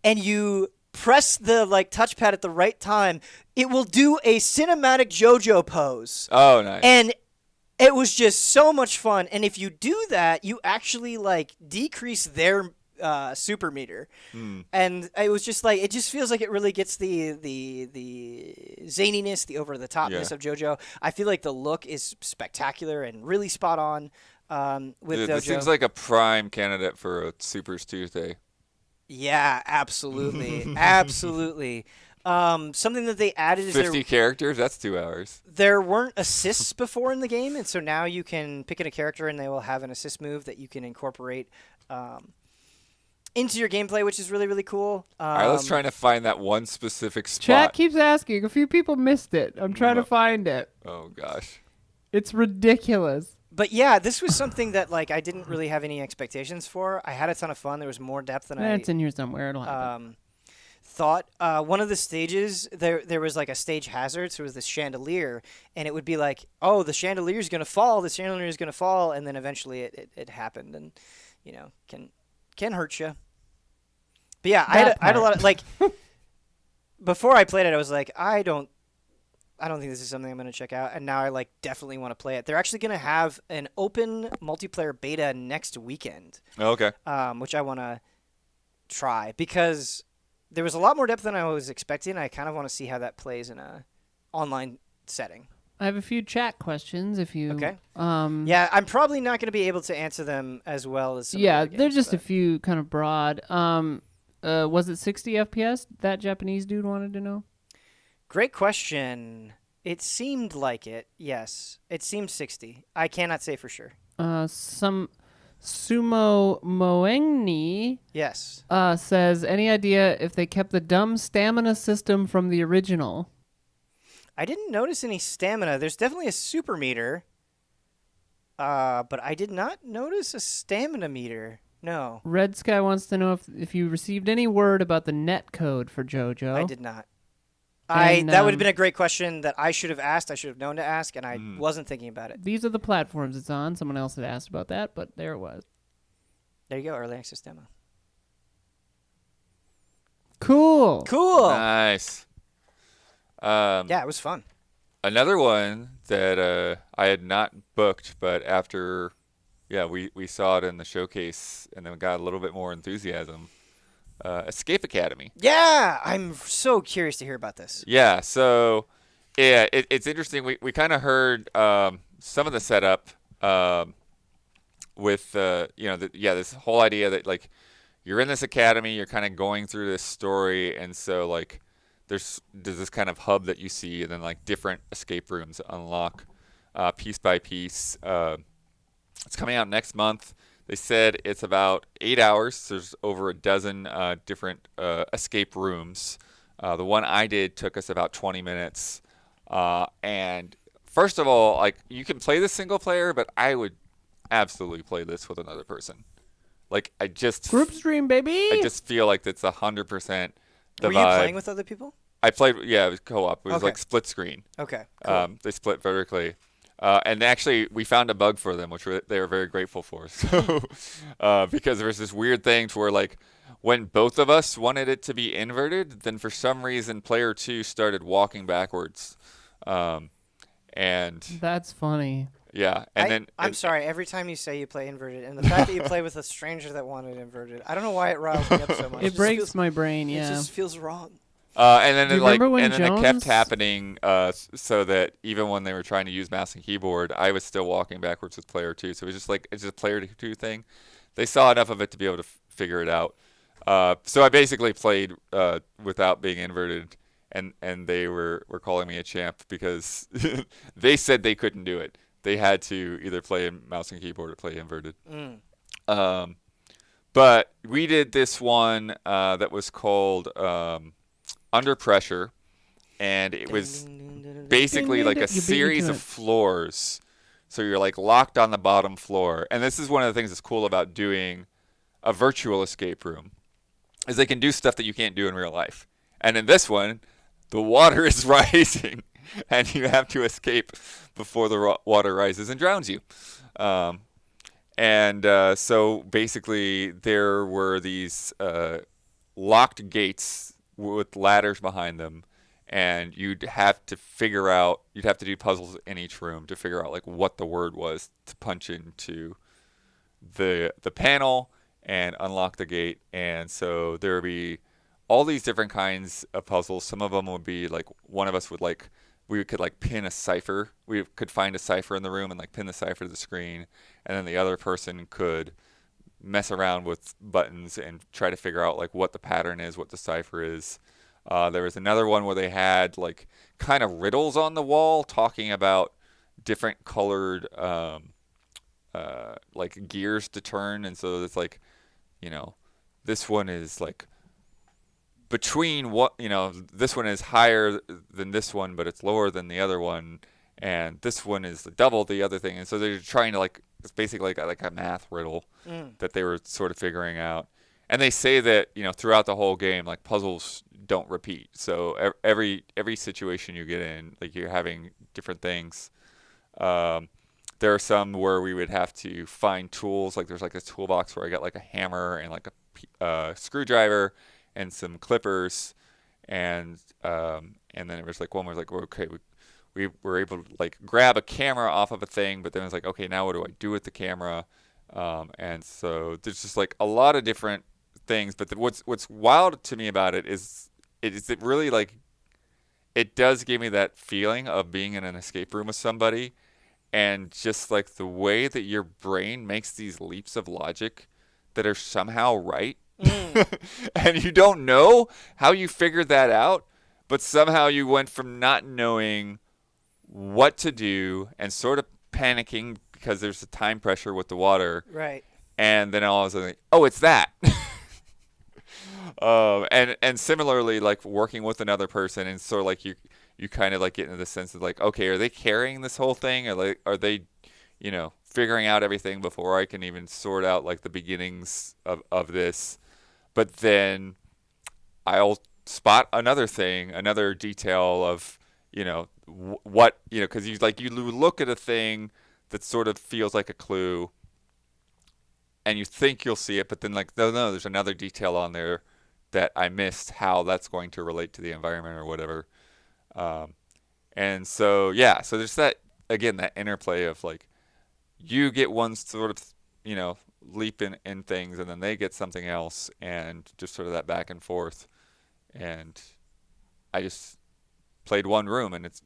and you press the touchpad at the right time, it will do a cinematic Jojo pose. Oh, nice. And it was just so much fun. And if you do that, you actually decrease their super meter. And it was just it just feels like it really gets the zaniness, the over the topness of JoJo. I feel like the look is spectacular and really spot on with JoJo. This seems like a prime candidate for a Supers Tuesday. Yeah, absolutely. Absolutely. Something that they added is 50 characters? That's 2 hours. there weren't assists before in the game, and so now you can pick in a character and they will have an assist move that you can incorporate into your gameplay, which is really, really cool. All right, let's try to find that one specific spot. Chat keeps asking. A few people missed it. I'm trying to find it. Oh, gosh. It's ridiculous. But yeah, this was something that I didn't really have any expectations for. I had a ton of fun. There was more depth than It's in here somewhere. It'll happen. Thought. One of the stages, there was a stage hazard, so it was this chandelier, and it would be oh, the chandelier is going to fall, and then eventually it happened, and can hurt you. But yeah, I had a lot of before I played it, I was I don't think this is something I'm going to check out, and now I definitely want to play it. They're actually going to have an open multiplayer beta next weekend. Okay. Which I want to try because there was a lot more depth than I was expecting. I kind of want to see how that plays in a online setting. I have a few chat questions. If you Okay. Yeah, I'm probably not going to be able to answer them as well as some of the other they're games, just a but- few kind of broad. Was it 60 FPS? That Japanese dude wanted to know. Great question. It seemed like it. Yes, it seemed 60. I cannot say for sure. Some Sumo Moengni Yes. says, any idea if they kept the dumb stamina system from the original? I didn't notice any stamina. There's definitely a super meter. But I did not notice a stamina meter. No, Red Sky wants to know if you received any word about the net code for JoJo. I did not. And, That would have been a great question that I should have asked. I should have known to ask, and I wasn't thinking about it. These are the platforms it's on. Someone else had asked about that, but there it was. There you go, early access demo. Cool. Cool. Nice. Yeah, it was fun. Another one that I had not booked, but after, we saw it in the showcase and then got a little bit more enthusiasm. Escape Academy. Yeah, I'm so curious to hear about this. Yeah, so it's interesting. We kind of heard some of the setup with this whole idea that you're in this academy, you're kind of going through this story, and so there's this kind of hub that you see, and then different escape rooms unlock piece by piece. It's coming out next month. They said it's about 8 hours. There's over a dozen different escape rooms. The one I did took us about 20 minutes. And first of all, you can play this single player, but I would absolutely play this with another person. Group stream, baby. I just feel like it's 100% the Were vibe. you playing with other people? I played, it was co-op. It was Okay. split screen. Okay, cool. They split vertically. And actually, we found a bug for them, which they were very grateful for. So, because there was this weird thing to where, when both of us wanted it to be inverted, then for some reason, player 2 started walking backwards. And That's funny. yeah, and I'm sorry, every time you say you play inverted, and the fact that you play with a stranger that wanted inverted, I don't know why it riles me up so much. It just breaks feels- my brain, It yeah. just feels wrong. and then Do you remember when it kept Jones- happening, so that even when they were trying to use mouse and keyboard, I was still walking backwards with player 2. So it was just it's just a player 2 thing. They saw enough of it to be able to figure it out. So I basically played without being inverted, and they were calling me a champ because they said they couldn't do it. They had to either play in mouse and keyboard or play inverted. But we did this one that was called Under Pressure, and it was basically like a You beat me series to of it. floors. So you're locked on the bottom floor. And this is one of the things that's cool about doing a virtual escape room, is they can do stuff that you can't do in real life. And in this one, the water is rising. and you have to escape before the water rises and drowns you. Um, so basically, there were these locked gates with ladders behind them, and you'd have to do puzzles in each room to figure out like what the word was to punch into the panel and unlock the gate. And so there would be all these different kinds of puzzles. Some of them would be like one of us would like we could like pin a cipher. We could find a cipher in the room and like pin the cipher to the screen, and then the other person could mess around with buttons and try to figure out like what the pattern is, what the cipher is. There was another one where they had like kind of riddles on the wall talking about different colored like gears to turn, and so it's like, this one is like between this one is higher than this one, but it's lower than the other one, and this one is double the other thing, and so they're trying to like it's basically like a math riddle that they were sort of figuring out. And they say that throughout the whole game, like puzzles don't repeat. So every situation you get in, like you're having different things. There are some where we would have to find tools. Like there's like a toolbox where I got like a hammer and like a screwdriver and some clippers, and then it was like one was like, okay, we were able to like grab a camera off of a thing, but then it's like, okay, now what do I do with the camera? And so there's just like a lot of different things. But what's wild to me about it is it really like it does give me that feeling of being in an escape room with somebody, and just like the way that your brain makes these leaps of logic that are somehow right. And you don't know how you figured that out, but somehow you went from not knowing what to do and sort of panicking because there's a time pressure with the water. Right. And then all of a sudden, oh, it's that. And similarly, like working with another person, and sort of like you kind of like get into the sense of like, okay, are they carrying this whole thing? Or are they figuring out everything before I can even sort out like the beginnings of this? But then I'll spot another thing, another detail of, what, because you look at a thing that sort of feels like a clue and you think you'll see it, but then like, no, there's another detail on there that I missed how that's going to relate to the environment or whatever. And so, yeah, so there's that, again, that interplay of like, you get one sort of, leap in things, and then they get something else, and just sort of that back and forth. And I just played one room, and it's,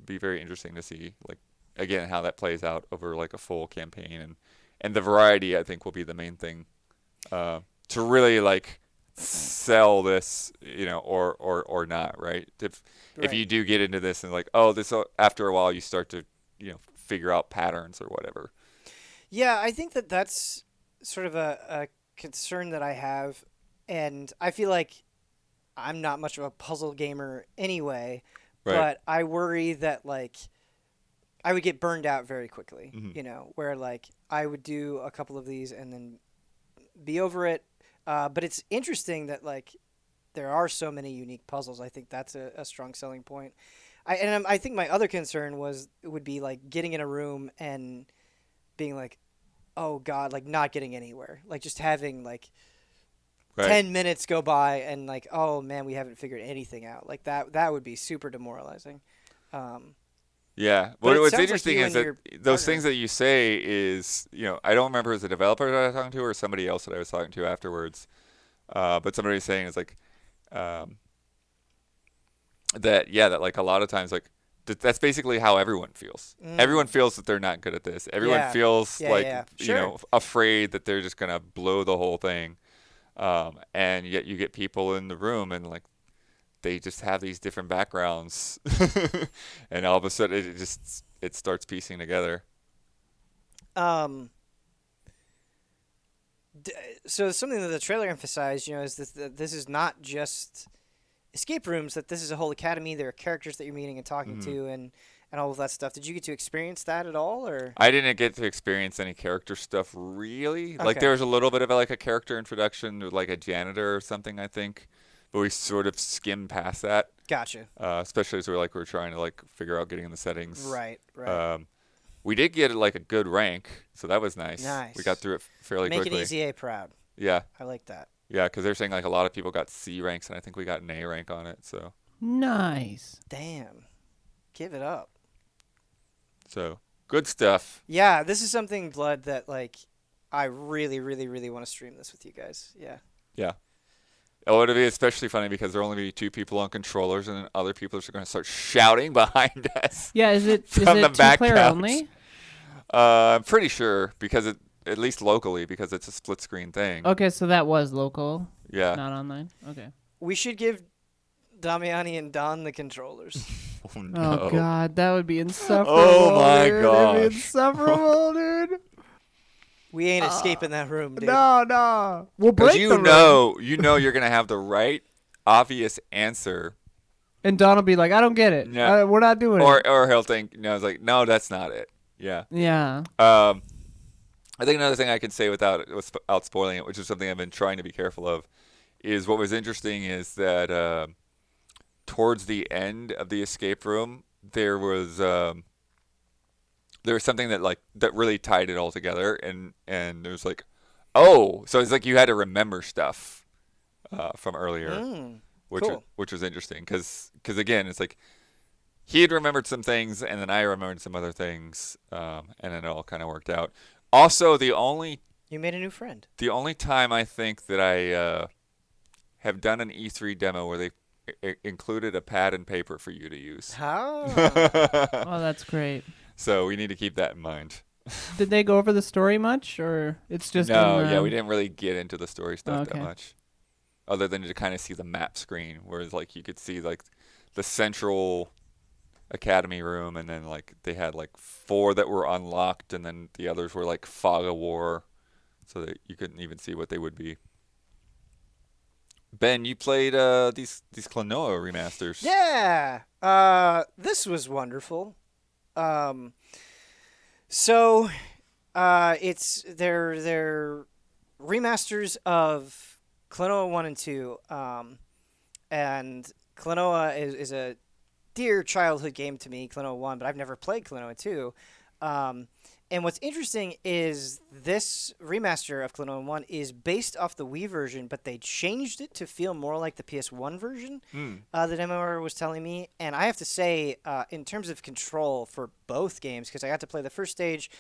be very interesting to see, like, again, how that plays out over like a full campaign, and the variety, I think, will be the main thing to really like sell this, or not, right? If you do get into this and like, oh, this after a while you start to figure out patterns or whatever. Yeah, I think that's sort of a concern that I have, and I feel like I'm not much of a puzzle gamer anyway, right. But I worry that like I would get burned out very quickly, where like I would do a couple of these and then be over it. But it's interesting that like there are so many unique puzzles. I think that's a strong selling point. I think my other concern would be like getting in a room and being like, oh God, like not getting anywhere. Like just having like 10 minutes go by and like, oh man, we haven't figured anything out. Like that would be super demoralizing. Yeah. But What's sounds interesting like is that those things that you say is, I don't remember as a developer that I was talking to or somebody else that I was talking to afterwards. But somebody was saying is like, that like a lot of times like that's basically how everyone feels. Everyone feels that they're not good at this. Everyone feels Sure. afraid that they're just gonna blow the whole thing. And yet you get people in the room and like they just have these different backgrounds, and all of a sudden it starts piecing together. So something that the trailer emphasized, is this is not just escape rooms, that this is a whole academy. There are characters that you're meeting and talking to and all of that stuff. Did you get to experience that at all, or? I didn't get to experience any character stuff really. Okay. Like there was a little bit of like a character introduction with like a janitor or something, I think. but we sort of skimmed past that, Gotcha. especially as we're trying to like figure out getting in the settings. Right. Right. We did get like a good rank, so that was nice. Nice. We got through it fairly Make quickly. an easy A proud. Yeah, I like that. yeah, because they're saying like a lot of people got C ranks, and I think we got an A rank on it. Nice. Damn. Give it up. So good stuff. Yeah, this is something, Blood, that like I really, really, really want to stream this with you guys. Yeah. Yeah. Oh, it'll be especially funny because there'll only be 2 people on controllers, and then other people are going to start shouting behind us. Yeah, is it From the back 2-player couch. only? I'm pretty sure because at least locally, because it's a split screen thing. Okay, so that was local, Yeah. not online. Okay. We should give Damiani and Don the controllers. Oh, no. Oh God, that would be insufferable. Oh, my dude. That'd be gosh. insufferable, dude. We ain't escaping that room, dude. No. We'll Because break you the room. know you're going to have the right obvious answer. And Don will be like, I don't get it. Yeah. We're not doing it. Or he'll think, it's like, no, that's not it. Yeah. Yeah. I think another thing I can say without spoiling it, which is something I've been trying to be careful of, is what was interesting is that towards the end of the escape room, there was something that really tied it all together, and it was like, oh, so it's like you had to remember stuff from earlier, Cool. which was interesting because again, it's like he had remembered some things, and then I remembered some other things, and then it all kind of worked out. Also, You made a new friend. the only time I think that I have done an E3 demo where they included a pad and paper for you to use. How? Oh, that's great. So we need to keep that in mind. Did they go over the story much, or it's just No, in the... yeah, we didn't really get into the story stuff Okay. that much, other than to kind of see the map screen, whereas like you could see like the central academy room, and then like they had like 4 that were unlocked, and then the others were like fog of war, so that you couldn't even see what they would be. Ben, you played these Klonoa remasters. Yeah. This was wonderful. So it's they're remasters of Klonoa 1 and 2. And Klonoa is a dear childhood game to me, Klonoa 1, but I've never played Klonoa 2. And what's interesting is this remaster of Klonoa 1 is based off the Wii version, but they changed it to feel more like the PS1 version, the demo was telling me. And I have to say, in terms of control for both games, because I got to play the first stage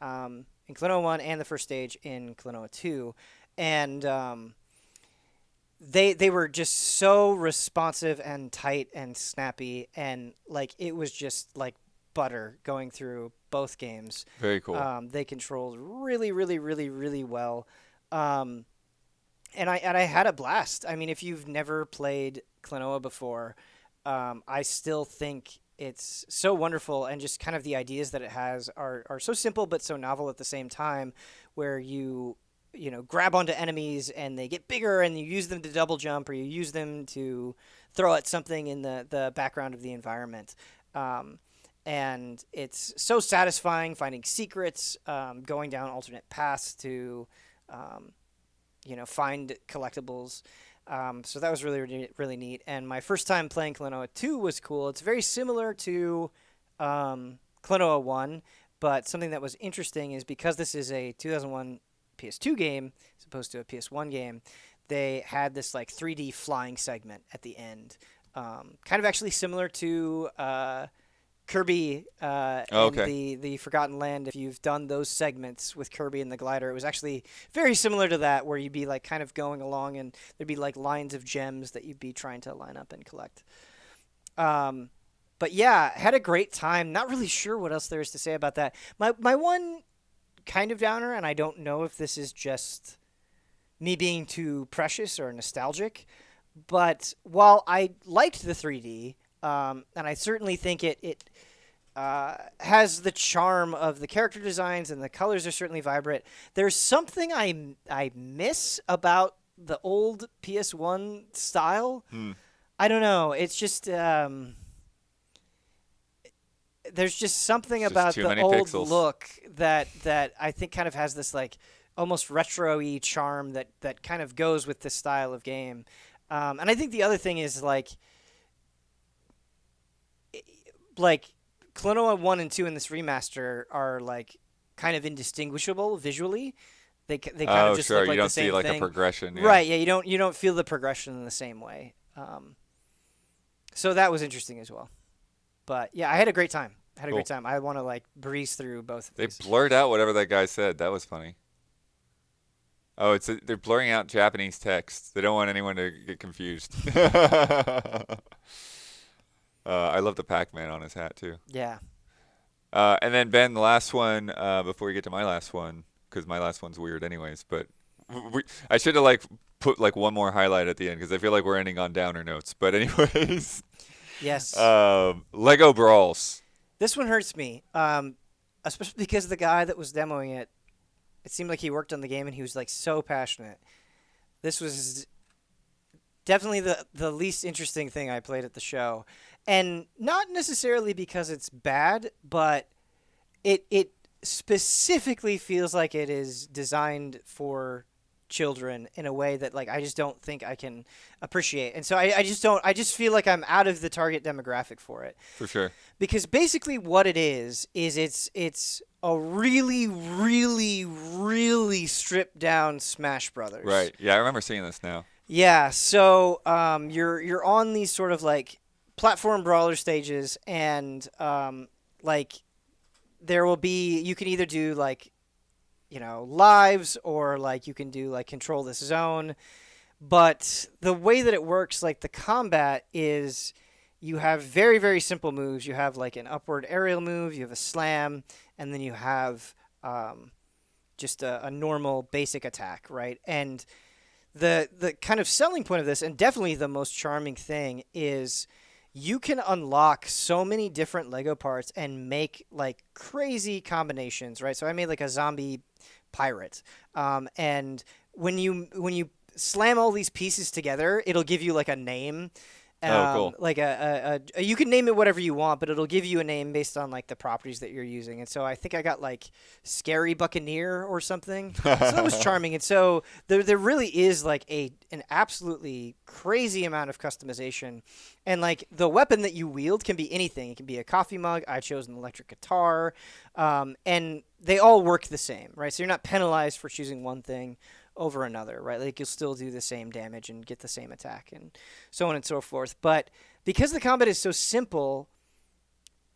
in Klonoa 1 and the first stage in Klonoa 2, and they were just so responsive and tight and snappy, and like it was just like butter going through both games. Very cool. They controlled really, really, really, really well, and I had a blast. I mean, if you've never played Klonoa before, I still think it's so wonderful, and just kind of the ideas that it has are so simple but so novel at the same time, where you grab onto enemies and they get bigger, and you use them to double jump, or you use them to throw at something in the background of the environment. And it's so satisfying finding secrets, going down alternate paths to, find collectibles. So that was really, really, really neat. And my first time playing Klonoa 2 was cool. It's very similar to Klonoa 1, but something that was interesting is because this is a 2001 PS2 game as opposed to a PS1 game, they had this like 3D flying segment at the end, kind of actually similar to Kirby Okay. and the Forgotten Land. If you've done those segments with Kirby and the glider, it was actually very similar to that, where you'd be like kind of going along and there'd be like lines of gems that you'd be trying to line up and collect. But yeah, had a great time. Not really sure what else there is to say about that. My one kind of downer, and I don't know if this is just me being too precious or nostalgic, but while I liked the 3D, and I certainly think it has the charm of the character designs, and the colors are certainly vibrant, there's something I miss about the old PS1 style. I don't know. It's just there's just something It's just about too the many old pixels. look that I think kind of has this like almost retro-y charm that kind of goes with this style of game. And I think the other thing is like Klonoa 1 and 2 in this remaster are like kind of indistinguishable visually. They kind of just sure. look like You don't the same see like thing. a progression. Yeah. Right, yeah, you don't feel the progression in the same way. So that was interesting as well. But yeah, I had a great time. Cool. I want to like breeze through both of They these. blurred out whatever that guy said. That was funny. Oh, they're blurring out Japanese text. They don't want anyone to get confused. I love the Pac-Man on his hat too. Yeah. And then Ben, the last one before we get to my last one, because my last one's weird anyways. But I should have like put like one more highlight at the end because I feel like we're ending on downer notes. But anyways, Yes. Lego Brawls. This one hurts me, especially because the guy that was demoing it, it seemed like he worked on the game and he was like so passionate. This was definitely the least interesting thing I played at the show, and not necessarily because it's bad, but it specifically feels like it is designed for children in a way that like I just don't think I can appreciate. And so I just feel like I'm out of the target demographic for it. For sure. Because basically what it is it's a really, really, really stripped down Smash Brothers. Right. Yeah, I remember seeing this now. Yeah, so you're on these sort of like platform brawler stages, and like there will be, you can either do like, you know, lives, or like you can do like control this zone. But the way that it works, like the combat is, you have very, very simple moves. You have like an upward aerial move, you have a slam, and then you have just a normal basic attack, right? And the kind of selling point of this, and definitely the most charming thing, is you can unlock so many different Lego parts and make like crazy combinations, right? So I made like a zombie pirate, and when you slam all these pieces together, it'll give you like a name. Oh, cool. Like you can name it whatever you want, but it'll give you a name based on like the properties that you're using. And so I think I got like Scary Buccaneer or something. So that was charming. And so there really is like an absolutely crazy amount of customization. And like the weapon that you wield can be anything. It can be a coffee mug. I chose an electric guitar. And they all work the same, right? So you're not penalized for choosing one thing over another, right? Like you'll still do the same damage and get the same attack and so on and so forth. But because the combat is so simple,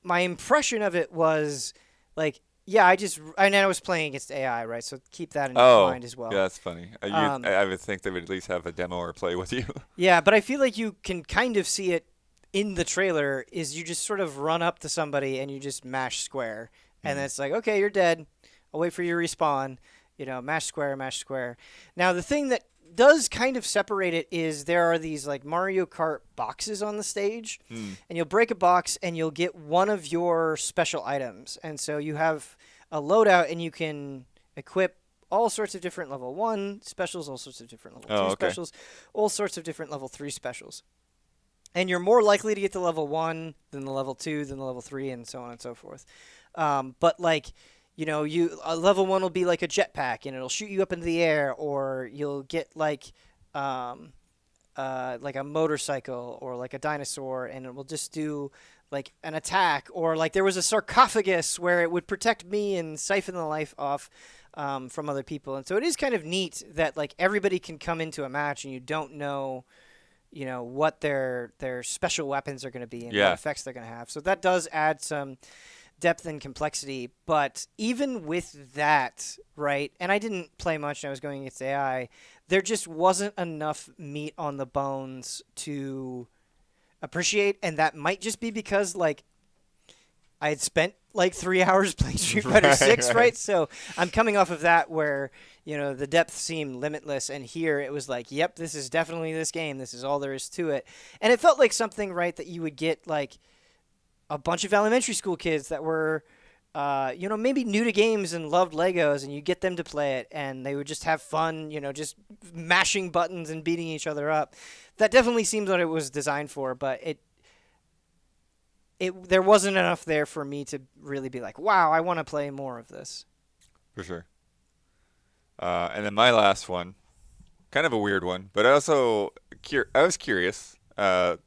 my impression of it was like, yeah, I was playing against AI, right? So keep that in mind as well. Yeah, that's funny. I would think they would at least have a demo or play with you. Yeah, but I feel like you can kind of see it in the trailer. Is you just sort of run up to somebody and you just mash square, and then it's like, okay, you're dead. I'll wait for you to respawn. You know, mash square, mash square. Now, the thing that does kind of separate it is there are these like Mario Kart boxes on the stage, and you'll break a box and you'll get one of your special items. And so you have a loadout and you can equip all sorts of different level 1 specials, all sorts of different level 2 specials, all sorts of different level 3 specials. And you're more likely to get to level 1 than the level 2, than the level 3, and so on and so forth. But like, you know, level 1 will be like a jetpack, and it'll shoot you up into the air, or you'll get like a motorcycle or like a dinosaur, and it will just do like an attack, or like there was a sarcophagus where it would protect me and siphon the life off from other people. And so it is kind of neat that like everybody can come into a match and you don't know, you know, what their special weapons are going to be and what effects they're going to have. So that does add some depth and complexity. But even with that, right, and I didn't play much and I was going against AI, there just wasn't enough meat on the bones to appreciate. And that might just be because like I had spent like 3 hours playing Street Fighter 6, right? So I'm coming off of that where, you know, the depth seemed limitless, and here it was like, yep, this is definitely this game. This is all there is to it. And it felt like something, right, that you would get like a bunch of elementary school kids that were, you know, maybe new to games and loved Legos, and you get them to play it, and they would just have fun, you know, just mashing buttons and beating each other up. That definitely seems what it was designed for, but there wasn't enough there for me to really be like, wow, I want to play more of this. For sure. And then my last one, kind of a weird one, but also I was curious. I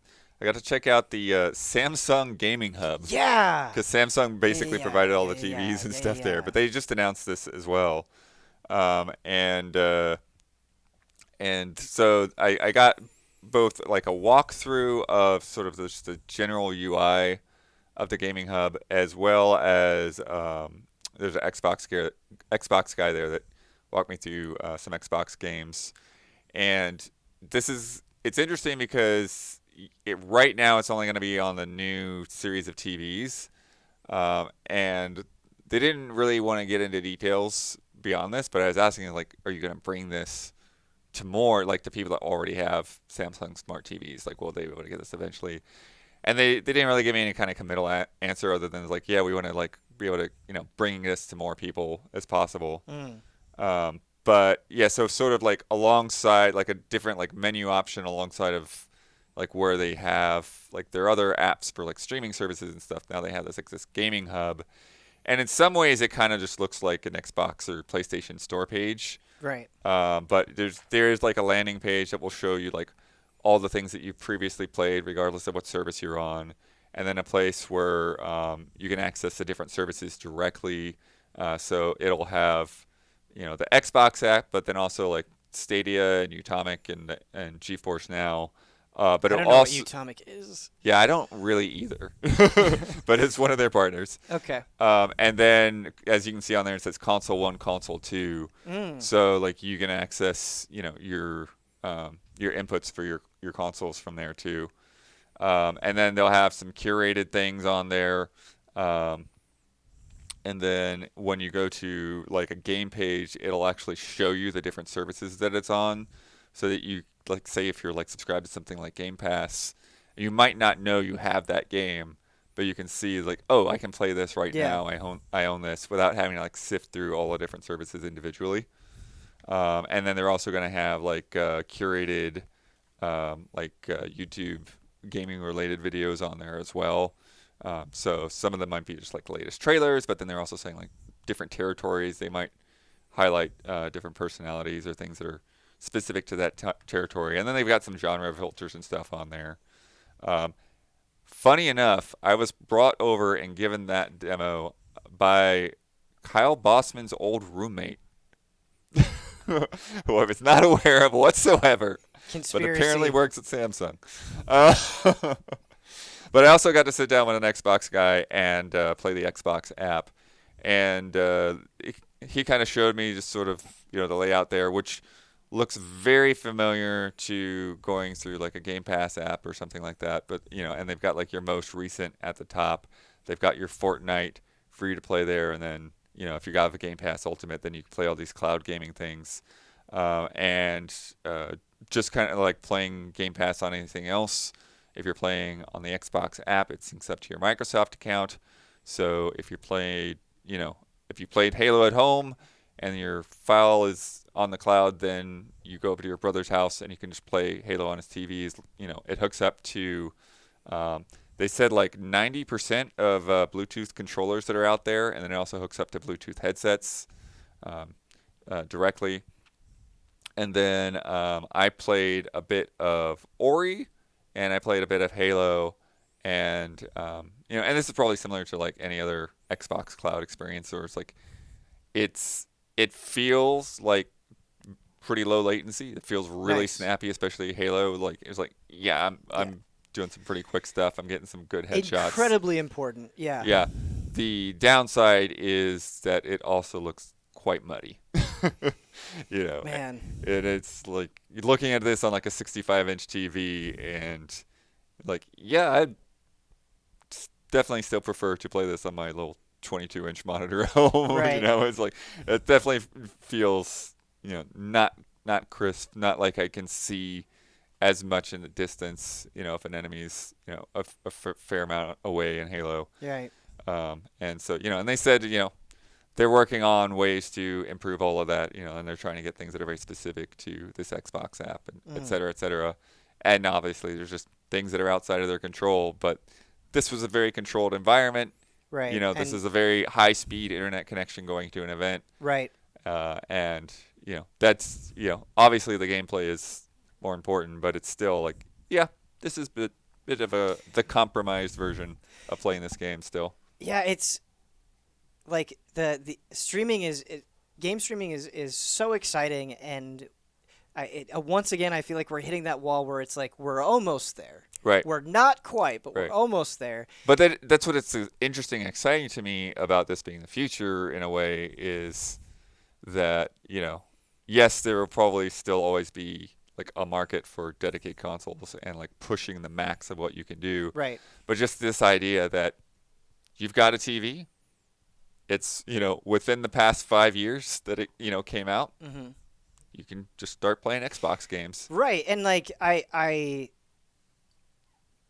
got to check out the Samsung Gaming Hub Yeah. because Samsung basically Yeah, provided all the yeah, TVs and yeah, stuff there. yeah. But they just announced this as well, and so I got both like a walkthrough of sort of the general UI of the gaming hub, as well as there's an Xbox guy there that walked me through some Xbox games, and it's interesting because right now it's only going to be on the new series of TVs, and they didn't really want to get into details beyond this. But I was asking like, are you going to bring this to more like to people that already have Samsung smart TVs? Like, will they be able to get this eventually? And they didn't really give me any kind of committal answer other than like, yeah, we want to like be able to bring this to more people as possible. But yeah, so sort of like alongside like a different like menu option alongside of like where they have like their other apps for like streaming services and stuff. Now they have this gaming hub, and in some ways it kind of just looks like an Xbox or PlayStation store page. Right. But there's like a landing page that will show you like all the things that you've previously played, regardless of what service you're on, and then a place where you can access the different services directly. So it'll have, the Xbox app, but then also like Stadia and Utomic and GeForce Now. But I it'll don't know also, what Utomic is. yeah, I don't really either, but it's one of their partners. Okay. And then, as you can see on there, it says Console 1, Console 2. So, like, you can access, your inputs for your consoles from there, too. And then they'll have some curated things on there. And then when you go to, like, a game page, it'll actually show you the different services that it's on so that you, like, say if you're, like, subscribed to something like Game Pass, you might not know you have that game, but you can see like, oh, I can play this right now. I own this without having to like sift through all the different services individually. And then they're also going to have like curated YouTube gaming related videos on there as well. So some of them might be just like the latest trailers, but then they're also saying like different territories. They might highlight different personalities or things that are specific to that territory. And then they've got some genre filters and stuff on there. Funny enough, I was brought over and given that demo by Kyle Bossman's old roommate, who I was not aware of whatsoever, but apparently works at Samsung. But I also got to sit down with an Xbox guy and play the Xbox app, and he kind of showed me just sort of the layout there, which looks very familiar to going through like a Game Pass app or something like that. But and they've got like your most recent at the top. They've got your Fortnite free to play there, and then if you got a Game Pass Ultimate, then you can play all these cloud gaming things, and just kind of like playing Game Pass on anything else. If you're playing on the Xbox app, it syncs up to your Microsoft account. So if you played Halo at home and your file is on the cloud, then you go over to your brother's house and you can just play Halo on his TVs. It hooks up to, they said like 90% of Bluetooth controllers that are out there, and then it also hooks up to Bluetooth headsets directly. And then I played a bit of Ori, and I played a bit of Halo, and and this is probably similar to like any other Xbox cloud experience, or it's like it feels like pretty low latency. It feels really snappy, especially Halo. Like it's like, I'm doing some pretty quick stuff. I'm getting some good headshots. Incredibly important. Yeah. Yeah. The downside is that it also looks quite muddy. Man. And it's like you're looking at this on like a 65-inch TV, and like, I definitely still prefer to play this on my little 22-inch monitor at home. Right. It's like it definitely feels not crisp, not like I can see as much in the distance. If an enemy's a fair amount away in Halo. Right. And so and they said they're working on ways to improve all of that, and they're trying to get things that are very specific to this Xbox app, and et cetera, et cetera. And obviously, there's just things that are outside of their control. But this was a very controlled environment. Right. This is a very high-speed internet connection going to an event. Right. And that's obviously the gameplay is more important, but it's still like, yeah, this is bit of the compromised version of playing this game still. Yeah, it's like the streaming game streaming is so exciting, and once again I feel like we're hitting that wall where it's like we're almost there. Right. We're not quite, but Right. we're almost there. But that's what it's interesting and exciting to me about this being the future in a way is that, yes, there will probably still always be like a market for dedicated consoles and like pushing the max of what you can do. Right. But just this idea that you've got a TV, it's, within the past 5 years that it, came out, Mm-hmm. you can just start playing Xbox games. Right, and like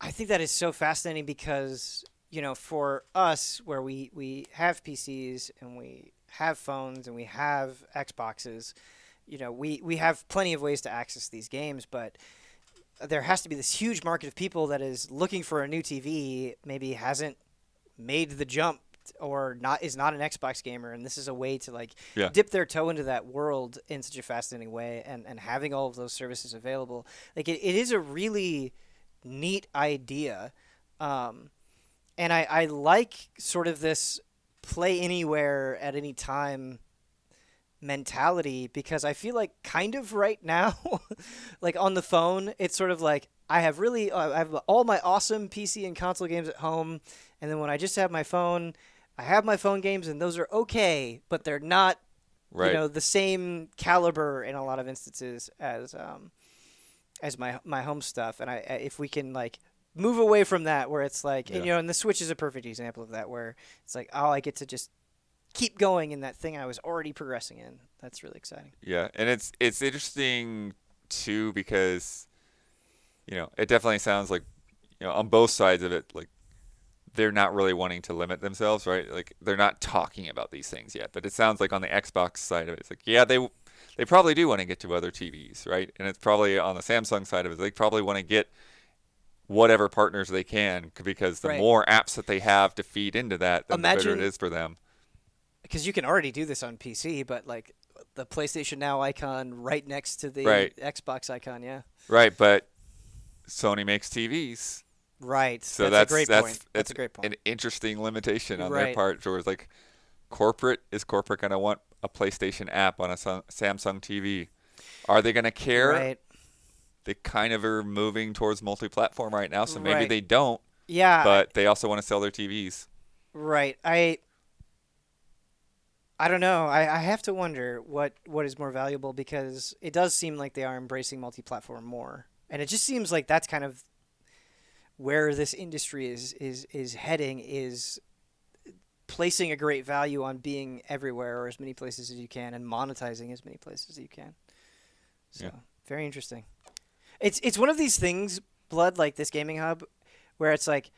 I think that is so fascinating because for us where we have PCs and we have phones and we have Xboxes, we have plenty of ways to access these games, but there has to be this huge market of people that is looking for a new TV, maybe hasn't made the jump or is not an Xbox gamer, and this is a way to Yeah. dip their toe into that world in such a fascinating way, and having all of those services available. Like it is a really neat idea. And I like sort of this play anywhere at any time mentality, because I feel like kind of right now, like on the phone, it's sort of like I have all my awesome PC and console games at home, and then when I just have my phone, I have my phone games, and those are okay, but they're not, Right. the same caliber in a lot of instances as my home stuff. And if we can move away from that, where it's like, Yeah. and the Switch is a perfect example of that, where it's like, oh, I get to just keep going in that thing I was already progressing in. That's really exciting. Yeah, and it's interesting too because it definitely sounds like on both sides of it, like they're not really wanting to limit themselves, right? Like they're not talking about these things yet, but it sounds like on the Xbox side of it, it's like, yeah, they probably do want to get to other TVs, right? And it's probably on the Samsung side of it, they probably want to get whatever partners they can, because the Right. more apps that they have to feed into that, then the better Imagine- it is for them. Because you can already do this on PC, but the PlayStation Now icon right next to the Right. Xbox icon, yeah. Right, but Sony makes TVs. Right. So that's a great point. That's a great point. An interesting limitation on their Right. part. Towards like, corporate going to want a PlayStation app on a Samsung TV? Are they going to care? Right. They kind of are moving towards multi-platform right now, so maybe Right. they don't. Yeah. But they also want to sell their TVs. Right. I don't know. I have to wonder what is more valuable, because it does seem like they are embracing multi-platform more, and it just seems like that's kind of where this industry is heading, is placing a great value on being everywhere, or as many places as you can, and monetizing as many places as you can. So, Yeah. Very interesting. It's one of these things, Blood, like this gaming hub, where it's like,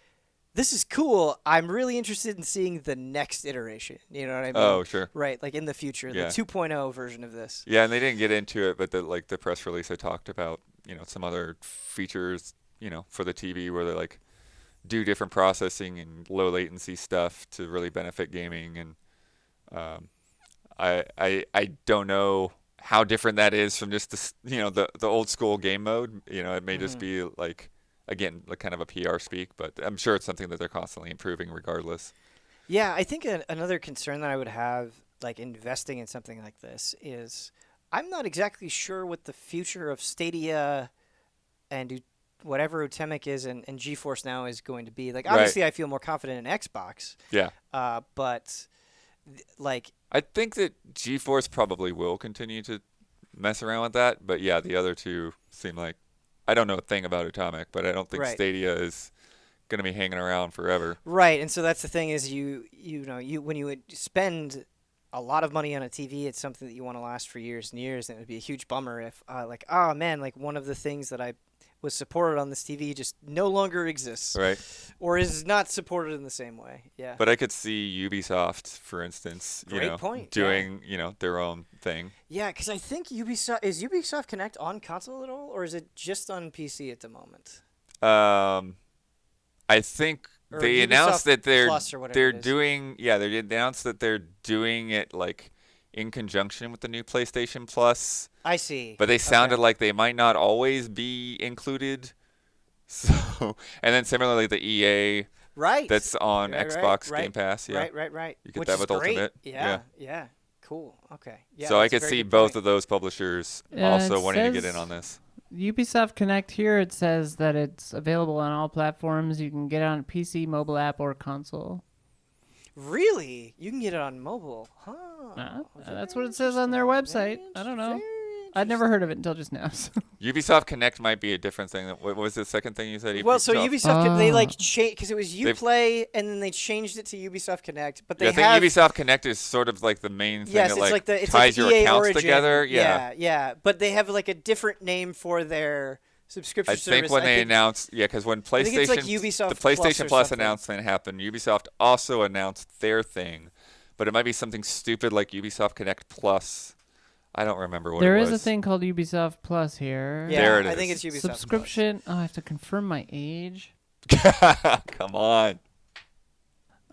this is cool. I'm really interested in seeing the next iteration. You know what I mean? Oh, sure. Right, like in the future, Yeah. the 2.0 version of this. Yeah, and they didn't get into it, but the press release I talked about, some other features, for the TV where they do different processing and low latency stuff to really benefit gaming. And I don't know how different that is from just the old school game mode. It may just be again, kind of a PR speak, but I'm sure it's something that they're constantly improving regardless. Yeah, I think another concern that I would have, investing in something like this, is I'm not exactly sure what the future of Stadia and whatever Utemic is and GeForce Now is going to be. Obviously, I feel more confident in Xbox. Yeah. But I think that GeForce probably will continue to mess around with that, but yeah, the other two seem like, I don't know a thing about Atomic, but I don't think Right. Stadia is going to be hanging around forever. Right, and so that's the thing, is you when you would spend a lot of money on a TV, it's something that you want to last for years and years, and it would be a huge bummer if oh man, one of the things that I was supported on this TV just no longer exists, Right. or is not supported in the same way. Yeah. But I could see Ubisoft, for instance, Great point, doing, their own thing. Yeah, because I think Ubisoft Connect on console at all, or is it just on PC at the moment? I think Or they Ubisoft announced that Plus or whatever they're it is. doing, they announced that they're doing it in conjunction with the new PlayStation Plus. I see. But they sounded Okay. like they might not always be included. So, and then similarly, the EA Right. that's on Right, Xbox right, Game Pass. Yeah. Right. You get Which that is with great. Ultimate. Yeah. Cool. Okay. Yeah. So I that's a could very see good both point. of those publishers Yeah, also it wanting to get in says- on this. Ubisoft Connect here, it says that it's available on all platforms. You can get it on PC, mobile app, or console. Really? You can get it on mobile, huh? That's what it says on their website. I don't know. I'd never heard of it until just now. So. Ubisoft Connect might be a different thing. What was the second thing you said? Well, so Ubisoft, they like Ah. changed because it was Uplay, and then they changed it to Ubisoft Connect. But they Yeah, I think have Ubisoft Connect is sort of like the main thing yes, that it's like the ties like your EA accounts Origin. together. Yeah. Yeah. But they have like a different name for their subscription I service. think when they announced, because when think it's like PlayStation, Ubisoft the Plus PlayStation or Plus something. announcement happened, Ubisoft also announced their thing, but it might be something stupid like Ubisoft Connect Plus. I don't remember what There it is was. a thing called Ubisoft Plus here. Yeah, There it I think is. it's Ubisoft Subscription. Oh, I have to confirm my age. Come on.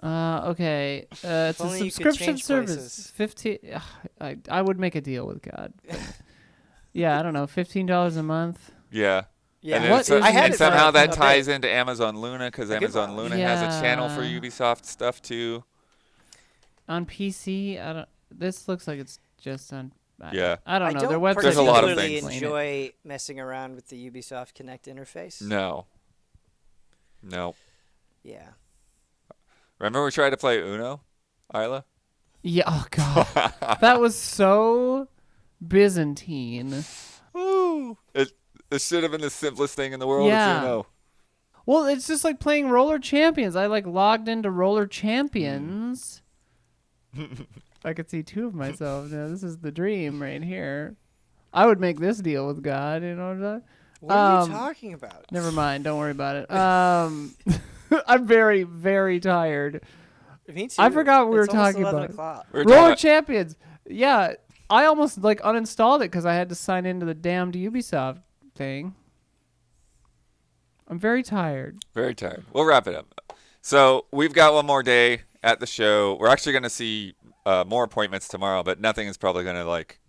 Okay. It's a only you could subscription change service. places. 15. I would make a deal with God. But yeah, I don't know. $15 a month. Yeah. Yeah. And, then What so- is I had and it for somehow a that bit. ties into Amazon Luna because A good Amazon while. Luna has a channel for Yeah. Ubisoft stuff too. On PC, I don't. This looks like it's just on. Yeah. I don't I know. don't Their website. There's a lot of particularly things. enjoy messing around with the Ubisoft Connect interface. No. Yeah. Remember we tried to play Uno, Isla? Yeah. Oh God. That was so Byzantine. Ooh. It should have been the simplest thing in the world. Yeah. It's Uno. Well, it's just like playing Roller Champions. I like logged into Roller Champions. I could see two of myself. Now this is the dream right here. I would make this deal with God. You know what I'm saying? What are you talking about? Never mind. Don't worry about it. I'm very, very tired. Me too. I forgot we were It's almost talking 11 about it. o'clock. We were Roller talking- Champions. Yeah, I almost like uninstalled it because I had to sign into the damned Ubisoft thing. I'm very tired. Very tired. We'll wrap it up. So we've got one more day at the show. We're actually going to see more appointments tomorrow, but nothing is probably going to like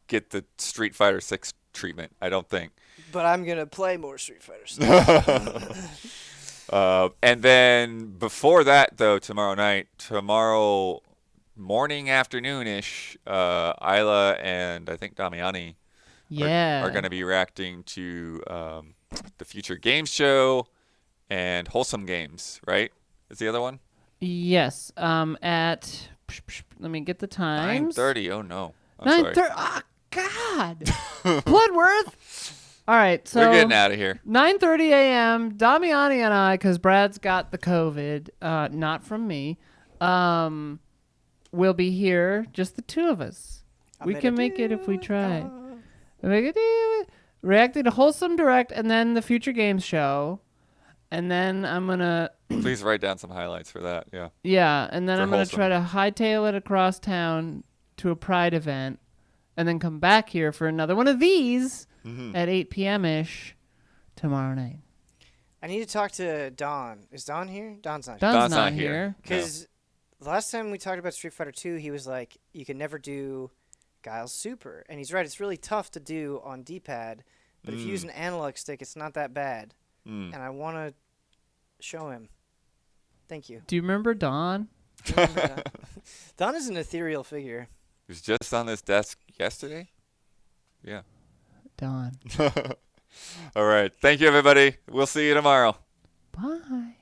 get the Street Fighter 6 treatment. I don't think. But I'm gonna play more Street Fighter stuff. And then before that, though, tomorrow morning, afternoon-ish, Isla and I think Damiani Yeah. are going to be reacting to the Future Games Show and Wholesome Games, right? Is the other one? Yes. At let me get the times. 9:30. Oh, no. I'm sorry. 9:30. Ah, God. Bloodworth. All right. So We're getting out of here. 9:30 a.m. Damiani and I, because Brad's got the COVID, not from me, we'll be here, just the two of us. We can make it if we try. Reacting to Wholesome Direct and then the Future Games Show. And then I'm going to, Please write down some highlights for that. Yeah. yeah, and then For I'm going to Wholesome. try to hightail it across town to a Pride event and then come back here for another one of these at 8 p.m.-ish tomorrow night. I need to talk to Don. Is Don here? Don's not here. Don's Don's not not here. here. Because the last time we talked about Street Fighter 2, he was like, you can never do Guile's Super. And he's right. It's really tough to do on D-pad. But if you use an analog stick, it's not that bad. Mm. And I want to show him. Thank you. Do you remember Don? Remember that. Don is an ethereal figure. He was just on this desk yesterday. Yeah. Don. All right. Thank you, everybody. We'll see you tomorrow. Bye.